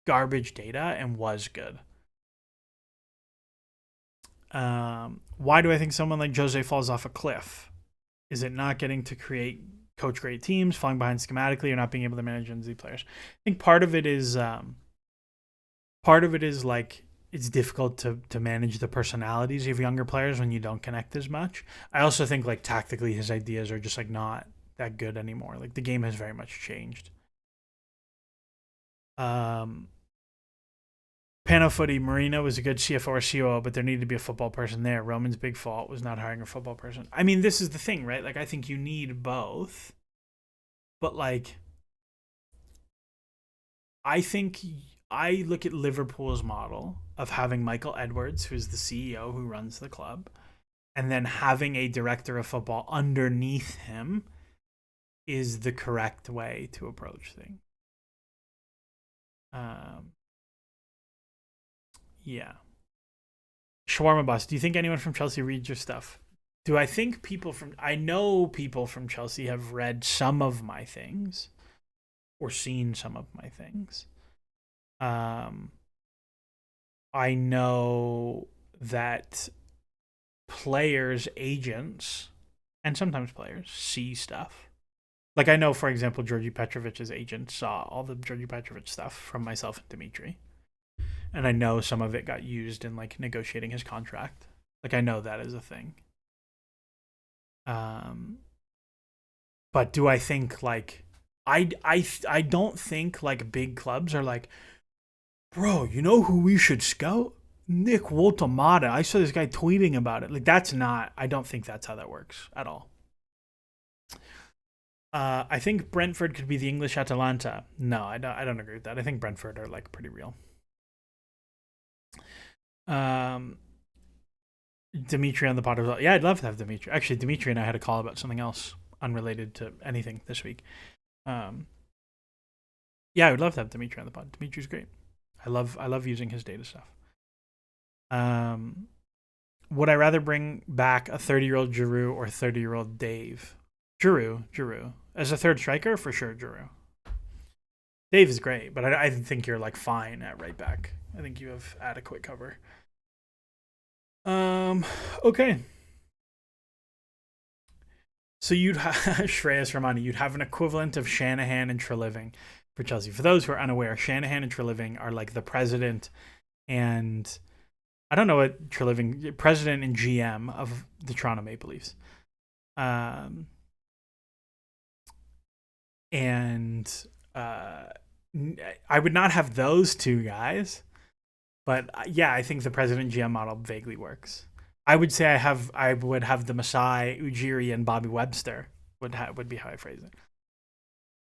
Speaker 1: garbage data and was good. Why do I think someone like Jose falls off a cliff? Is it not getting to coach great teams, falling behind schematically, or not being able to manage Gen Z players? I think part of it is like it's difficult to manage the personalities of younger players when you don't connect as much. I also think like tactically his ideas are just like not that good anymore. Like the game has very much changed. Panofooty, Marino was a good CFO or COO, but there needed to be a football person there. Roman's big fault was not hiring a football person. I mean, this is the thing, right? Like, I think you need both, but like, I think I look at Liverpool's model of having Michael Edwards, who's the CEO who runs the club, and then having a director of football underneath him is the correct way to approach things. Yeah. Shawarma Boss, do you think anyone from Chelsea reads your stuff? Do I think I know people from Chelsea have read some of my things or seen some of my things. I know that players, agents, and sometimes players see stuff. Like I know, for example, Georgi Petrovic's agent saw all the Georgi Petrovic stuff from myself and Dimitri. And I know some of it got used in like negotiating his contract. Like I know that is a thing. But do I think like I don't think like big clubs are like, bro, you know who we should scout? Nick Woltamata. I saw this guy tweeting about it. Like that's not. I don't think that's how that works at all. I think Brentford could be the English Atalanta. No, I don't agree with that. I think Brentford are like pretty real. Dimitri on the pod as well. Yeah, I'd love to have Dimitri. Actually, Dimitri and I had a call about something else unrelated to anything this week. Yeah, I would love to have Dimitri on the pod. Dimitri's great. I love using his data stuff. Would I rather bring back a 30-year-old Giroud or 30-year-old Dave? Giroud. As a third striker, for sure, Giroud. Dave is great, but I think you're like fine at right back. I think you have adequate cover. Okay. So you'd have Shreyas Ramani. You'd have an equivalent of Shanahan and Treliving for Chelsea. For those who are unaware, Shanahan and Treliving are like the president and I don't know what president and GM of the Toronto Maple Leafs. And I would not have those two guys, but yeah, I think the president GM model vaguely works. I would say I would have the Masai, Ujiri, and Bobby Webster would be how I phrase it.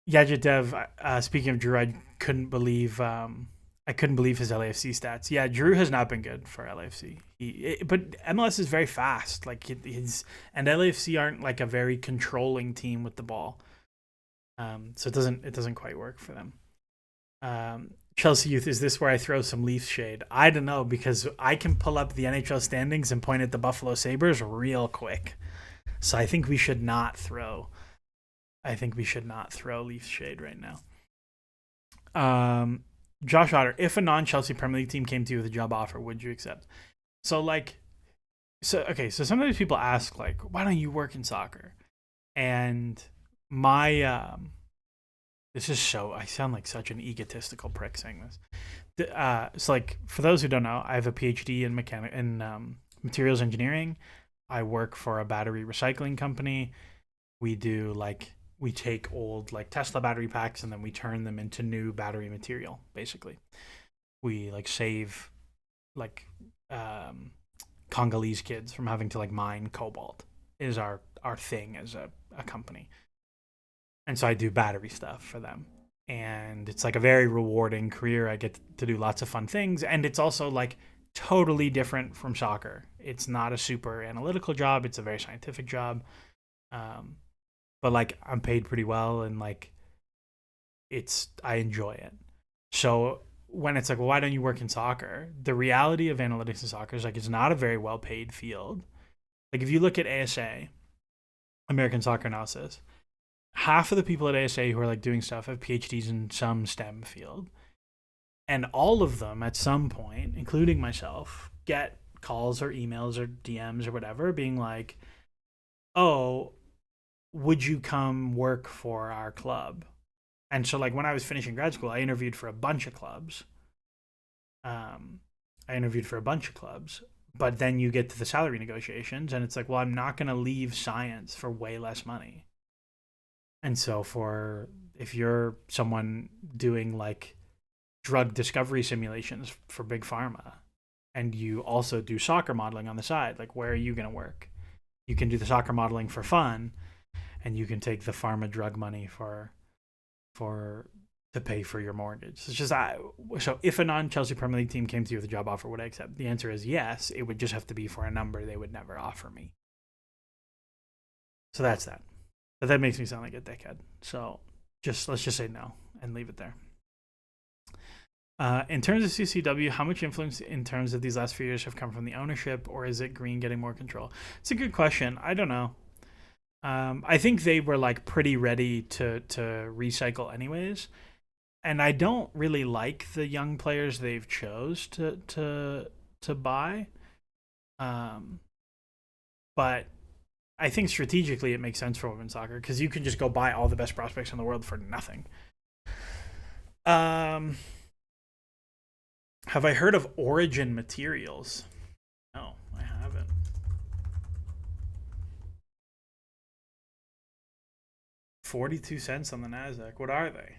Speaker 1: Gadget Dev. Speaking of Drew, I couldn't believe his LAFC stats. Yeah, Drew has not been good for LAFC. But MLS is very fast. Like and LAFC aren't like a very controlling team with the ball. So it doesn't quite work for them. Chelsea youth, is this where I throw some Leafs shade? I don't know, because I can pull up the NHL standings and point at the Buffalo Sabres real quick. So I think we should not throw Leafs shade right now. Josh Otter, if a non-Chelsea Premier League team came to you with a job offer, would you accept? So sometimes people ask like, why don't you work in soccer? And my I sound like such an egotistical prick saying this. So like for those who don't know, I have a PhD in materials engineering. I work for a battery recycling company. We do like we take old like Tesla battery packs and then we turn them into new battery material. Basically, we like save like um, Congolese kids from having to like mine cobalt. Is our thing as a company, and so I do battery stuff for them. And it's like a very rewarding career. I get to do lots of fun things, and it's also like totally different from soccer. It's not a super analytical job, it's a very scientific job. um, but like I'm paid pretty well, and like I enjoy it. So when it's like, well, why don't you work in soccer? The reality of analytics in soccer is like it's not a very well paid field. Like if you look at ASA, American Soccer Analysis, half of the people at ASA who are like doing stuff have PhDs in some STEM field. And all of them at some point, including myself, get calls or emails or DMs or whatever being like, "Oh, would you come work for our club?" And so like when I was finishing grad school, I interviewed for a bunch of clubs. Um I interviewed for a bunch of clubs, but then you get to the salary negotiations and it's like, "Well, I'm not going to leave science for way less money." And so for if you're someone doing like drug discovery simulations for big pharma and you also do soccer modeling on the side, like where are you going to work? You can do the soccer modeling for fun and you can take the pharma drug money for to pay for your mortgage. It's just so if a non-Chelsea Premier League team came to you with a job offer, would I accept? The answer is yes. It would just have to be for a number they would never offer me. So that's that. But that makes me sound like a dickhead. So let's just say no and leave it there. In terms of CCW, how much influence in terms of these last few years have come from the ownership, or is it Green getting more control? It's a good question. I don't know. I think they were like pretty ready to recycle anyways, and I don't really like the young players they've chose to buy. But I think strategically it makes sense for women's soccer because you can just go buy all the best prospects in the world for nothing. Have I heard of Origin Materials? No, I haven't. 42 cents on the NASDAQ. What are they?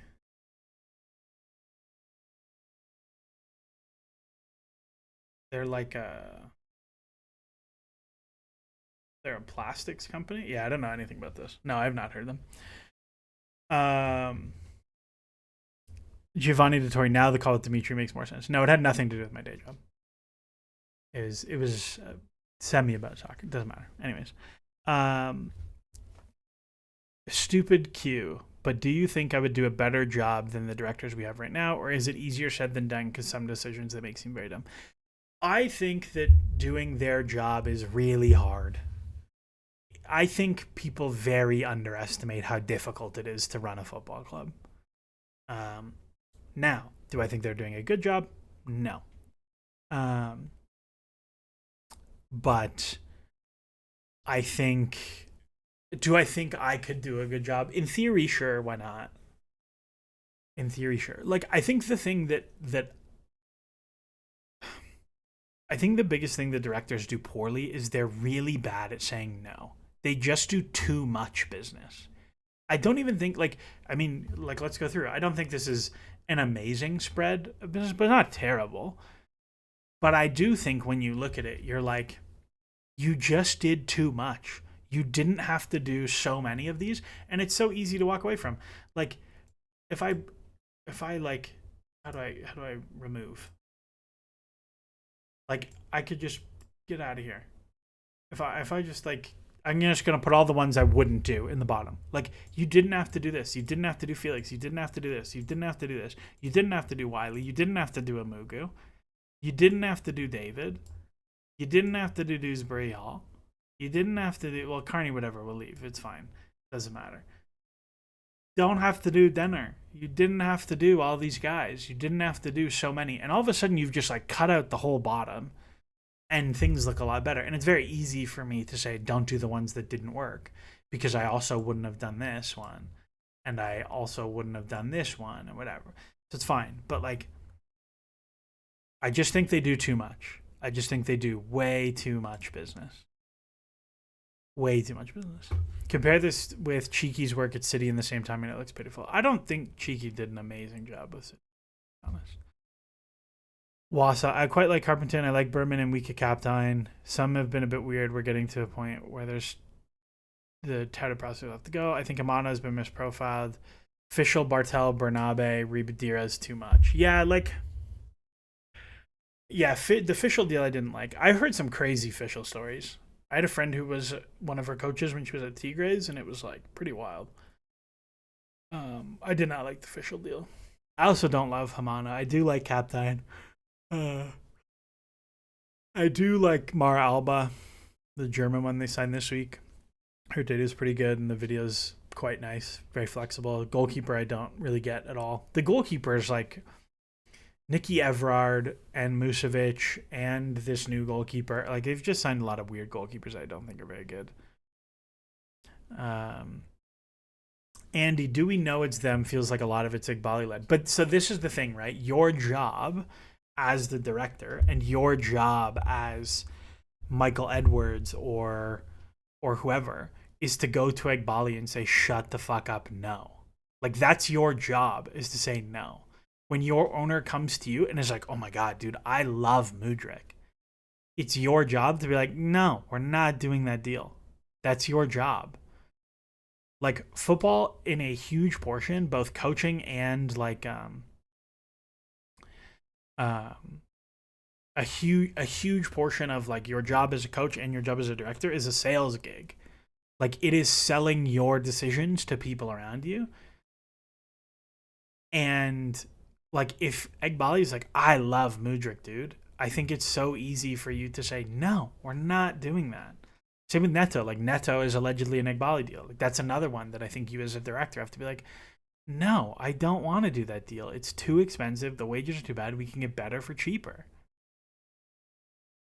Speaker 1: They're like they're a plastics company? Yeah, I don't know anything about this. No, I've not heard them. Giovanni Dettori, now the call with Dimitri makes more sense. No, it had nothing to do with my day job. It was semi about soccer. It doesn't matter. Anyways. Stupid Q, but do you think I would do a better job than the directors we have right now, or is it easier said than done because some decisions they make seem very dumb? I think that doing their job is really hard. I think people very underestimate how difficult it is to run a football club. Now, do I think they're doing a good job? No. But I think do I think I could do a good job? In theory, sure, why not? In theory, sure. Like I think the thing that I think the biggest thing the directors do poorly is they're really bad at saying no. They just do too much business. I don't even think like I mean, like let's go through. I don't think this is an amazing spread of business, but not terrible. But I do think when you look at it, you're like, you just did too much. You didn't have to do so many of these, and it's so easy to walk away from. Like, if I like, how do I remove? Like, I could just get out of here. If I just like, I'm just gonna put all the ones I wouldn't do in the bottom. Like, you didn't have to do this. You didn't have to do Felix. You didn't have to do this. You didn't have to do this. You didn't have to do Wiley. You didn't have to do Amugu. You didn't have to do David. You didn't have to do Dewsbury Hall. You didn't have to do, well, Carney, whatever, we'll leave. It's fine. Doesn't matter. Don't have to do Denner. You didn't have to do all these guys. You didn't have to do so many. And all of a sudden, you've just like cut out the whole bottom and things look a lot better. And it's very easy for me to say, don't do the ones that didn't work because I also wouldn't have done this one. And I also wouldn't have done this one and whatever. So it's fine. But like, I just think they do too much. I just think they do way too much business. Way too much business. Compare this with Cheeky's work at City in the same time, and it looks pitiful. I don't think Cheeky did an amazing job with it, to be honest. Wasa, I quite like Carpenton. I like Berman and Wika Captain. Some have been a bit weird. We're getting to a point where there's the touted process will have to go. I think Amana has been misprofiled. Fischl, Bartel, Bernabe, Ribadira is too much. Yeah, like, yeah, the Fischl deal I didn't like. I heard some crazy Fischl stories. I had a friend who was one of her coaches when she was at Tigres, and it was like pretty wild. I did not like the Fischl deal. I also don't love Hamana. I do like Captain. I do like Mara Alba, the German one they signed this week. Her data is pretty good, and the video's quite nice, very flexible. Goalkeeper, I don't really get at all. The goalkeepers, like Nicky Everard and Musovic and this new goalkeeper, like they've just signed a lot of weird goalkeepers I don't think are very good. Andy, do we know it's them? Feels like a lot of it's Iqbali led. But so this is the thing, right? Your job as the director and your job as Michael Edwards or whoever is to go to Iqbali and say, shut the fuck up, no. Like, that's your job, is to say no. When your owner comes to you and is like, oh my God, dude, I love Mudryk. It's your job to be like, no, we're not doing that deal. That's your job. Like, football in a huge portion, both coaching and like a huge portion of like your job as a coach and your job as a director is a sales gig. Like, it is selling your decisions to people around you. And like, if Iqbali is like, I love Mudryk, dude, I think it's so easy for you to say, no, we're not doing that. Same with Neto. Like, Neto is allegedly an Iqbali deal. Like, that's another one that I think you as a director have to be like, no, I don't want to do that deal. It's too expensive. The wages are too bad. We can get better for cheaper.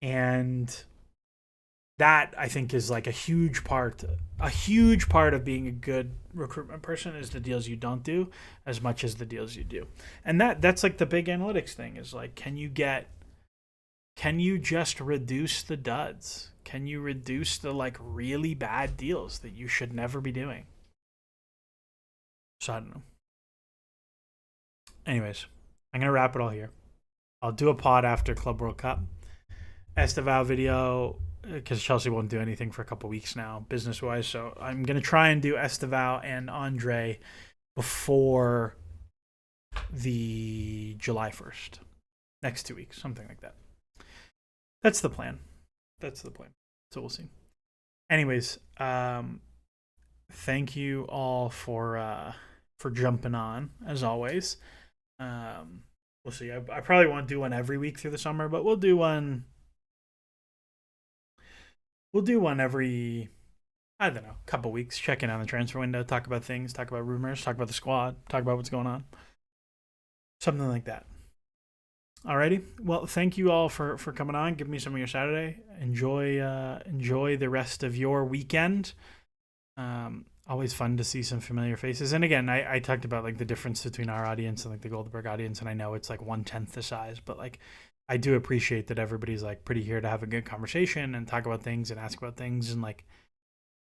Speaker 1: And that, I think, is like a huge part of being a good recruitment person is the deals you don't do as much as the deals you do. And that's like the big analytics thing is like, can you just reduce the duds? Can you reduce the like really bad deals that you should never be doing? So I don't know. Anyways, I'm going to wrap it all here. I'll do a pod after Club World Cup. Esteval video, because Chelsea won't do anything for a couple weeks now, business-wise. So I'm going to try and do Esteval and Andre before the July 1st. Next 2 weeks, something like that. That's the plan. So we'll see. Anyways, thank you all for jumping on, as always. We'll see. I probably won't do one every week through the summer, but we'll do one. We'll do one every, I don't know, couple weeks. Check in on the transfer window, talk about things, talk about rumors, talk about the squad, talk about what's going on. Something like that. Alrighty. Well, thank you all for coming on. Give me some of your Saturday. Enjoy the rest of your weekend. Always fun to see some familiar faces. And again, I talked about like the difference between our audience and like the Goldberg audience, and I know it's like 1/10 the size, but like I do appreciate that everybody's like pretty here to have a good conversation and talk about things and ask about things, and like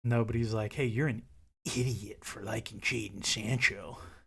Speaker 1: nobody's like, hey, you're an idiot for liking Jadon Sancho.